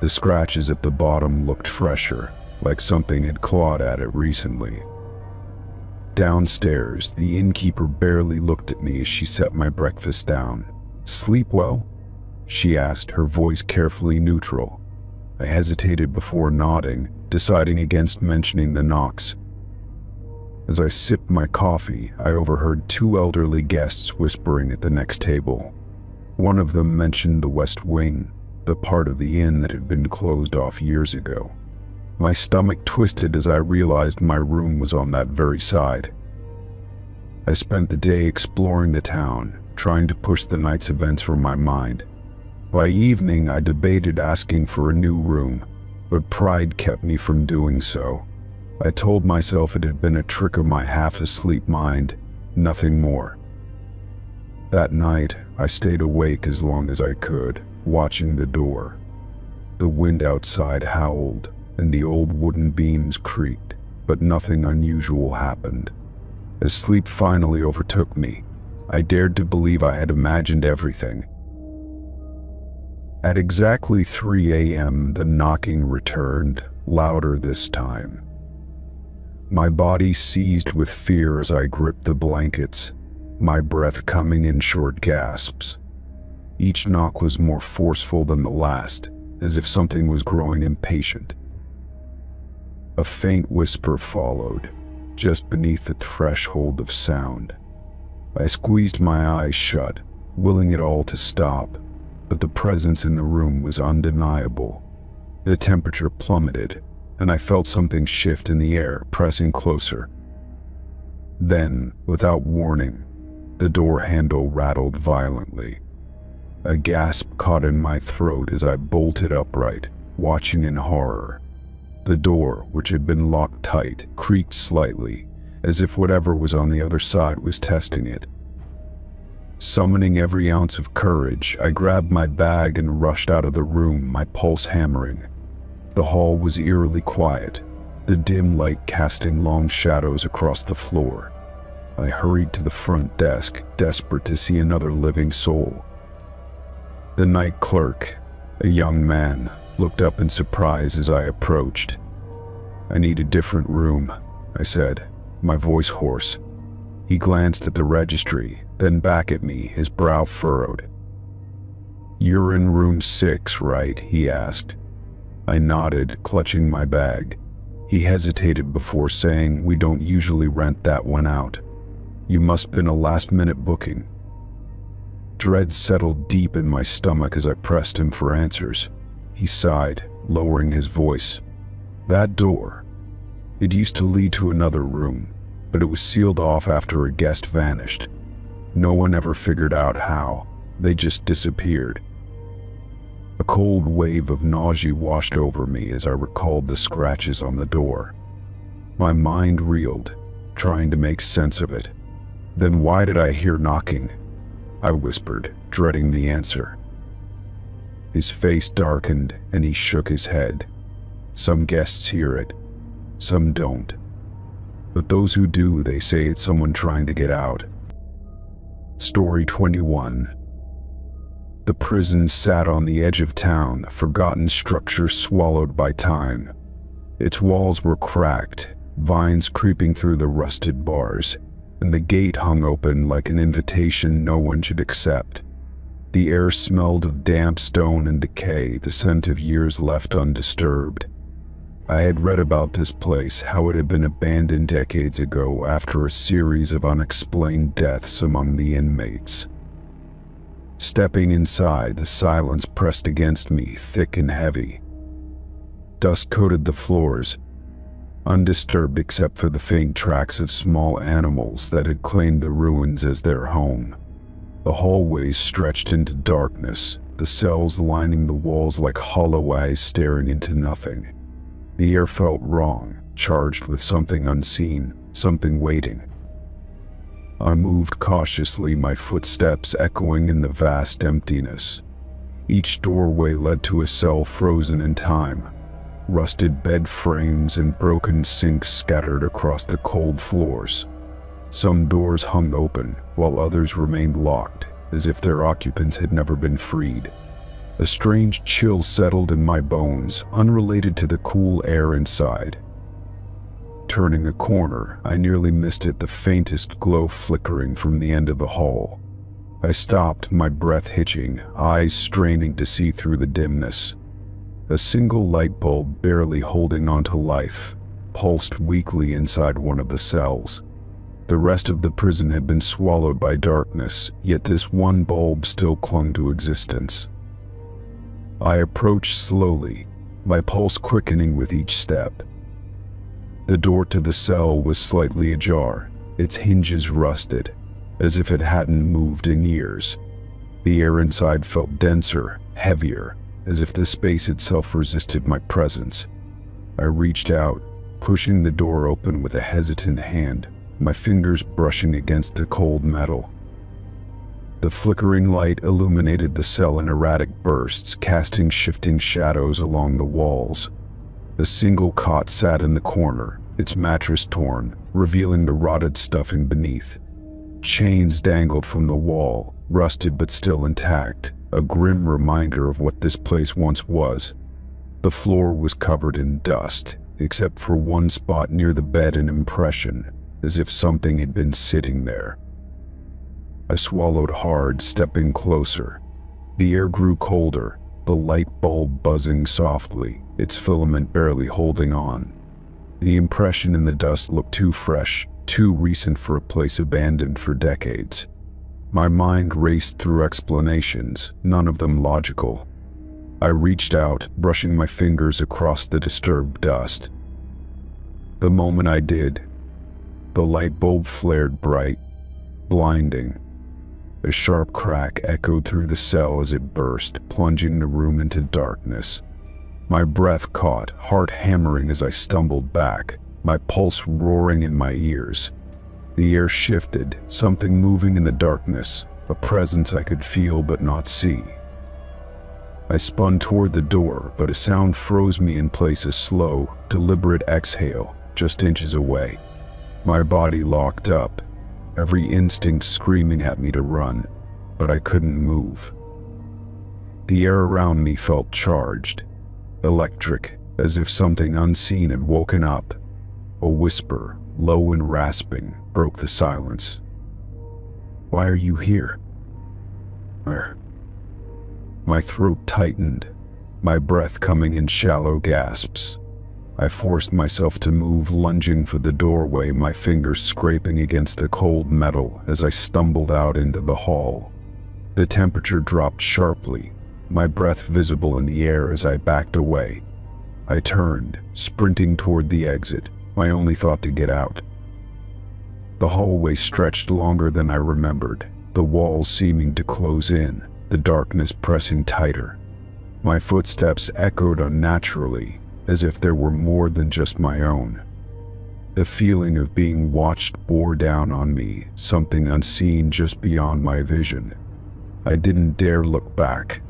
The scratches at the bottom looked fresher, like something had clawed at it recently. Downstairs, the innkeeper barely looked at me as she set my breakfast down. "Sleep well?" she asked, her voice carefully neutral. I hesitated before nodding, deciding against mentioning the knocks. As I sipped my coffee, I overheard 2 elderly guests whispering at the next table. One of them mentioned the West Wing, the part of the inn that had been closed off years ago. My stomach twisted as I realized my room was on that very side. I spent the day exploring the town, trying to push the night's events from my mind. By evening, I debated asking for a new room, but pride kept me from doing so. I told myself it had been a trick of my half-asleep mind, nothing more. That night, I stayed awake as long as I could, watching the door. The wind outside howled, and the old wooden beams creaked, but nothing unusual happened. As sleep finally overtook me, I dared to believe I had imagined everything. At exactly 3 a.m., the knocking returned, louder this time. My body seized with fear as I gripped the blankets, my breath coming in short gasps. Each knock was more forceful than the last, as if something was growing impatient. A faint whisper followed, just beneath the threshold of sound. I squeezed my eyes shut, willing it all to stop, but the presence in the room was undeniable. The temperature plummeted, and I felt something shift in the air, pressing closer. Then, without warning, the door handle rattled violently. A gasp caught in my throat as I bolted upright, watching in horror. The door, which had been locked tight, creaked slightly, as if whatever was on the other side was testing it. Summoning every ounce of courage, I grabbed my bag and rushed out of the room, my pulse hammering. The hall was eerily quiet, the dim light casting long shadows across the floor. I hurried to the front desk, desperate to see another living soul. The night clerk, a young man, looked up in surprise as I approached. "I need a different room," I said, my voice hoarse. He glanced at the registry, then back at me, his brow furrowed. "You're in room 6, right?" he asked. I nodded, clutching my bag. He hesitated before saying, "We don't usually rent that one out. You must have been a last-minute booking." Dread settled deep in my stomach as I pressed him for answers. He sighed, lowering his voice. "That door. It used to lead to another room, but it was sealed off after a guest vanished. No one ever figured out how. They just disappeared." A cold wave of nausea washed over me as I recalled the scratches on the door. My mind reeled, trying to make sense of it. "Then why did I hear knocking?" I whispered, dreading the answer. His face darkened and he shook his head. "Some guests hear it, some don't. But those who do, they say it's someone trying to get out." Story 21. The prison sat on the edge of town, a forgotten structure swallowed by time. Its walls were cracked, vines creeping through the rusted bars, and the gate hung open like an invitation no one should accept. The air smelled of damp stone and decay, the scent of years left undisturbed. I had read about this place, how it had been abandoned decades ago after a series of unexplained deaths among the inmates. Stepping inside, the silence pressed against me, thick and heavy. Dust coated the floors, undisturbed except for the faint tracks of small animals that had claimed the ruins as their home. The hallways stretched into darkness, the cells lining the walls like hollow eyes staring into nothing. The air felt wrong, charged with something unseen, something waiting. I moved cautiously, my footsteps echoing in the vast emptiness. Each doorway led to a cell frozen in time. Rusted bed frames and broken sinks scattered across the cold floors. Some doors hung open, while others remained locked, as if their occupants had never been freed. A strange chill settled in my bones, unrelated to the cool air inside. Turning a corner, I nearly missed it, the faintest glow flickering from the end of the hall. I stopped, my breath hitching, eyes straining to see through the dimness. A single light bulb, barely holding on to life, pulsed weakly inside one of the cells. The rest of the prison had been swallowed by darkness, yet this one bulb still clung to existence. I approached slowly, my pulse quickening with each step. The door to the cell was slightly ajar, its hinges rusted, as if it hadn't moved in years. The air inside felt denser, heavier, as if the space itself resisted my presence. I reached out, pushing the door open with a hesitant hand, my fingers brushing against the cold metal. The flickering light illuminated the cell in erratic bursts, casting shifting shadows along the walls. A single cot sat in the corner, its mattress torn, revealing the rotted stuffing beneath. Chains dangled from the wall, rusted but still intact, a grim reminder of what this place once was. The floor was covered in dust, except for one spot near the bed, an impression, as if something had been sitting there. I swallowed hard, stepping closer. The air grew colder, the light bulb buzzing softly, its filament barely holding on. The impression in the dust looked too fresh, too recent for a place abandoned for decades. My mind raced through explanations, none of them logical. I reached out, brushing my fingers across the disturbed dust. The moment I did, the light bulb flared bright, blinding. A sharp crack echoed through the cell as it burst, plunging the room into darkness. My breath caught, heart hammering as I stumbled back, my pulse roaring in my ears. The air shifted, something moving in the darkness, a presence I could feel but not see. I spun toward the door, but a sound froze me in place, a slow, deliberate exhale, just inches away. My body locked up, every instinct screaming at me to run, but I couldn't move. The air around me felt charged, electric, as if something unseen had woken up. A whisper, low and rasping, broke the silence. "Why are you here?" My throat tightened, my breath coming in shallow gasps. I forced myself to move, lunging for the doorway, my fingers scraping against the cold metal as I stumbled out into the hall. The temperature dropped sharply, my breath visible in the air as I backed away. I turned, sprinting toward the exit, my only thought to get out. The hallway stretched longer than I remembered, the walls seeming to close in, the darkness pressing tighter. My footsteps echoed unnaturally, as if there were more than just my own. The feeling of being watched bore down on me, something unseen just beyond my vision. I didn't dare look back.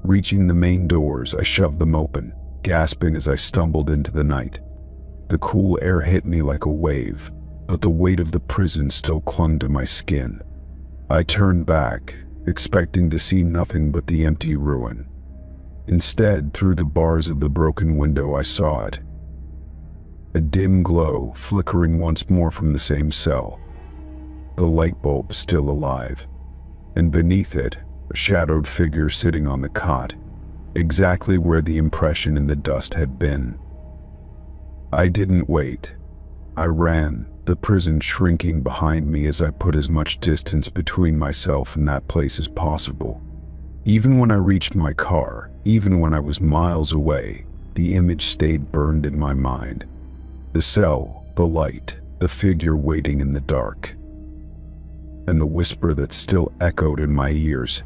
Reaching the main doors, I shoved them open, gasping as I stumbled into the night. The cool air hit me like a wave, but the weight of the prison still clung to my skin. I turned back, expecting to see nothing but the empty ruin. Instead, through the bars of the broken window, I saw it. A dim glow flickering once more from the same cell. The light bulb still alive, and beneath it, a shadowed figure sitting on the cot, exactly where the impression in the dust had been. I didn't wait. I ran, the prison shrinking behind me as I put as much distance between myself and that place as possible. Even when I reached my car, even when I was miles away, the image stayed burned in my mind. The cell, the light, the figure waiting in the dark. And the whisper that still echoed in my ears.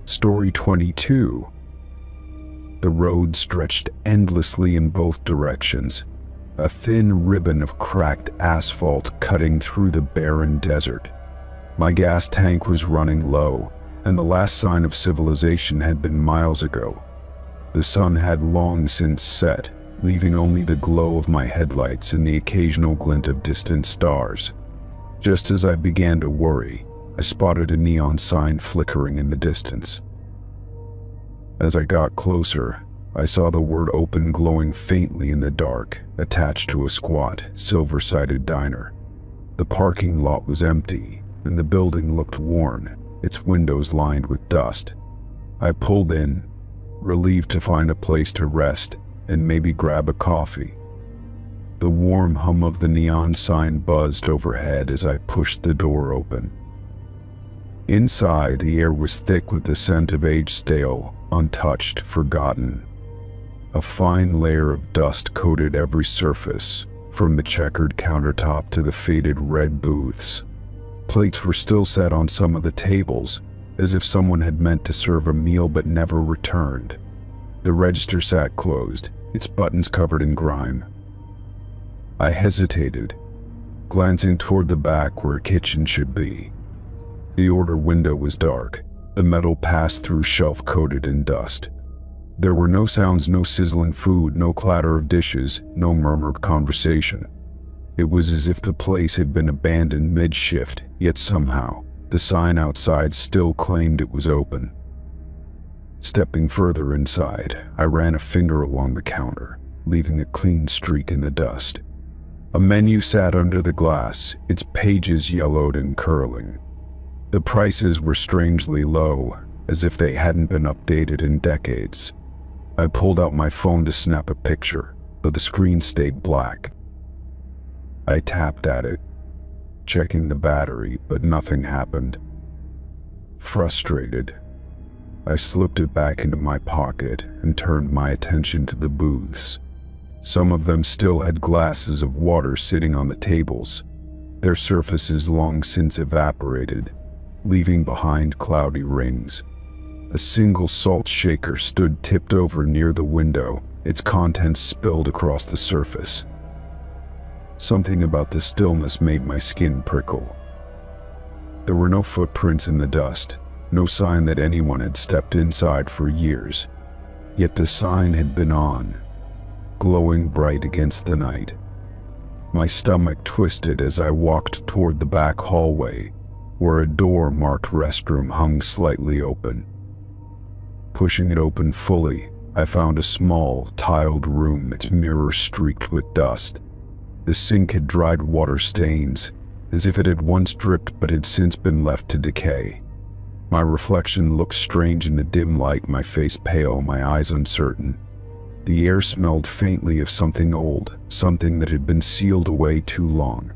Story 22. The road stretched endlessly in both directions, a thin ribbon of cracked asphalt cutting through the barren desert. My gas tank was running low, and the last sign of civilization had been miles ago. The sun had long since set, leaving only the glow of my headlights and the occasional glint of distant stars. Just as I began to worry, I spotted a neon sign flickering in the distance. As I got closer, I saw the word "open" glowing faintly in the dark, attached to a squat, silver-sided diner. The parking lot was empty, and the building looked worn, its windows lined with dust. I pulled in, relieved to find a place to rest and maybe grab a coffee. The warm hum of the neon sign buzzed overhead as I pushed the door open. Inside, the air was thick with the scent of aged stale, untouched, forgotten. A fine layer of dust coated every surface, from the checkered countertop to the faded red booths. Plates were still set on some of the tables, as if someone had meant to serve a meal but never returned. The register sat closed, its buttons covered in grime. I hesitated, glancing toward the back where a kitchen should be. The order window was dark, the metal pass-through shelf coated in dust. There were no sounds, no sizzling food, no clatter of dishes, no murmured conversation. It was as if the place had been abandoned mid-shift, yet somehow, the sign outside still claimed it was open. Stepping further inside, I ran a finger along the counter, leaving a clean streak in the dust. A menu sat under the glass, its pages yellowed and curling. The prices were strangely low, as if they hadn't been updated in decades. I pulled out my phone to snap a picture, but the screen stayed black. I tapped at it, checking the battery, but nothing happened. Frustrated, I slipped it back into my pocket and turned my attention to the booths. Some of them still had glasses of water sitting on the tables, their surfaces long since evaporated, leaving behind cloudy rings. A single salt shaker stood tipped over near the window, its contents spilled across the surface. Something about the stillness made my skin prickle. There were no footprints in the dust, no sign that anyone had stepped inside for years. Yet the sign had been on, glowing bright against the night. My stomach twisted as I walked toward the back hallway, where a door marked restroom hung slightly open. Pushing it open fully, I found a small, tiled room, its mirror streaked with dust. The sink had dried water stains, as if it had once dripped but had since been left to decay. My reflection looked strange in the dim light, my face pale, my eyes uncertain. The air smelled faintly of something old, something that had been sealed away too long.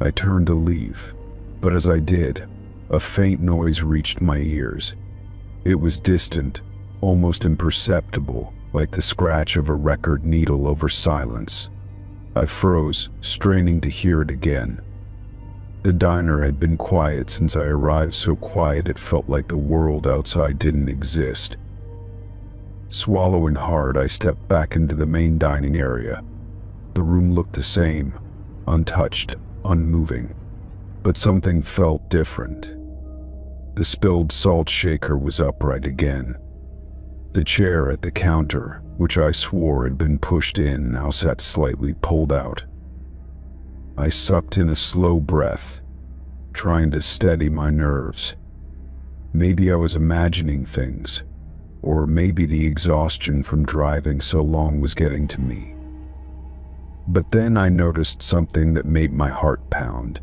I turned to leave, but as I did, a faint noise reached my ears. It was distant, almost imperceptible, like the scratch of a record needle over silence. I froze, straining to hear it again. The diner had been quiet since I arrived, so quiet it felt like the world outside didn't exist. Swallowing hard, I stepped back into the main dining area. The room looked the same, untouched, unmoving. But something felt different. The spilled salt shaker was upright again. The chair at the counter, which I swore had been pushed in, now sat slightly pulled out. I sucked in a slow breath, trying to steady my nerves. Maybe I was imagining things, or maybe the exhaustion from driving so long was getting to me. But then I noticed something that made my heart pound.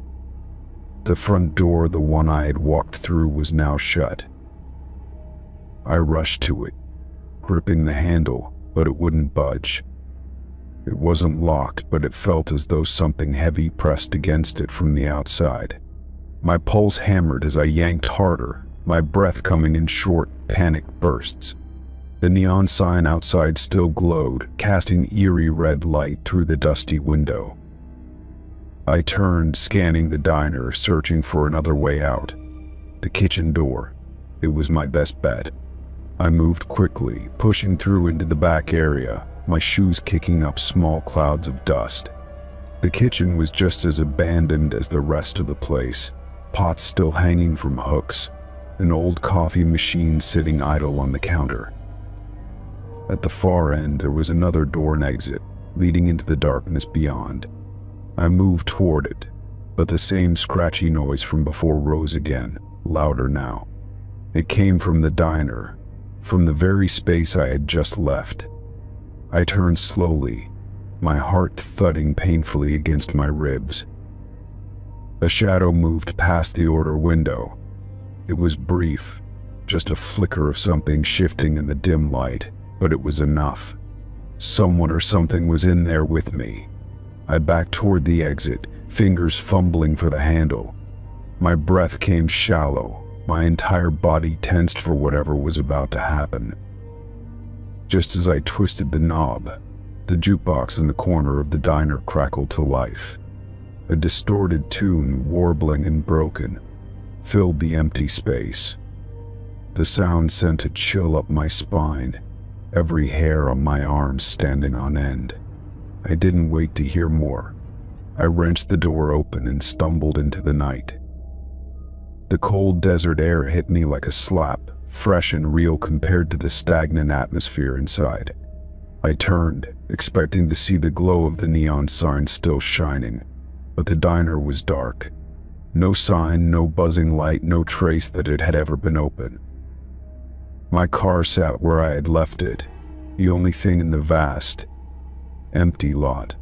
The front door, the one I had walked through, was now shut. I rushed to it, gripping the handle, but it wouldn't budge. It wasn't locked, but it felt as though something heavy pressed against it from the outside. My pulse hammered as I yanked harder, my breath coming in short, panicked bursts. The neon sign outside still glowed, casting eerie red light through the dusty window. I turned, scanning the diner, searching for another way out. The kitchen door. It was my best bet. I moved quickly, pushing through into the back area, my shoes kicking up small clouds of dust. The kitchen was just as abandoned as the rest of the place, pots still hanging from hooks, an old coffee machine sitting idle on the counter. At the far end, there was another door and exit, leading into the darkness beyond. I moved toward it, but the same scratchy noise from before rose again, louder now. It came from the diner, from the very space I had just left. I turned slowly, my heart thudding painfully against my ribs. A shadow moved past the order window. It was brief, just a flicker of something shifting in the dim light, but it was enough. Someone or something was in there with me. I backed toward the exit, fingers fumbling for the handle. My breath came shallow, my entire body tensed for whatever was about to happen. Just as I twisted the knob, the jukebox in the corner of the diner crackled to life. A distorted tune, warbling and broken, filled the empty space. The sound sent a chill up my spine, every hair on my arm standing on end. I didn't wait to hear more. I wrenched the door open and stumbled into the night. The cold desert air hit me like a slap, fresh and real compared to the stagnant atmosphere inside. I turned, expecting to see the glow of the neon sign still shining, but the diner was dark. No sign, no buzzing light, no trace that it had ever been open. My car sat where I had left it, the only thing in the vast, empty lot.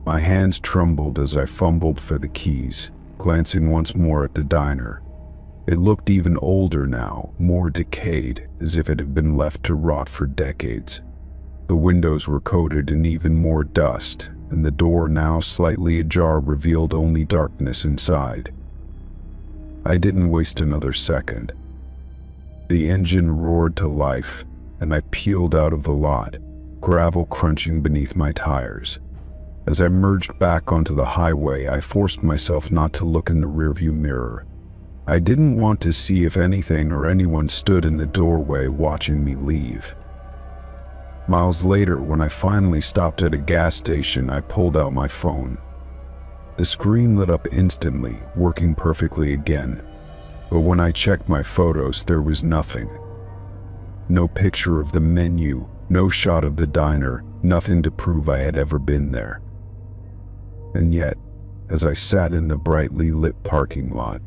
My hands trembled as I fumbled for the keys, glancing once more at the diner. It looked even older now, more decayed, as if it had been left to rot for decades. The windows were coated in even more dust, and the door, now slightly ajar, revealed only darkness inside. I didn't waste another second. The engine roared to life, and I peeled out of the lot, gravel crunching beneath my tires. As I merged back onto the highway, I forced myself not to look in the rearview mirror. I didn't want to see if anything or anyone stood in the doorway watching me leave. Miles later, when I finally stopped at a gas station, I pulled out my phone. The screen lit up instantly, working perfectly again. But when I checked my photos, there was nothing. No picture of the menu, no shot of the diner, nothing to prove I had ever been there. And yet, as I sat in the brightly lit parking lot,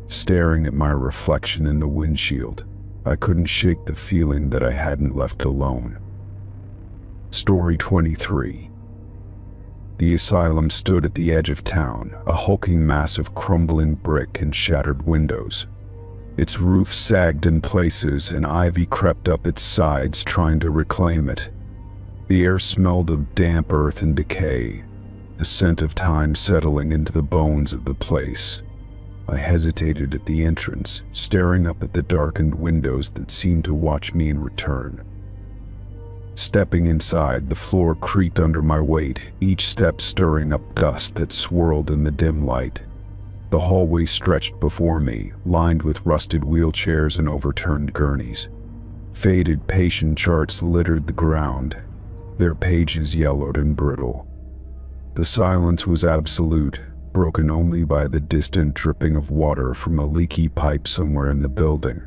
staring at my reflection in the windshield, I couldn't shake the feeling that I hadn't left alone. Story 23. The asylum stood at the edge of town, a hulking mass of crumbling brick and shattered windows. Its roof sagged in places and ivy crept up its sides trying to reclaim it. The air smelled of damp earth and decay, the scent of time settling into the bones of the place. I hesitated at the entrance, staring up at the darkened windows that seemed to watch me in return. Stepping inside, the floor creaked under my weight, each step stirring up dust that swirled in the dim light. The hallway stretched before me, lined with rusted wheelchairs and overturned gurneys. Faded patient charts littered the ground, their pages yellowed and brittle. The silence was absolute, broken only by the distant dripping of water from a leaky pipe somewhere in the building.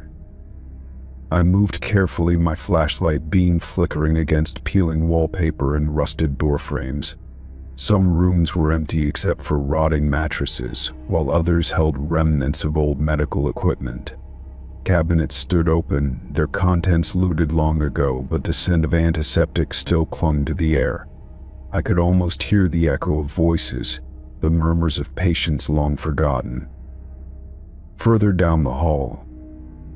I moved carefully, my flashlight beam flickering against peeling wallpaper and rusted door frames. Some rooms were empty except for rotting mattresses, while others held remnants of old medical equipment. Cabinets stood open, their contents looted long ago, but the scent of antiseptic still clung to the air. I could almost hear the echo of voices, the murmurs of patients long forgotten. Further down the hall,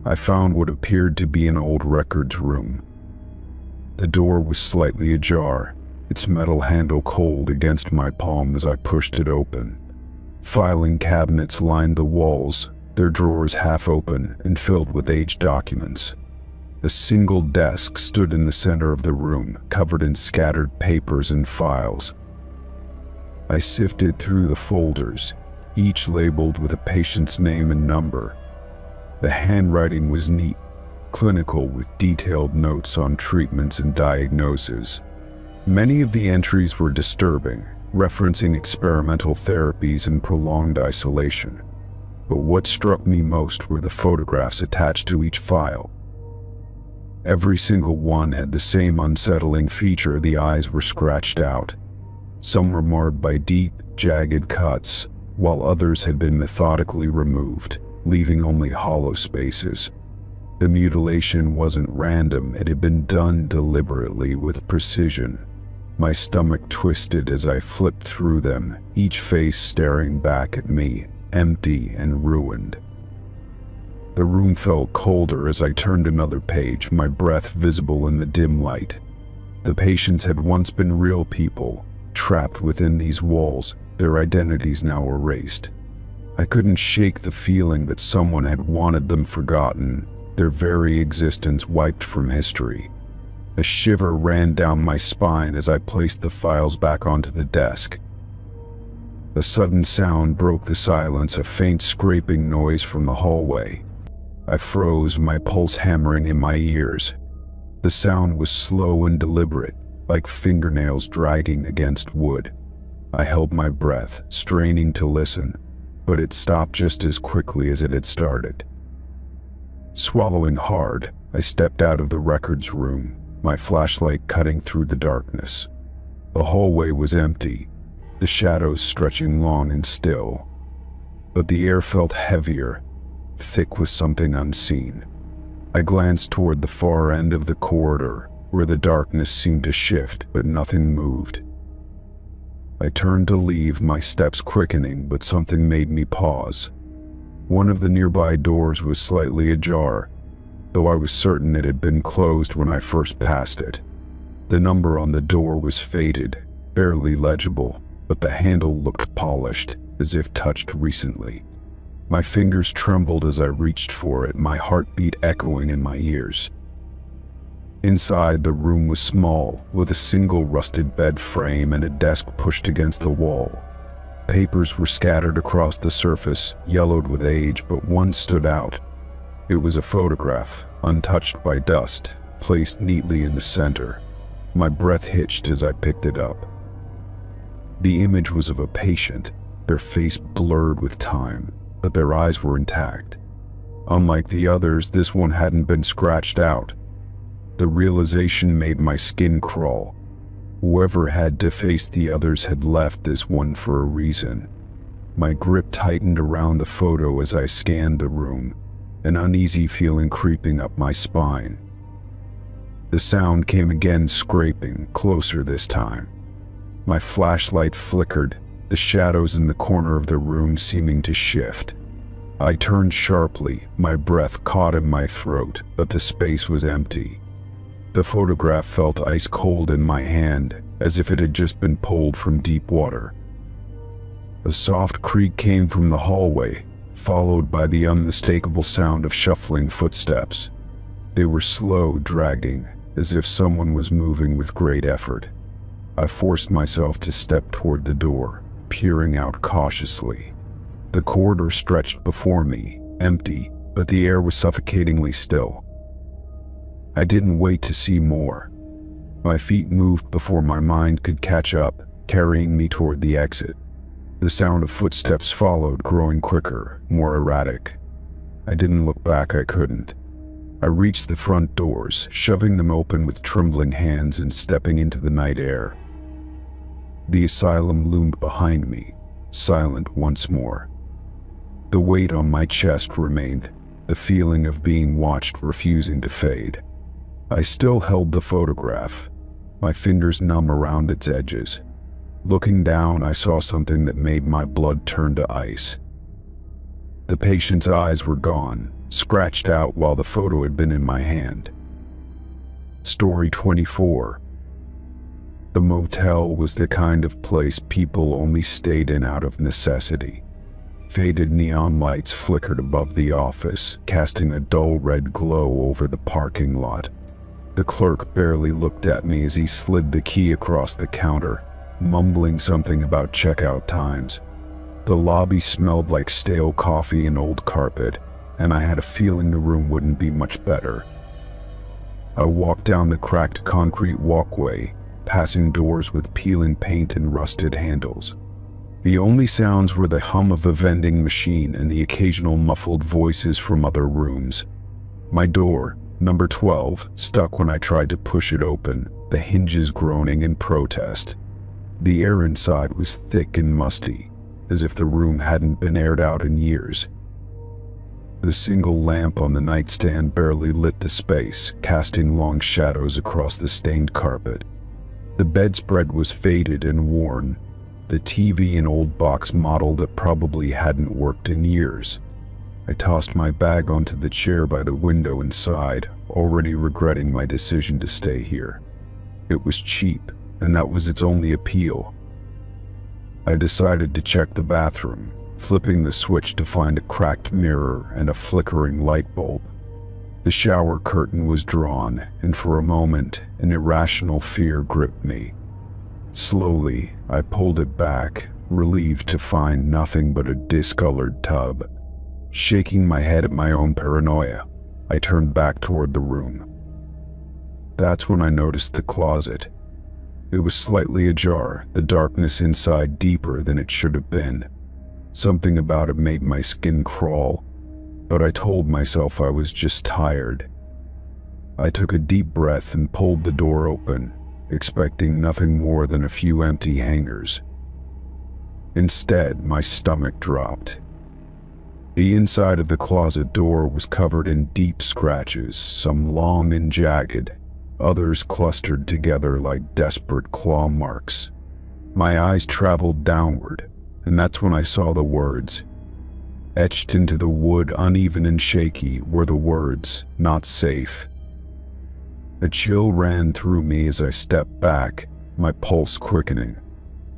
I found what appeared to be an old records room. The door was slightly ajar, its metal handle cold against my palm as I pushed it open. Filing cabinets lined the walls, their drawers half open and filled with aged documents. A single desk stood in the center of the room, covered in scattered papers and files. I sifted through the folders, each labeled with a patient's name and number. The handwriting was neat, clinical, with detailed notes on treatments and diagnoses. Many of the entries were disturbing, referencing experimental therapies and prolonged isolation. But what struck me most were the photographs attached to each file. Every single one had the same unsettling feature: the eyes were scratched out. Some were marred by deep, jagged cuts, while others had been methodically removed, leaving only hollow spaces. The mutilation wasn't random, it had been done deliberately with precision. My stomach twisted as I flipped through them, each face staring back at me, empty and ruined. The room felt colder as I turned another page, my breath visible in the dim light. The patients had once been real people, trapped within these walls, their identities now erased. I couldn't shake the feeling that someone had wanted them forgotten, their very existence wiped from history. A shiver ran down my spine as I placed the files back onto the desk. A sudden sound broke the silence, a faint scraping noise from the hallway. I froze, my pulse hammering in my ears. The sound was slow and deliberate, like fingernails dragging against wood. I held my breath, straining to listen, but it stopped just as quickly as it had started. Swallowing hard, I stepped out of the records room, my flashlight cutting through the darkness. The hallway was empty, the shadows stretching long and still. But the air felt heavier, thick with something unseen. I glanced toward the far end of the corridor, where the darkness seemed to shift, but nothing moved. I turned to leave, my steps quickening, but something made me pause. One of the nearby doors was slightly ajar, though I was certain it had been closed when I first passed it. The number on the door was faded, barely legible, but the handle looked polished, as if touched recently. My fingers trembled as I reached for it, my heartbeat echoing in my ears. Inside, the room was small, with a single rusted bed frame and a desk pushed against the wall. Papers were scattered across the surface, yellowed with age, but one stood out. It was a photograph, untouched by dust, placed neatly in the center. My breath hitched as I picked it up. The image was of a patient, their face blurred with time, but their eyes were intact. Unlike the others, this one hadn't been scratched out. The realization made my skin crawl. Whoever had defaced the others had left this one for a reason. My grip tightened around the photo as I scanned the room, an uneasy feeling creeping up my spine. The sound came again, scraping, closer this time. My flashlight flickered, the shadows in the corner of the room seeming to shift. I turned sharply, my breath caught in my throat, but the space was empty. The photograph felt ice cold in my hand, as if it had just been pulled from deep water. A soft creak came from the hallway, followed by the unmistakable sound of shuffling footsteps. They were slow, dragging, as if someone was moving with great effort. I forced myself to step toward the door, peering out cautiously. The corridor stretched before me, empty, but the air was suffocatingly still. I didn't wait to see more. My feet moved before my mind could catch up, carrying me toward the exit. The sound of footsteps followed, growing quicker, more erratic. I didn't look back, I couldn't. I reached the front doors, shoving them open with trembling hands and stepping into the night air. The asylum loomed behind me, silent once more. The weight on my chest remained, the feeling of being watched refusing to fade. I still held the photograph, my fingers numb around its edges. Looking down, I saw something that made my blood turn to ice. The patient's eyes were gone, scratched out while the photo had been in my hand. Story 24. The motel was the kind of place people only stayed in out of necessity. Faded neon lights flickered above the office, casting a dull red glow over the parking lot. The clerk barely looked at me as he slid the key across the counter, mumbling something about checkout times. The lobby smelled like stale coffee and old carpet, and I had a feeling the room wouldn't be much better. I walked down the cracked concrete walkway, passing doors with peeling paint and rusted handles. The only sounds were the hum of a vending machine and the occasional muffled voices from other rooms. My door, number 12, stuck when I tried to push it open, the hinges groaning in protest. The air inside was thick and musty, as if the room hadn't been aired out in years. The single lamp on the nightstand barely lit the space, casting long shadows across the stained carpet. The bedspread was faded and worn, the TV an old box model that probably hadn't worked in years. I tossed my bag onto the chair by the window and sighed, already regretting my decision to stay here. It was cheap, and that was its only appeal. I decided to check the bathroom, flipping the switch to find a cracked mirror and a flickering light bulb. The shower curtain was drawn, and for a moment, an irrational fear gripped me. Slowly, I pulled it back, relieved to find nothing but a discolored tub. Shaking my head at my own paranoia, I turned back toward the room. That's when I noticed the closet. It was slightly ajar, the darkness inside deeper than it should have been. Something about it made my skin crawl, but I told myself I was just tired. I took a deep breath and pulled the door open, expecting nothing more than a few empty hangers. Instead, my stomach dropped. The inside of the closet door was covered in deep scratches, some long and jagged, others clustered together like desperate claw marks. My eyes traveled downward, and that's when I saw the words. Etched into the wood, uneven and shaky, were the words, "Not safe." A chill ran through me as I stepped back, my pulse quickening.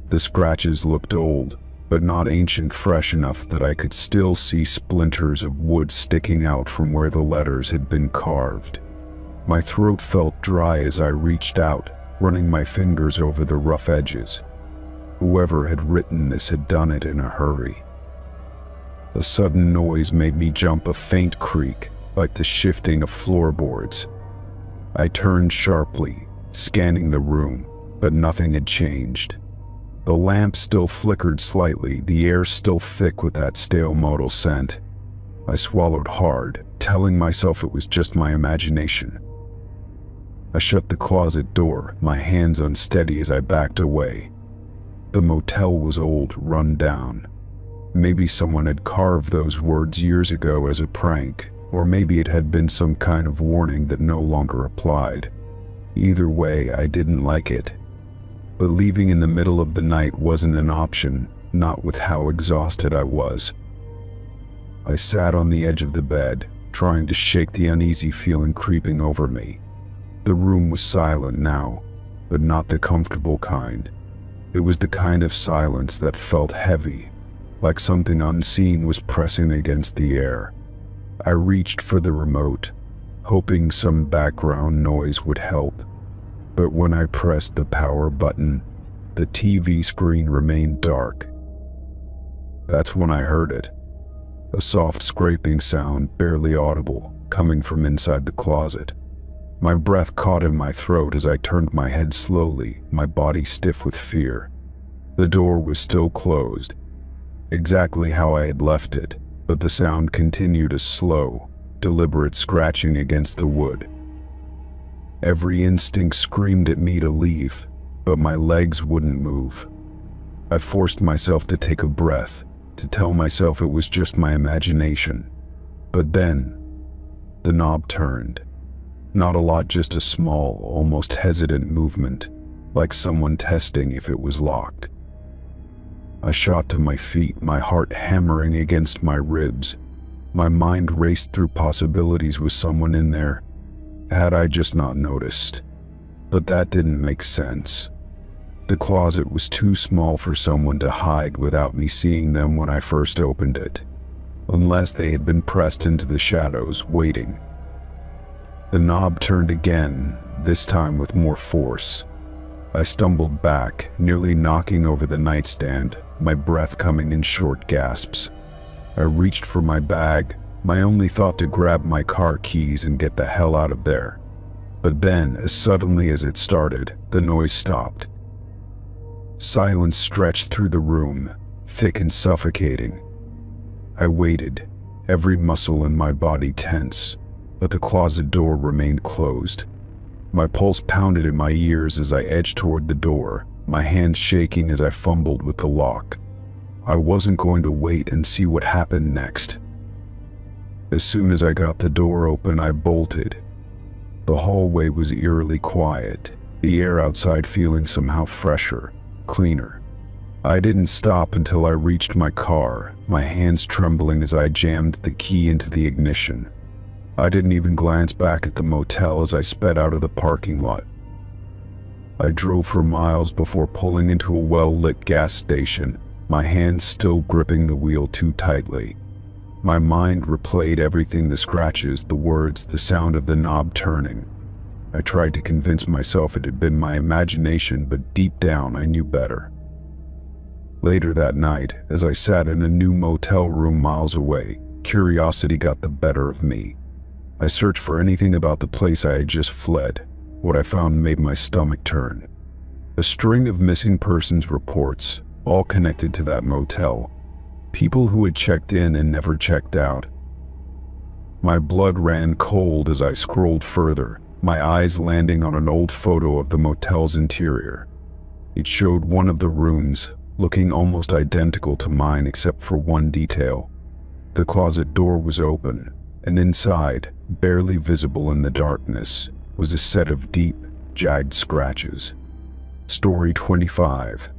The scratches looked old, but not ancient, fresh enough that I could still see splinters of wood sticking out from where the letters had been carved. My throat felt dry as I reached out, running my fingers over the rough edges. Whoever had written this had done it in a hurry. A sudden noise made me jump, a faint creak, like the shifting of floorboards. I turned sharply, scanning the room, but nothing had changed. The lamp still flickered slightly, the air still thick with that stale modal scent. I swallowed hard, telling myself it was just my imagination. I shut the closet door, my hands unsteady as I backed away. The motel was old, run down. Maybe someone had carved those words years ago as a prank, or maybe it had been some kind of warning that no longer applied. Either way, I didn't like it. But leaving in the middle of the night wasn't an option, not with how exhausted I was. I sat on the edge of the bed, trying to shake the uneasy feeling creeping over me. The room was silent now, but not the comfortable kind. It was the kind of silence that felt heavy, like something unseen was pressing against the air. I reached for the remote, hoping some background noise would help. But when I pressed the power button, the TV screen remained dark. That's when I heard it. A soft scraping sound, barely audible, coming from inside the closet. My breath caught in my throat as I turned my head slowly, my body stiff with fear. The door was still closed, exactly how I had left it, but the sound continued a slow, deliberate scratching against the wood. Every instinct screamed at me to leave, but my legs wouldn't move. I forced myself to take a breath, to tell myself it was just my imagination. But then, the knob turned. Not a lot, just a small, almost hesitant movement, like someone testing if it was locked. I shot to my feet, my heart hammering against my ribs. My mind raced through possibilities with someone in there. Had I just not noticed? But that didn't make sense. The closet was too small for someone to hide without me seeing them when I first opened it, unless they had been pressed into the shadows, waiting. The knob turned again, this time with more force. I stumbled back, nearly knocking over the nightstand, my breath coming in short gasps. I reached for my bag, my only thought to grab my car keys and get the hell out of there. But then, as suddenly as it started, the noise stopped. Silence stretched through the room, thick and suffocating. I waited, every muscle in my body tense, but the closet door remained closed. My pulse pounded in my ears as I edged toward the door, my hands shaking as I fumbled with the lock. I wasn't going to wait and see what happened next. As soon as I got the door open, I bolted. The hallway was eerily quiet, the air outside feeling somehow fresher, cleaner. I didn't stop until I reached my car, my hands trembling as I jammed the key into the ignition. I didn't even glance back at the motel as I sped out of the parking lot. I drove for miles before pulling into a well-lit gas station, my hands still gripping the wheel too tightly. My mind replayed everything: the scratches, the words, the sound of the knob turning. I tried to convince myself it had been my imagination, but deep down I knew better. Later that night, as I sat in a new motel room miles away, curiosity got the better of me. I searched for anything about the place I had just fled. What I found made my stomach turn. A string of missing persons reports, all connected to that motel. People who had checked in and never checked out. My blood ran cold as I scrolled further, my eyes landing on an old photo of the motel's interior. It showed one of the rooms, looking almost identical to mine except for one detail. The closet door was open, and inside, barely visible in the darkness, was a set of deep, jagged scratches. Story 25.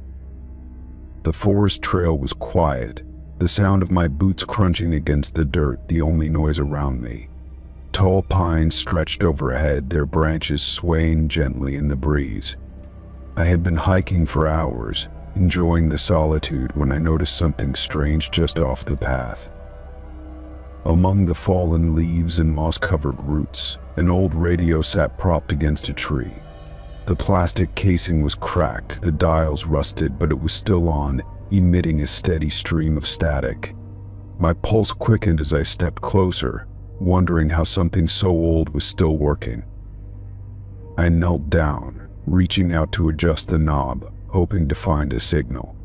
The forest trail was quiet, the sound of my boots crunching against the dirt the only noise around me. Tall pines stretched overhead, their branches swaying gently in the breeze. I had been hiking for hours, enjoying the solitude, when I noticed something strange just off the path. Among the fallen leaves and moss-covered roots, an old radio sat propped against a tree. The plastic casing was cracked, the dials rusted, but it was still on, emitting a steady stream of static. My pulse quickened as I stepped closer, wondering how something so old was still working. I knelt down, reaching out to adjust the knob, hoping to find a signal.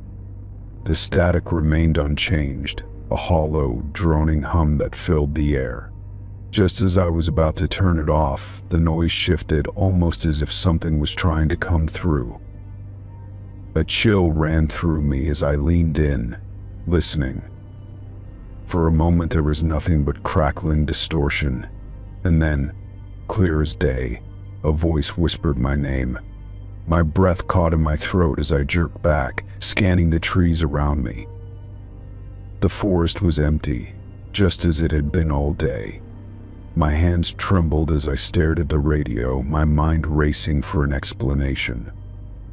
The static remained unchanged, a hollow, droning hum that filled the air. Just as I was about to turn it off, the noise shifted, almost as if something was trying to come through. A chill ran through me as I leaned in, listening. For a moment there was nothing but crackling distortion, and then, clear as day, a voice whispered my name. My breath caught in my throat as I jerked back, scanning the trees around me. The forest was empty, just as it had been all day. My hands trembled as I stared at the radio, my mind racing for an explanation.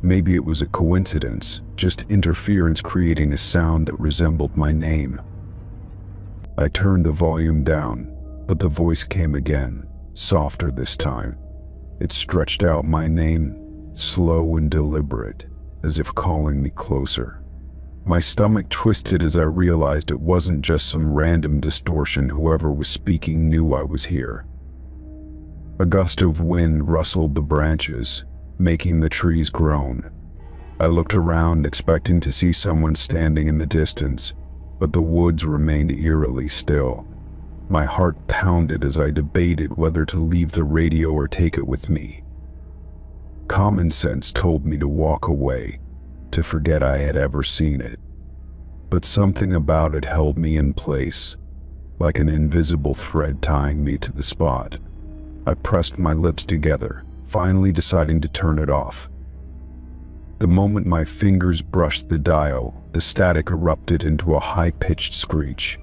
Maybe it was a coincidence, just interference creating a sound that resembled my name. I turned the volume down, but the voice came again, softer this time. It stretched out my name, slow and deliberate, as if calling me closer. My stomach twisted as I realized it wasn't just some random distortion. Whoever was speaking knew I was here. A gust of wind rustled the branches, making the trees groan. I looked around, expecting to see someone standing in the distance, but the woods remained eerily still. My heart pounded as I debated whether to leave the radio or take it with me. Common sense told me to walk away, to forget I had ever seen it. But something about it held me in place, like an invisible thread tying me to the spot. I pressed my lips together, finally deciding to turn it off. The moment my fingers brushed the dial, the static erupted into a high-pitched screech.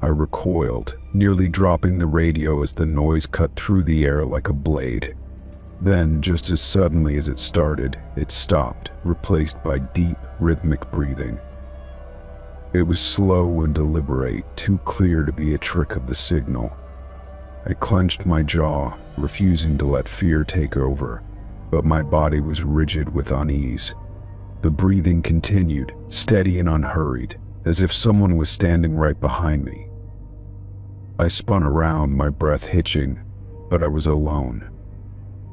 I recoiled, nearly dropping the radio as the noise cut through the air like a blade. Then, just as suddenly as it started, it stopped, replaced by deep, rhythmic breathing. It was slow and deliberate, too clear to be a trick of the signal. I clenched my jaw, refusing to let fear take over, but my body was rigid with unease. The breathing continued, steady and unhurried, as if someone was standing right behind me. I spun around, my breath hitching, but I was alone.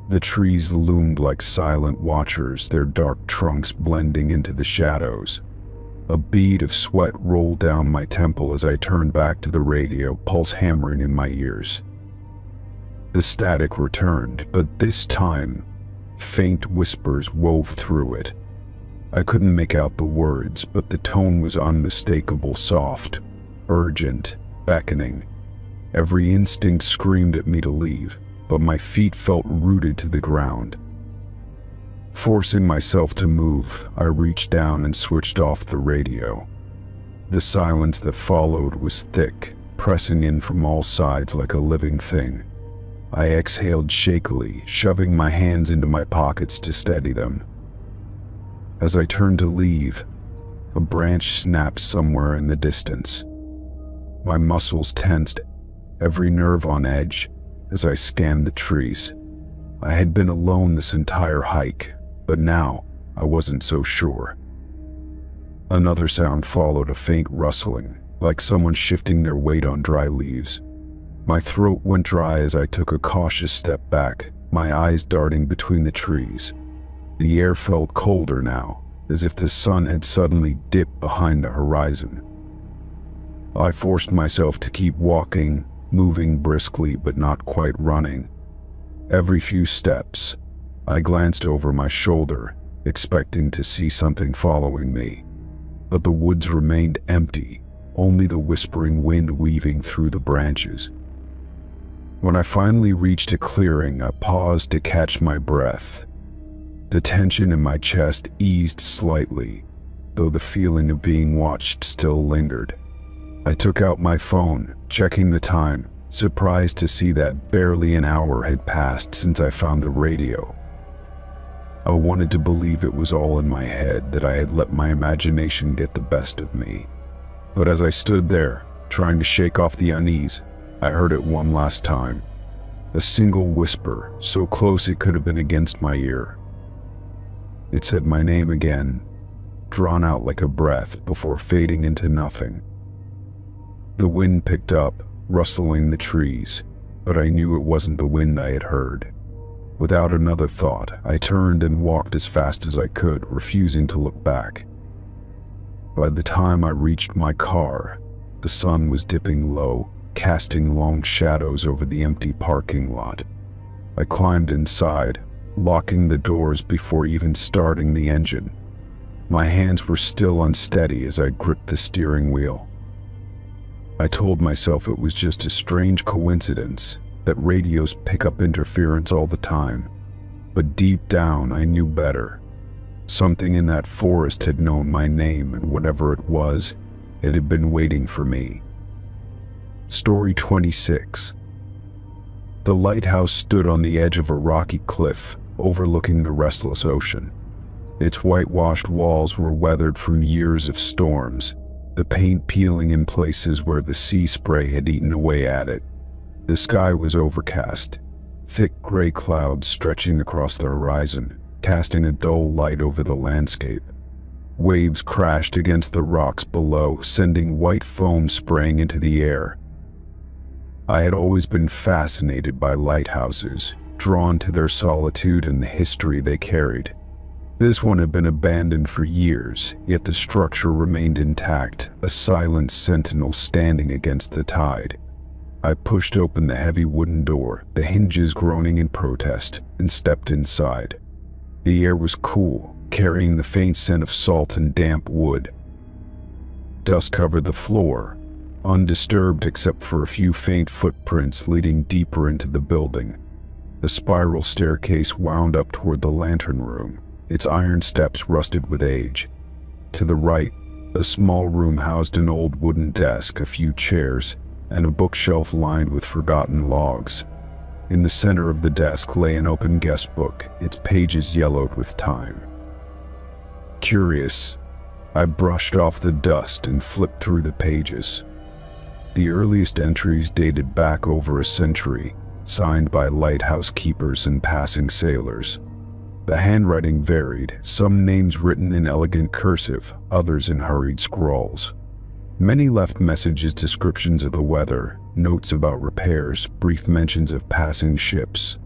The trees loomed like silent watchers, their dark trunks blending into the shadows. A bead of sweat rolled down my temple as I turned back to the radio, pulse hammering in my ears. The static returned, but this time, faint whispers wove through it. I couldn't make out the words, but the tone was unmistakable, soft, urgent, beckoning. Every instinct screamed at me to leave, but my feet felt rooted to the ground. Forcing myself to move, I reached down and switched off the radio. The silence that followed was thick, pressing in from all sides like a living thing. I exhaled shakily, shoving my hands into my pockets to steady them. As I turned to leave, a branch snapped somewhere in the distance. My muscles tensed, every nerve on edge, as I scanned the trees. I had been alone this entire hike, but now I wasn't so sure. Another sound followed, a faint rustling, like someone shifting their weight on dry leaves. My throat went dry as I took a cautious step back, my eyes darting between the trees. The air felt colder now, as if the sun had suddenly dipped behind the horizon. I forced myself to keep walking, moving briskly but not quite running. Every few steps, I glanced over my shoulder, expecting to see something following me. But the woods remained empty, only the whispering wind weaving through the branches. When I finally reached a clearing, I paused to catch my breath. The tension in my chest eased slightly, though the feeling of being watched still lingered. I took out my phone, checking the time, surprised to see that barely an hour had passed since I found the radio. I wanted to believe it was all in my head, that I had let my imagination get the best of me. But as I stood there, trying to shake off the unease, I heard it one last time. A single whisper, so close it could have been against my ear. It said my name again, drawn out like a breath before fading into nothing. The wind picked up, rustling the trees, but I knew it wasn't the wind I had heard. Without another thought, I turned and walked as fast as I could, refusing to look back. By the time I reached my car, the sun was dipping low, casting long shadows over the empty parking lot. I climbed inside, locking the doors before even starting the engine. My hands were still unsteady as I gripped the steering wheel. I told myself it was just a strange coincidence that radios pick up interference all the time. But deep down, I knew better. Something in that forest had known my name, and whatever it was, it had been waiting for me. Story 26. The lighthouse stood on the edge of a rocky cliff, overlooking the restless ocean. Its whitewashed walls were weathered from years of storms, the paint peeling in places where the sea spray had eaten away at it. The sky was overcast, thick gray clouds stretching across the horizon, casting a dull light over the landscape. Waves crashed against the rocks below, sending white foam spraying into the air. I had always been fascinated by lighthouses, drawn to their solitude and the history they carried. This one had been abandoned for years, yet the structure remained intact, a silent sentinel standing against the tide. I pushed open the heavy wooden door, the hinges groaning in protest, and stepped inside. The air was cool, carrying the faint scent of salt and damp wood. Dust covered the floor, undisturbed except for a few faint footprints leading deeper into the building. The spiral staircase wound up toward the lantern room, its iron steps rusted with age. To the right, a small room housed an old wooden desk, a few chairs, and a bookshelf lined with forgotten logs. In the center of the desk lay an open guest book, its pages yellowed with time. Curious, I brushed off the dust and flipped through the pages. The earliest entries dated back over a century, signed by lighthouse keepers and passing sailors. The handwriting varied, some names written in elegant cursive, others in hurried scrawls. Many left messages, descriptions of the weather, notes about repairs, brief mentions of passing ships.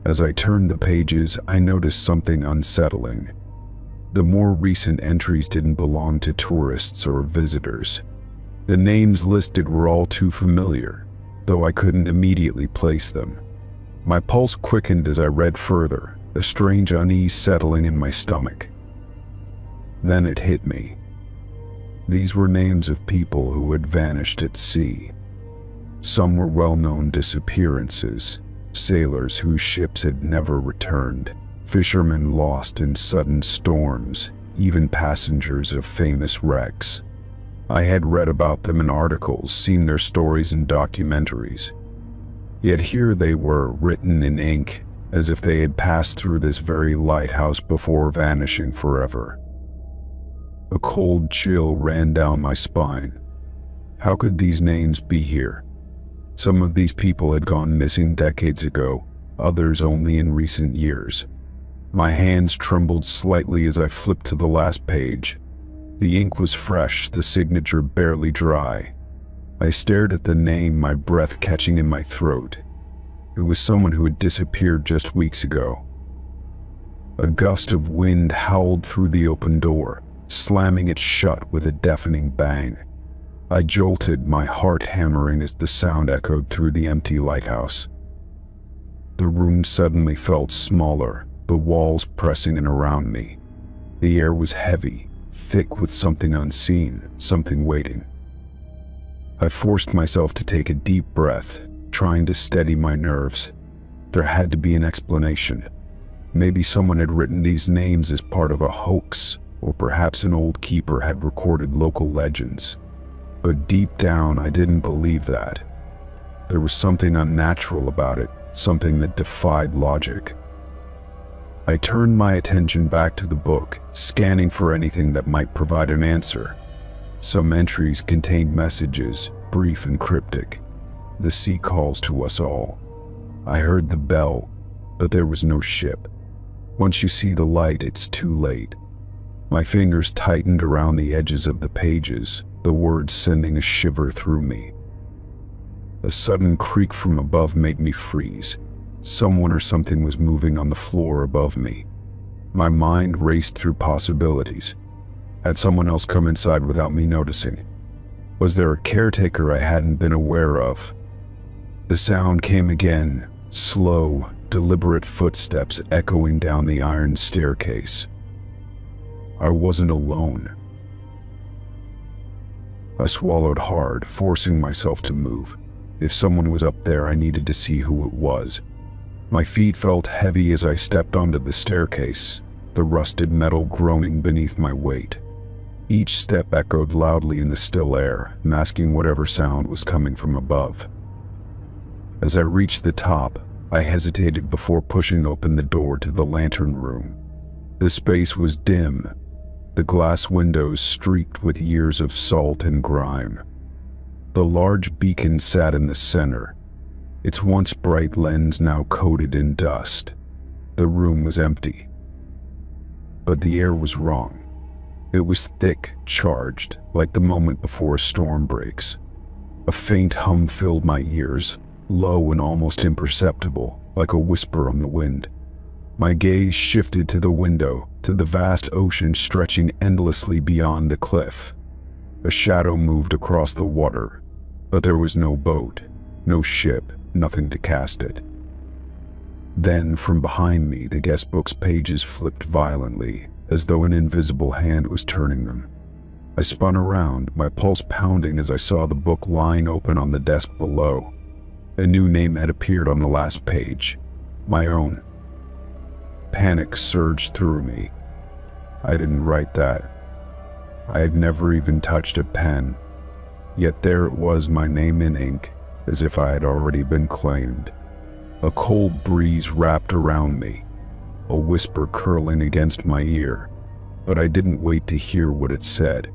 As I turned the pages, I noticed something unsettling. The more recent entries didn't belong to tourists or visitors. The names listed were all too familiar, though I couldn't immediately place them. My pulse quickened as I read further, a strange unease settling in my stomach. Then it hit me. These were names of people who had vanished at sea. Some were well-known disappearances, sailors whose ships had never returned, fishermen lost in sudden storms, even passengers of famous wrecks. I had read about them in articles, seen their stories in documentaries. Yet here they were, written in ink, as if they had passed through this very lighthouse before vanishing forever. A cold chill ran down my spine. How could these names be here? Some of these people had gone missing decades ago, others only in recent years. My hands trembled slightly as I flipped to the last page. The ink was fresh, the signature barely dry. I stared at the name, my breath catching in my throat. It was someone who had disappeared just weeks ago. A gust of wind howled through the open door, slamming it shut with a deafening bang. I jolted, my heart hammering as the sound echoed through the empty lighthouse. The room suddenly felt smaller, the walls pressing in around me. The air was heavy, thick with something unseen, something waiting. I forced myself to take a deep breath, trying to steady my nerves. There had to be an explanation. Maybe someone had written these names as part of a hoax, or perhaps an old keeper had recorded local legends. But deep down, I didn't believe that. There was something unnatural about it, something that defied logic. I turned my attention back to the book, scanning for anything that might provide an answer. Some entries contained messages, brief and cryptic. The sea calls to us all. I heard the bell, but there was no ship. Once you see the light, it's too late. My fingers tightened around the edges of the pages, the words sending a shiver through me. A sudden creak from above made me freeze. Someone or something was moving on the floor above me. My mind raced through possibilities. Had someone else come inside without me noticing? Was there a caretaker I hadn't been aware of? The sound came again, slow, deliberate footsteps echoing down the iron staircase. I wasn't alone. I swallowed hard, forcing myself to move. If someone was up there, I needed to see who it was. My feet felt heavy as I stepped onto the staircase, the rusted metal groaning beneath my weight. Each step echoed loudly in the still air, masking whatever sound was coming from above. As I reached the top, I hesitated before pushing open the door to the lantern room. The space was dim, the glass windows streaked with years of salt and grime. The large beacon sat in the center, its once bright lens now coated in dust. The room was empty. But the air was wrong. It was thick, charged, like the moment before a storm breaks. A faint hum filled my ears, low and almost imperceptible, like a whisper on the wind. My gaze shifted to the window, to the vast ocean stretching endlessly beyond the cliff. A shadow moved across the water, but there was no boat, no ship, nothing to cast it. Then, from behind me, the guest book's pages flipped violently, as though an invisible hand was turning them. I spun around, my pulse pounding as I saw the book lying open on the desk below. A new name had appeared on the last page, my own. Panic surged through me. I didn't write that. I had never even touched a pen. Yet there it was, my name in ink, as if I had already been claimed. A cold breeze wrapped around me, a whisper curling against my ear, but I didn't wait to hear what it said.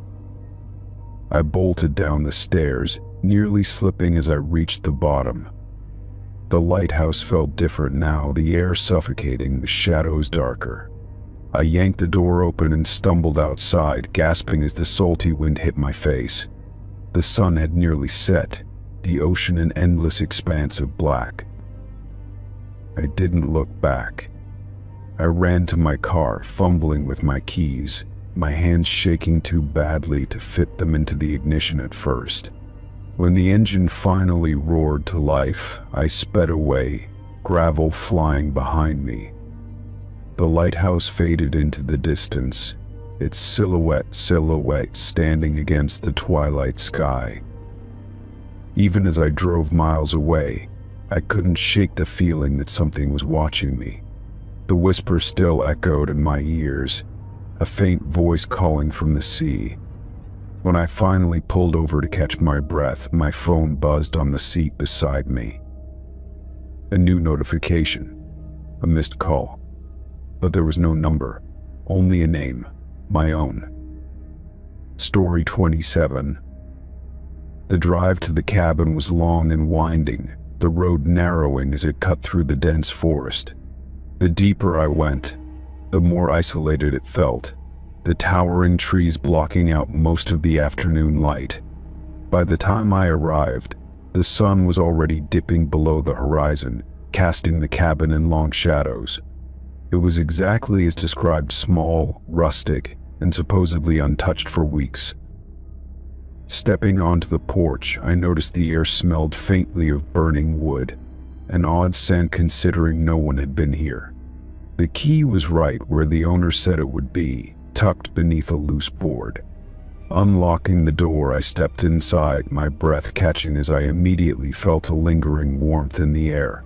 I bolted down the stairs, nearly slipping as I reached the bottom. The lighthouse felt different now, the air suffocating, the shadows darker. I yanked the door open and stumbled outside, gasping as the salty wind hit my face. The sun had nearly set, the ocean an endless expanse of black. I didn't look back. I ran to my car, fumbling with my keys, my hands shaking too badly to fit them into the ignition at first. When the engine finally roared to life, I sped away, gravel flying behind me. The lighthouse faded into the distance, its silhouette standing against the twilight sky. Even as I drove miles away, I couldn't shake the feeling that something was watching me. The whisper still echoed in my ears, a faint voice calling from the sea. When I finally pulled over to catch my breath, my phone buzzed on the seat beside me. A new notification, a missed call. But there was no number, only a name, my own. Story 27. The drive to the cabin was long and winding, the road narrowing as it cut through the dense forest. The deeper I went, the more isolated it felt, the towering trees blocking out most of the afternoon light. By the time I arrived, the sun was already dipping below the horizon, casting the cabin in long shadows. It was exactly as described, small, rustic, and supposedly untouched for weeks. Stepping onto the porch, I noticed the air smelled faintly of burning wood, an odd scent considering no one had been here. The key was right where the owner said it would be, tucked beneath a loose board. Unlocking the door, I stepped inside, my breath catching as I immediately felt a lingering warmth in the air.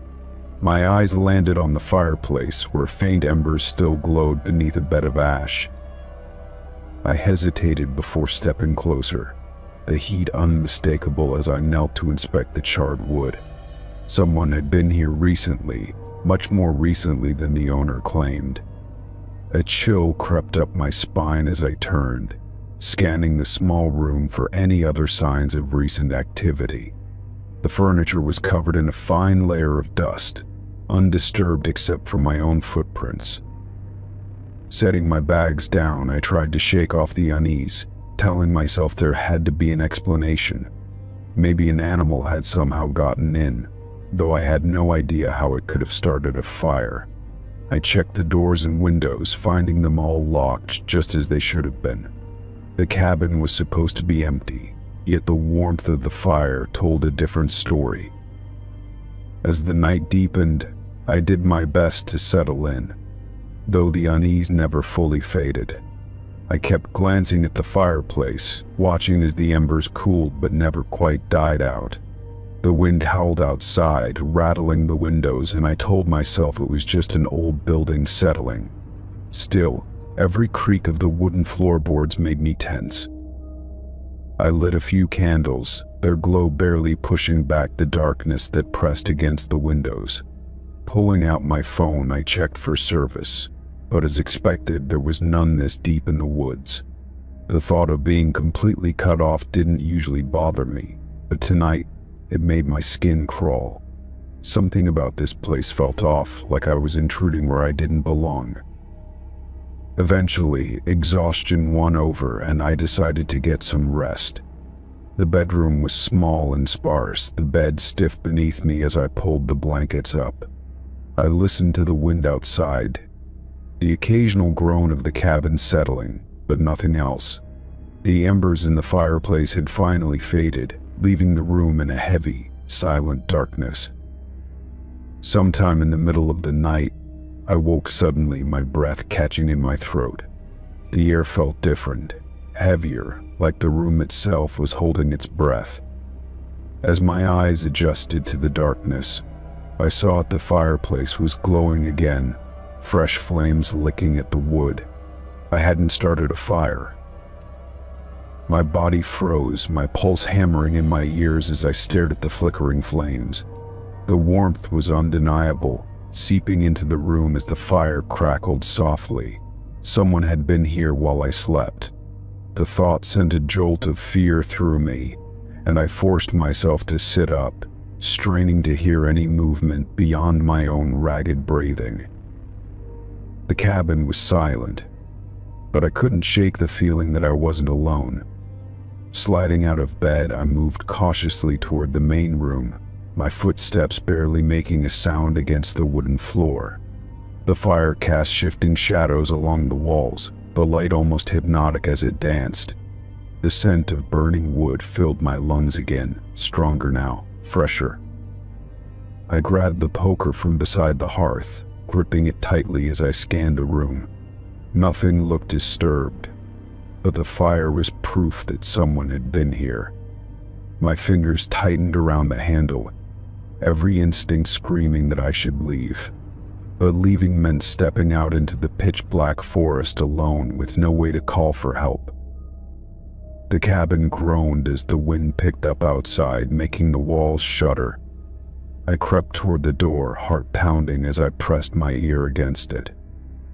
My eyes landed on the fireplace, where faint embers still glowed beneath a bed of ash. I hesitated before stepping closer, the heat unmistakable as I knelt to inspect the charred wood. Someone had been here recently, much more recently than the owner claimed. A chill crept up my spine as I turned, scanning the small room for any other signs of recent activity. The furniture was covered in a fine layer of dust, undisturbed except for my own footprints. Setting my bags down, I tried to shake off the unease, telling myself there had to be an explanation. Maybe an animal had somehow gotten in, though I had no idea how it could have started a fire. I checked the doors and windows, finding them all locked just as they should have been. The cabin was supposed to be empty, yet the warmth of the fire told a different story. As the night deepened, I did my best to settle in, though the unease never fully faded. I kept glancing at the fireplace, watching as the embers cooled but never quite died out. The wind howled outside, rattling the windows, and I told myself it was just an old building settling. Still, every creak of the wooden floorboards made me tense. I lit a few candles, their glow barely pushing back the darkness that pressed against the windows. Pulling out my phone, I checked for service, but as expected, there was none this deep in the woods. The thought of being completely cut off didn't usually bother me, but tonight, it made my skin crawl. Something about this place felt off, like I was intruding where I didn't belong. Eventually, exhaustion won over and I decided to get some rest. The bedroom was small and sparse, the bed stiff beneath me as I pulled the blankets up. I listened to the wind outside, the occasional groan of the cabin settling, but nothing else. The embers in the fireplace had finally faded, leaving the room in a heavy, silent darkness. Sometime in the middle of the night, I woke suddenly, my breath catching in my throat. The air felt different, heavier, like the room itself was holding its breath. As my eyes adjusted to the darkness, I saw the fireplace was glowing again, fresh flames licking at the wood. I hadn't started a fire. My body froze, my pulse hammering in my ears as I stared at the flickering flames. The warmth was undeniable, seeping into the room as the fire crackled softly. Someone had been here while I slept. The thought sent a jolt of fear through me, and I forced myself to sit up, straining to hear any movement beyond my own ragged breathing. The cabin was silent, but I couldn't shake the feeling that I wasn't alone. Sliding out of bed, I moved cautiously toward the main room, my footsteps barely making a sound against the wooden floor. The fire cast shifting shadows along the walls, the light almost hypnotic as it danced. The scent of burning wood filled my lungs again, stronger now, fresher. I grabbed the poker from beside the hearth, gripping it tightly as I scanned the room. Nothing looked disturbed, but the fire was proof that someone had been here. My fingers tightened around the handle, every instinct screaming that I should leave. But leaving meant stepping out into the pitch-black forest alone with no way to call for help. The cabin groaned as the wind picked up outside, making the walls shudder. I crept toward the door, heart pounding as I pressed my ear against it.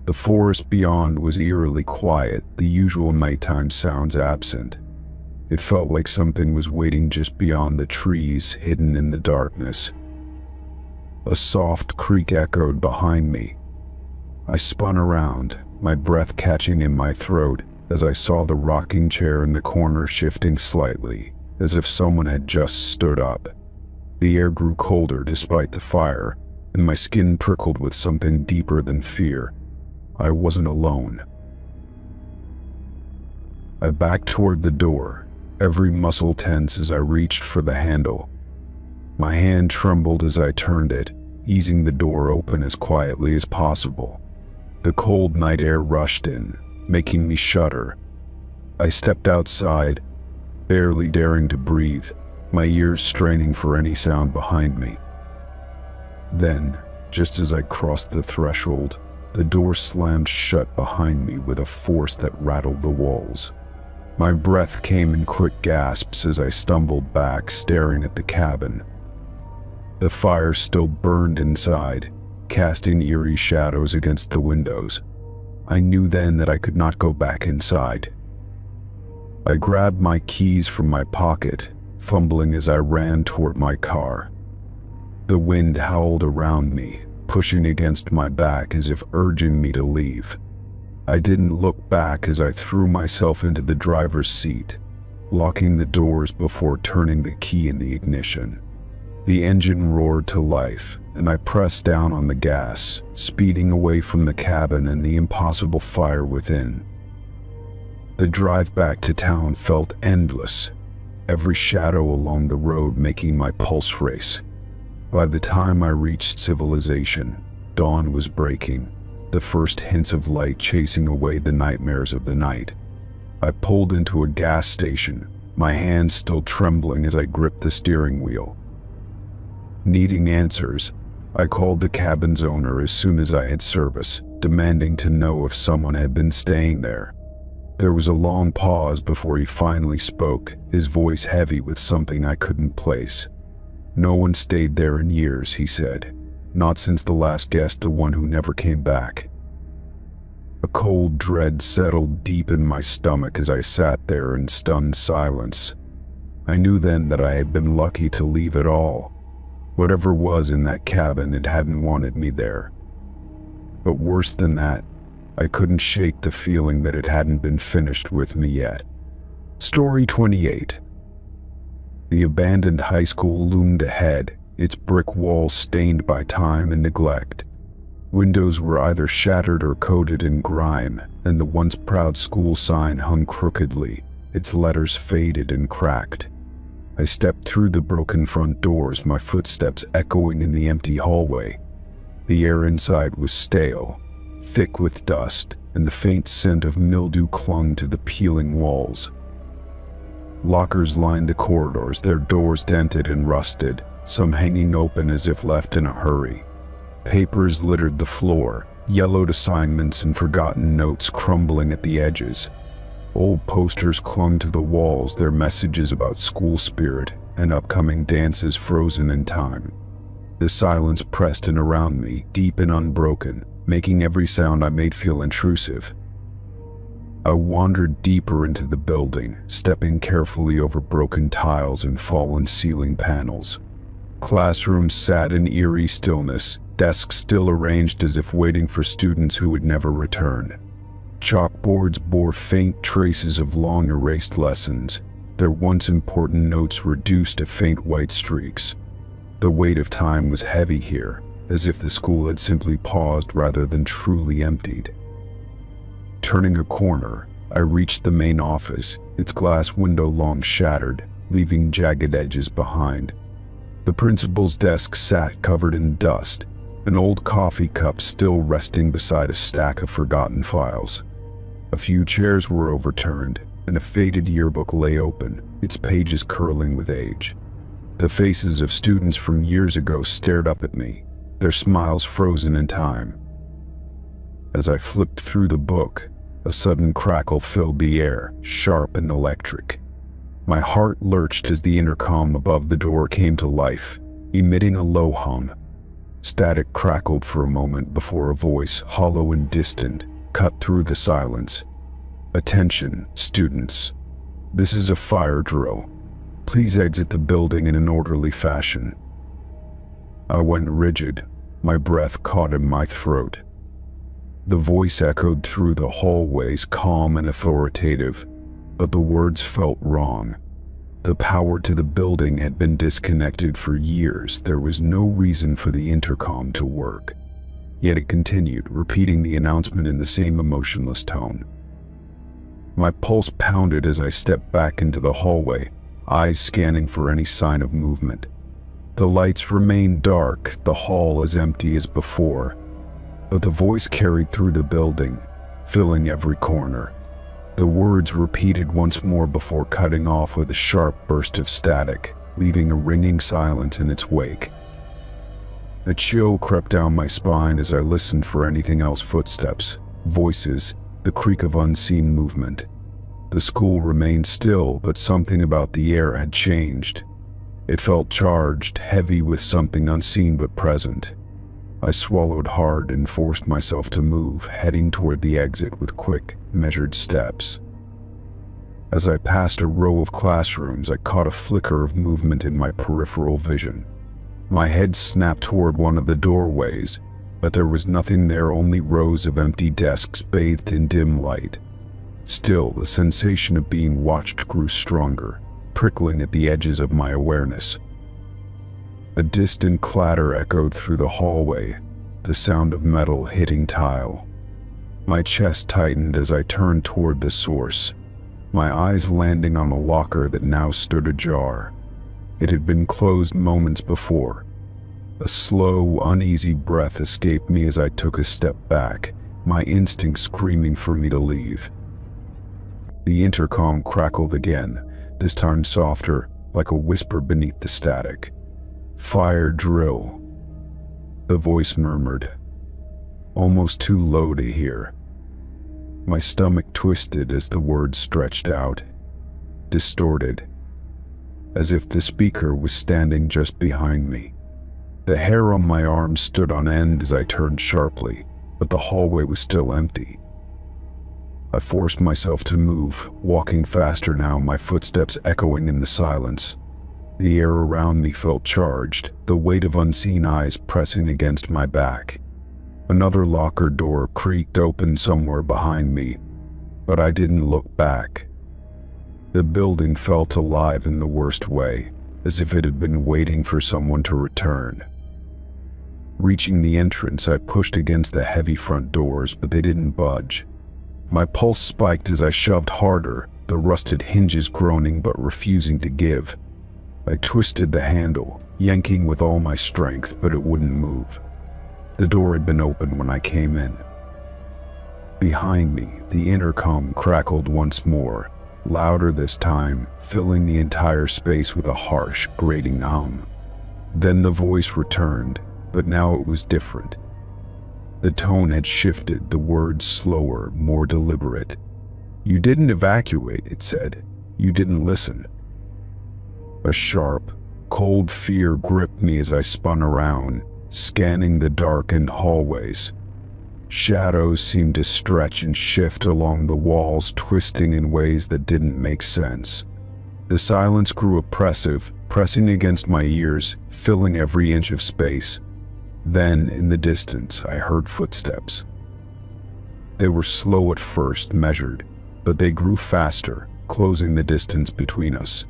The forest beyond was eerily quiet, the usual nighttime sounds absent. It felt like something was waiting just beyond the trees, hidden in the darkness. A soft creak echoed behind me. I spun around, my breath catching in my throat as I saw the rocking chair in the corner shifting slightly, as if someone had just stood up. The air grew colder despite the fire, and my skin prickled with something deeper than fear. I wasn't alone. I backed toward the door, every muscle tense as I reached for the handle. My hand trembled as I turned it, easing the door open as quietly as possible. The cold night air rushed in, making me shudder. I stepped outside, barely daring to breathe, my ears straining for any sound behind me. Then, just as I crossed the threshold, the door slammed shut behind me with a force that rattled the walls. My breath came in quick gasps as I stumbled back, staring at the cabin. The fire still burned inside, casting eerie shadows against the windows. I knew then that I could not go back inside. I grabbed my keys from my pocket, fumbling as I ran toward my car. The wind howled around me, pushing against my back as if urging me to leave. I didn't look back as I threw myself into the driver's seat, locking the doors before turning the key in the ignition. The engine roared to life, and I pressed down on the gas, speeding away from the cabin and the impossible fire within. The drive back to town felt endless. every shadow along the road making my pulse race. By the time I reached civilization, dawn was breaking, the first hints of light chasing away the nightmares of the night. I pulled into a gas station, my hands still trembling as I gripped the steering wheel. Needing answers, I called the cabin's owner as soon as I had service, demanding to know if someone had been staying there. There was a long pause before he finally spoke, his voice heavy with something I couldn't place. "No one stayed there in years," he said. "Not since the last guest, the one who never came back." A cold dread settled deep in my stomach as I sat there in stunned silence. I knew then that I had been lucky to leave at all. Whatever was in that cabin, it hadn't wanted me there. But worse than that, I couldn't shake the feeling that it hadn't been finished with me yet. Story 28. The abandoned high school loomed ahead, its brick walls stained by time and neglect. Windows were either shattered or coated in grime, and the once proud school sign hung crookedly, its letters faded and cracked. I stepped through the broken front doors, my footsteps echoing in the empty hallway. The air inside was stale, thick with dust, and the faint scent of mildew clung to the peeling walls. Lockers lined the corridors, their doors dented and rusted, some hanging open as if left in a hurry. Papers littered the floor, yellowed assignments and forgotten notes crumbling at the edges. Old posters clung to the walls, their messages about school spirit and upcoming dances frozen in time. The silence pressed in around me, deep and unbroken, making every sound I made feel intrusive. I wandered deeper into the building, stepping carefully over broken tiles and fallen ceiling panels. Classrooms sat in eerie stillness, desks still arranged as if waiting for students who would never return. Chalkboards bore faint traces of long erased lessons, their once important notes reduced to faint white streaks. The weight of time was heavy here, as if the school had simply paused rather than truly emptied. Turning a corner, I reached the main office, its glass window long shattered, leaving jagged edges behind. The principal's desk sat covered in dust, an old coffee cup still resting beside a stack of forgotten files. A few chairs were overturned, and a faded yearbook lay open, its pages curling with age. The faces of students from years ago stared up at me, their smiles frozen in time. As I flipped through the book, a sudden crackle filled the air, sharp and electric. My heart lurched as the intercom above the door came to life, emitting a low hum. Static crackled for a moment before a voice, hollow and distant, cut through the silence. "Attention, students. This is a fire drill. Please exit the building in an orderly fashion." I went rigid, my breath caught in my throat. The voice echoed through the hallways, calm and authoritative, but the words felt wrong. The power to the building had been disconnected for years. There was no reason for the intercom to work. Yet it continued, repeating the announcement in the same emotionless tone. My pulse pounded as I stepped back into the hallway, eyes scanning for any sign of movement. The lights remained dark, the hall as empty as before, but the voice carried through the building, filling every corner. The words repeated once more before cutting off with a sharp burst of static, leaving a ringing silence in its wake. A chill crept down my spine as I listened for anything else: footsteps, voices, the creak of unseen movement. The school remained still, but something about the air had changed. It felt charged, heavy with something unseen but present. I swallowed hard and forced myself to move, heading toward the exit with quick, measured steps. As I passed a row of classrooms, I caught a flicker of movement in my peripheral vision. My head snapped toward one of the doorways, but there was nothing there, only rows of empty desks bathed in dim light. Still, the sensation of being watched grew stronger, prickling at the edges of my awareness. A distant clatter echoed through the hallway, the sound of metal hitting tile. My chest tightened as I turned toward the source. my eyes landing on a locker that now stood ajar. It had been closed moments before. A slow, uneasy breath escaped me as I took a step back, my instinct screaming for me to leave. The intercom crackled again, this time softer, like a whisper beneath the static. "Fire drill," the voice murmured, almost too low to hear. My stomach twisted as the words stretched out, distorted, as if the speaker was standing just behind me. The hair on my arm stood on end as I turned sharply, but the hallway was still empty. I forced myself to move, walking faster now, my footsteps echoing in the silence. The air around me felt charged, the weight of unseen eyes pressing against my back. Another locker door creaked open somewhere behind me, but I didn't look back. The building felt alive in the worst way, as if it had been waiting for someone to return. Reaching the entrance, I pushed against the heavy front doors, but they didn't budge. My pulse spiked as I shoved harder, the rusted hinges groaning but refusing to give. I twisted the handle, yanking with all my strength, but it wouldn't move. The door had been open when I came in. Behind me, the intercom crackled once more, louder this time, filling the entire space with a harsh, grating hum. Then the voice returned, but now it was different. The tone had shifted, the words slower, more deliberate. "You didn't evacuate," it said. "You didn't listen." A sharp, cold fear gripped me as I spun around, scanning the darkened hallways. Shadows seemed to stretch and shift along the walls, twisting in ways that didn't make sense. The silence grew oppressive, pressing against my ears, filling every inch of space. Then, in the distance, I heard footsteps. They were slow at first, measured, but they grew faster, closing the distance between us.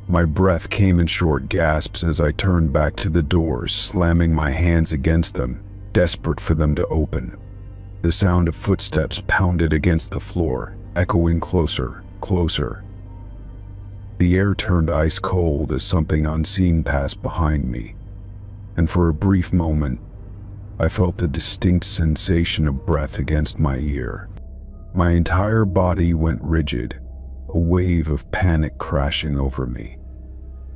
My breath came in short gasps as I turned back to the doors, slamming my hands against them, desperate for them to open. The sound of footsteps pounded against the floor, echoing closer, closer. The air turned ice cold as something unseen passed behind me, and for a brief moment, I felt the distinct sensation of breath against my ear. My entire body went rigid, a wave of panic crashing over me.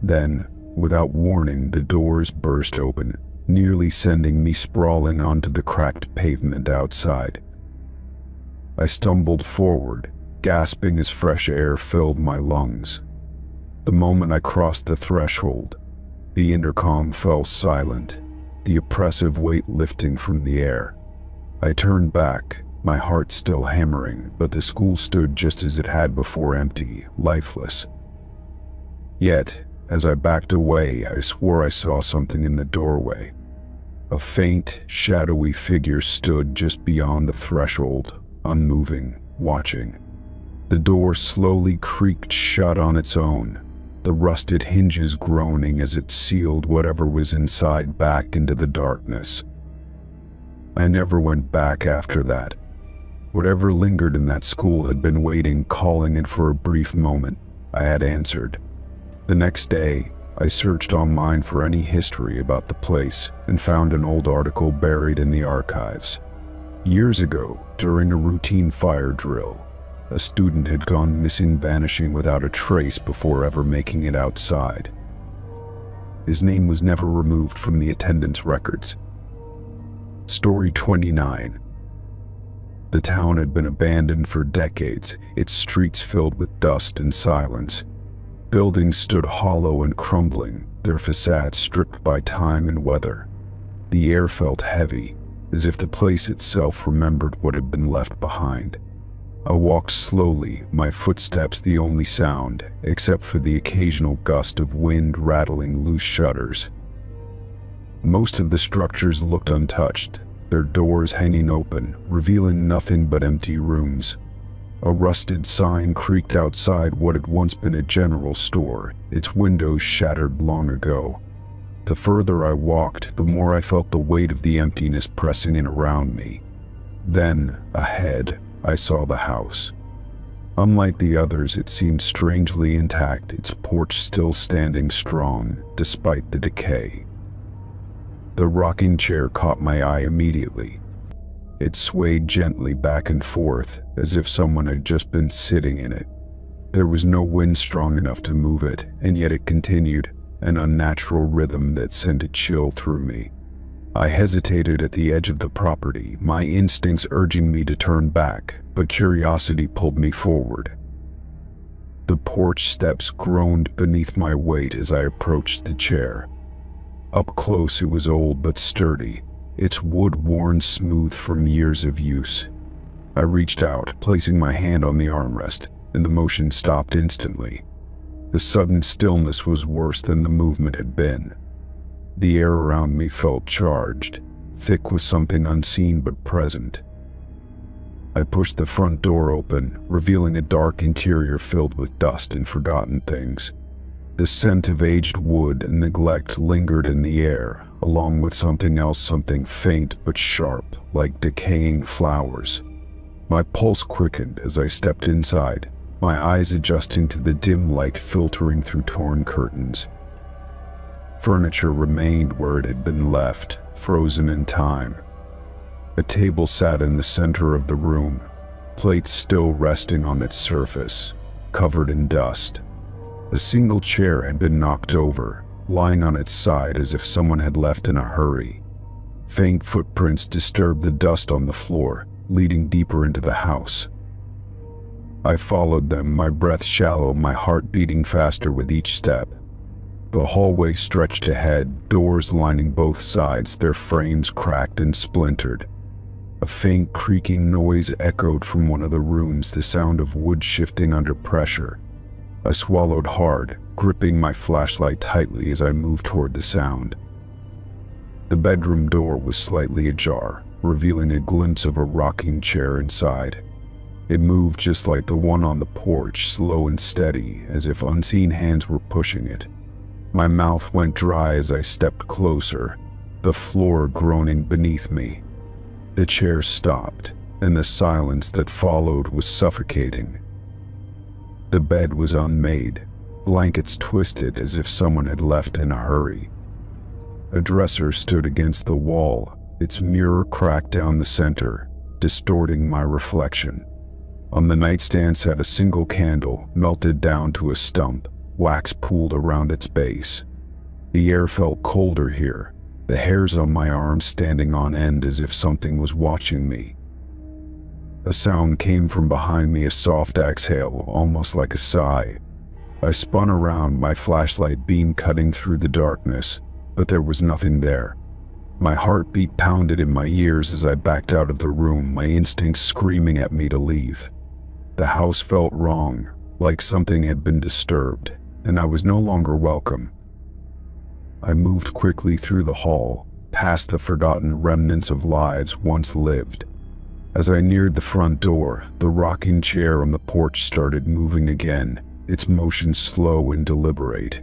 Then, without warning, the doors burst open, nearly sending me sprawling onto the cracked pavement outside. I stumbled forward, gasping as fresh air filled my lungs. The moment I crossed the threshold, the intercom fell silent, the oppressive weight lifting from the air. I turned back, my heart still hammering, but the school stood just as it had before, empty, lifeless. Yet, as I backed away, I swore I saw something in the doorway. A faint, shadowy figure stood just beyond the threshold, unmoving, watching. The door slowly creaked shut on its own, the rusted hinges groaning as it sealed whatever was inside back into the darkness. I never went back after that. Whatever lingered in that school had been waiting, calling, and for a brief moment, I had answered. The next day, I searched online for any history about the place and found an old article buried in the archives. Years ago, during a routine fire drill, a student had gone missing, vanishing without a trace before ever making it outside. His name was never removed from the attendance records. Story 29. The town had been abandoned for decades, its streets filled with dust and silence. Buildings stood hollow and crumbling, their facades stripped by time and weather. The air felt heavy, as if the place itself remembered what had been left behind. I walked slowly, my footsteps the only sound, except for the occasional gust of wind rattling loose shutters. Most of the structures looked untouched, their doors hanging open, revealing nothing but empty rooms. A rusted sign creaked outside what had once been a general store, its windows shattered long ago. The further I walked, the more I felt the weight of the emptiness pressing in around me. Then, ahead, I saw the house. Unlike the others, it seemed strangely intact, its porch still standing strong, despite the decay. The rocking chair caught my eye immediately. It swayed gently back and forth, as if someone had just been sitting in it. There was no wind strong enough to move it, and yet it continued, an unnatural rhythm that sent a chill through me. I hesitated at the edge of the property, my instincts urging me to turn back, but curiosity pulled me forward. The porch steps groaned beneath my weight as I approached the chair. Up close, it was old but sturdy, its wood worn smooth from years of use. I reached out, placing my hand on the armrest, and the motion stopped instantly. The sudden stillness was worse than the movement had been. The air around me felt charged, thick with something unseen but present. I pushed the front door open, revealing a dark interior filled with dust and forgotten things. The scent of aged wood and neglect lingered in the air, along with something else, something faint but sharp, like decaying flowers. My pulse quickened as I stepped inside, my eyes adjusting to the dim light filtering through torn curtains. Furniture remained where it had been left, frozen in time. A table sat in the center of the room, plates still resting on its surface, covered in dust. A single chair had been knocked over, lying on its side as if someone had left in a hurry. Faint footprints disturbed the dust on the floor, leading deeper into the house. I followed them, my breath shallow, my heart beating faster with each step. The hallway stretched ahead, doors lining both sides, their frames cracked and splintered. A faint creaking noise echoed from one of the rooms, the sound of wood shifting under pressure. I swallowed hard, gripping my flashlight tightly as I moved toward the sound. The bedroom door was slightly ajar, revealing a glimpse of a rocking chair inside. It moved just like the one on the porch, slow and steady, as if unseen hands were pushing it. My mouth went dry as I stepped closer, the floor groaning beneath me. The chair stopped, and the silence that followed was suffocating. The bed was unmade, blankets twisted as if someone had left in a hurry. A dresser stood against the wall, its mirror cracked down the center, distorting my reflection. On the nightstand sat a single candle, melted down to a stump, wax pooled around its base. The air felt colder here, the hairs on my arms standing on end as if something was watching me. A sound came from behind me, a soft exhale, almost like a sigh. I spun around, my flashlight beam cutting through the darkness, but there was nothing there. My heartbeat pounded in my ears as I backed out of the room, my instincts screaming at me to leave. The house felt wrong, like something had been disturbed, and I was no longer welcome. I moved quickly through the hall, past the forgotten remnants of lives once lived. As I neared the front door, the rocking chair on the porch started moving again, its motion slow and deliberate.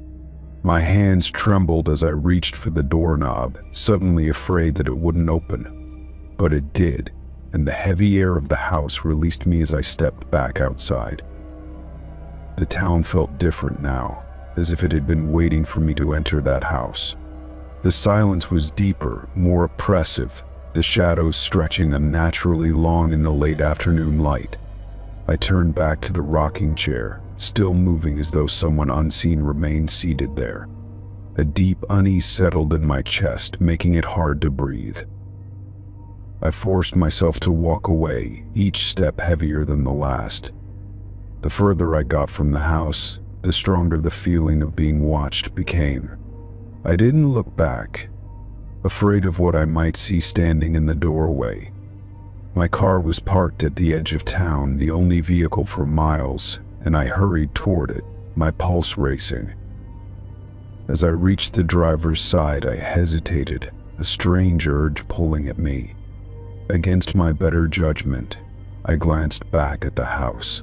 My hands trembled as I reached for the doorknob, suddenly afraid that it wouldn't open. But it did, and the heavy air of the house released me as I stepped back outside. The town felt different now, as if it had been waiting for me to enter that house. The silence was deeper, more oppressive, the shadows stretching unnaturally long in the late afternoon light. I turned back to the rocking chair, still moving as though someone unseen remained seated there. A deep unease settled in my chest, making it hard to breathe. I forced myself to walk away, each step heavier than the last. The further I got from the house, the stronger the feeling of being watched became. I didn't look back, afraid of what I might see standing in the doorway. My car was parked at the edge of town, the only vehicle for miles, and I hurried toward it, my pulse racing. As I reached the driver's side, I hesitated, a strange urge pulling at me. Against my better judgment, I glanced back at the house.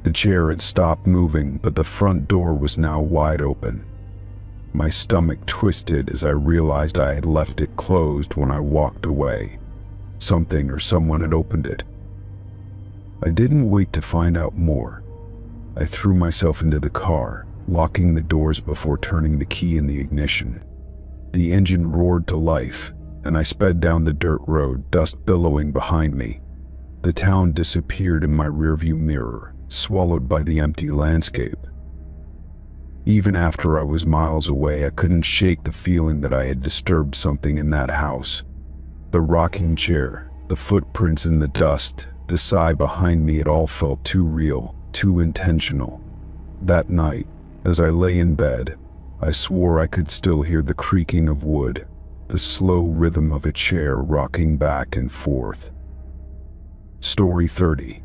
The chair had stopped moving, but the front door was now wide open. My stomach twisted as I realized I had left it closed when I walked away. Something or someone had opened it. I didn't wait to find out more. I threw myself into the car, locking the doors before turning the key in the ignition. The engine roared to life, and I sped down the dirt road, dust billowing behind me. The town disappeared in my rearview mirror, swallowed by the empty landscape. Even after I was miles away, I couldn't shake the feeling that I had disturbed something in that house. The rocking chair, the footprints in the dust, the sigh behind me, it all felt too real, too intentional. That night, as I lay in bed, I swore I could still hear the creaking of wood, the slow rhythm of a chair rocking back and forth. Story 30.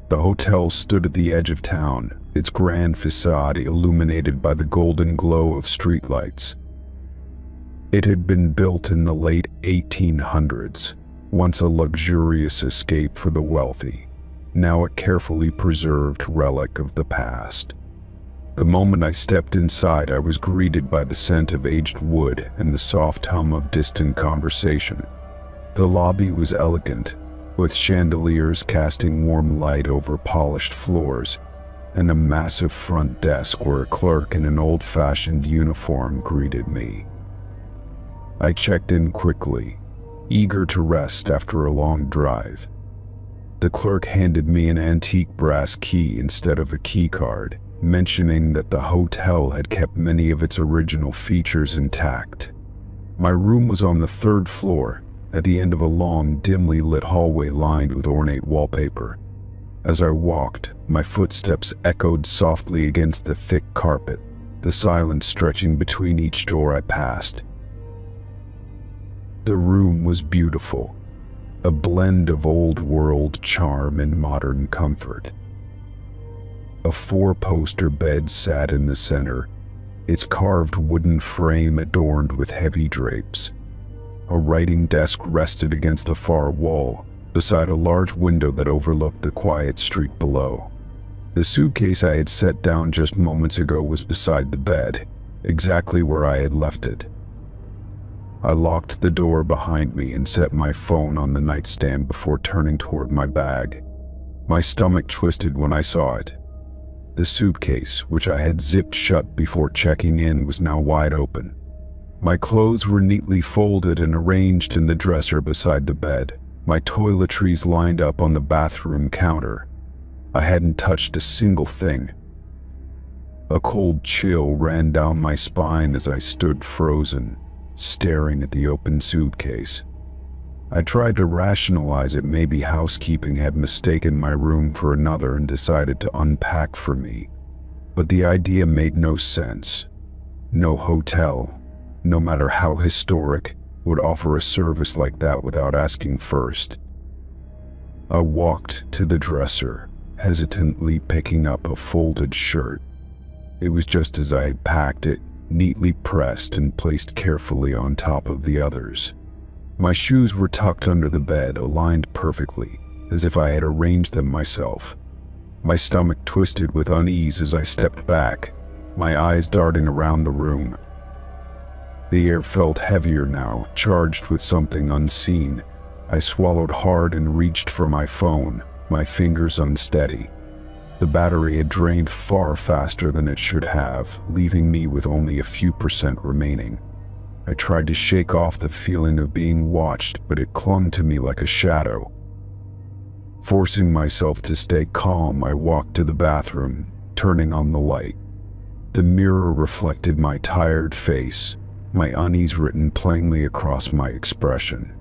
The hotel stood at the edge of town, its grand facade illuminated by the golden glow of streetlights. It had been built in the late 1800s, once a luxurious escape for the wealthy, now a carefully preserved relic of the past. The moment I stepped inside, I was greeted by the scent of aged wood and the soft hum of distant conversation. The lobby was elegant, with chandeliers casting warm light over polished floors, and a massive front desk where a clerk in an old-fashioned uniform greeted me. I checked in quickly, eager to rest after a long drive. The clerk handed me an antique brass key instead of a key card, mentioning that the hotel had kept many of its original features intact. My room was on the third floor, at the end of a long, dimly lit hallway lined with ornate wallpaper. As I walked, my footsteps echoed softly against the thick carpet, the silence stretching between each door I passed. The room was beautiful, a blend of old-world charm and modern comfort. A four-poster bed sat in the center, its carved wooden frame adorned with heavy drapes. A writing desk rested against the far wall, beside a large window that overlooked the quiet street below. The suitcase I had set down just moments ago was beside the bed, exactly where I had left it. I locked the door behind me and set my phone on the nightstand before turning toward my bag. My stomach twisted when I saw it. The suitcase, which I had zipped shut before checking in, was now wide open. My clothes were neatly folded and arranged in the dresser beside the bed, my toiletries lined up on the bathroom counter. I hadn't touched a single thing. A cold chill ran down my spine as I stood frozen, staring at the open suitcase. I tried to rationalize it. Maybe housekeeping had mistaken my room for another and decided to unpack for me. But the idea made no sense. No hotel, no matter how historic, would offer a service like that without asking first. I walked to the dresser, hesitantly picking up a folded shirt. It was just as I had packed it, neatly pressed and placed carefully on top of the others. My shoes were tucked under the bed, aligned perfectly, as if I had arranged them myself. My stomach twisted with unease as I stepped back, my eyes darting around the room. The air felt heavier now, charged with something unseen. I swallowed hard and reached for my phone, my fingers unsteady. The battery had drained far faster than it should have, leaving me with only a few percent remaining. I tried to shake off the feeling of being watched, but it clung to me like a shadow. Forcing myself to stay calm, I walked to the bathroom, turning on the light. The mirror reflected my tired face, my unease written plainly across my expression.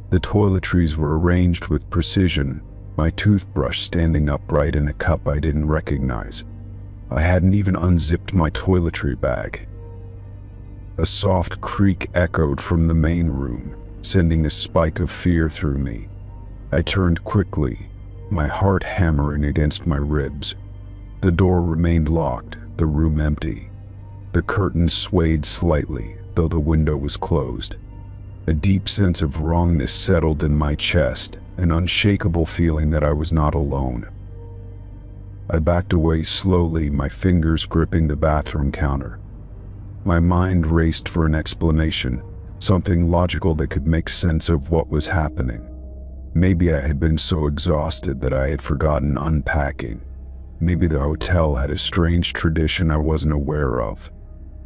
The toiletries were arranged with precision, my toothbrush standing upright in a cup I didn't recognize. I hadn't even unzipped my toiletry bag. A soft creak echoed from the main room, sending a spike of fear through me. I turned quickly, my heart hammering against my ribs. The door remained locked, the room empty. The curtains swayed slightly, though the window was closed. A deep sense of wrongness settled in my chest, an unshakable feeling that I was not alone. I backed away slowly, my fingers gripping the bathroom counter. My mind raced for an explanation, something logical that could make sense of what was happening. Maybe I had been so exhausted that I had forgotten unpacking. Maybe the hotel had a strange tradition I wasn't aware of.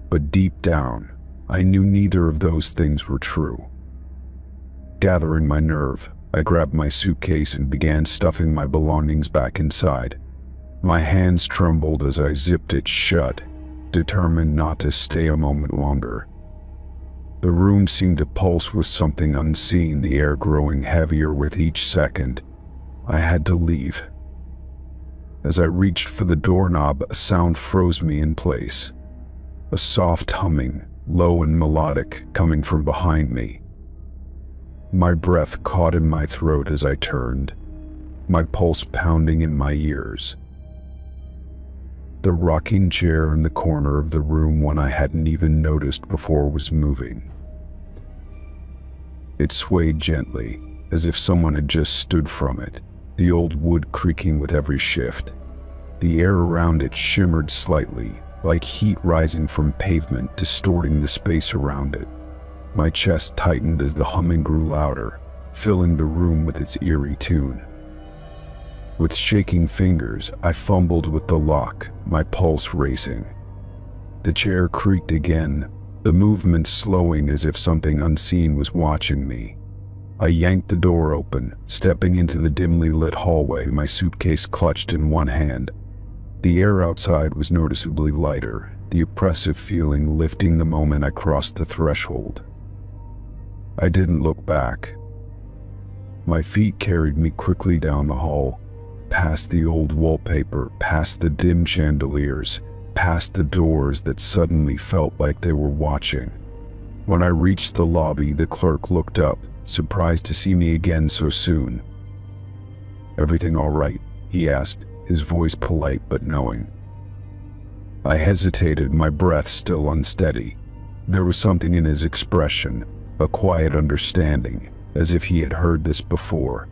But deep down, I knew neither of those things were true. Gathering my nerve, I grabbed my suitcase and began stuffing my belongings back inside. My hands trembled as I zipped it shut, determined not to stay a moment longer. The room seemed to pulse with something unseen, the air growing heavier with each second. I had to leave. As I reached for the doorknob, a sound froze me in place. A soft humming, low and melodic, coming from behind me. My breath caught in my throat as I turned, my pulse pounding in my ears. The rocking chair in the corner of the room, one I hadn't even noticed before, was moving. It swayed gently, as if someone had just stood from it, the old wood creaking with every shift. The air around it shimmered slightly, like heat rising from pavement, distorting the space around it. My chest tightened as the humming grew louder, filling the room with its eerie tune. With shaking fingers, I fumbled with the lock, my pulse racing. The chair creaked again, the movement slowing as if something unseen was watching me. I yanked the door open, stepping into the dimly lit hallway, my suitcase clutched in one hand. The air outside was noticeably lighter, the oppressive feeling lifting the moment I crossed the threshold. I didn't look back. My feet carried me quickly down the hall, past the old wallpaper, past the dim chandeliers, past the doors that suddenly felt like they were watching. When I reached the lobby, the clerk looked up, surprised to see me again so soon. "Everything all right?" he asked, his voice polite but knowing. I hesitated, my breath still unsteady. There was something in his expression, a quiet understanding, as if he had heard this before.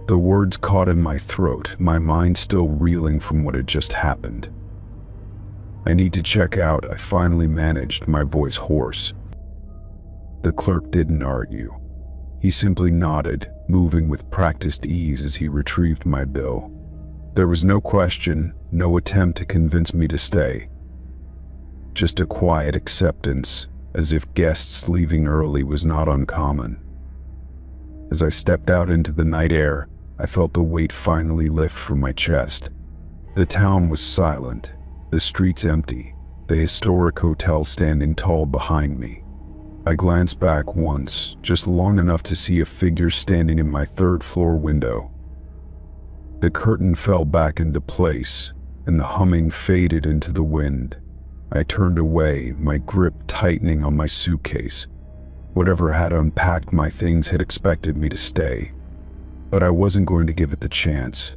The words caught in my throat, my mind still reeling from what had just happened. "I need to check out," I finally managed, my voice hoarse. The clerk didn't argue. He simply nodded, moving with practiced ease as he retrieved my bill. There was no question, no attempt to convince me to stay. Just a quiet acceptance, as if guests leaving early was not uncommon. As I stepped out into the night air, I felt the weight finally lift from my chest. The town was silent, the streets empty, the historic hotel standing tall behind me. I glanced back once, just long enough to see a figure standing in my third-floor window. The curtain fell back into place, and the humming faded into the wind. I turned away, my grip tightening on my suitcase. Whatever had unpacked my things had expected me to stay, but I wasn't going to give it the chance.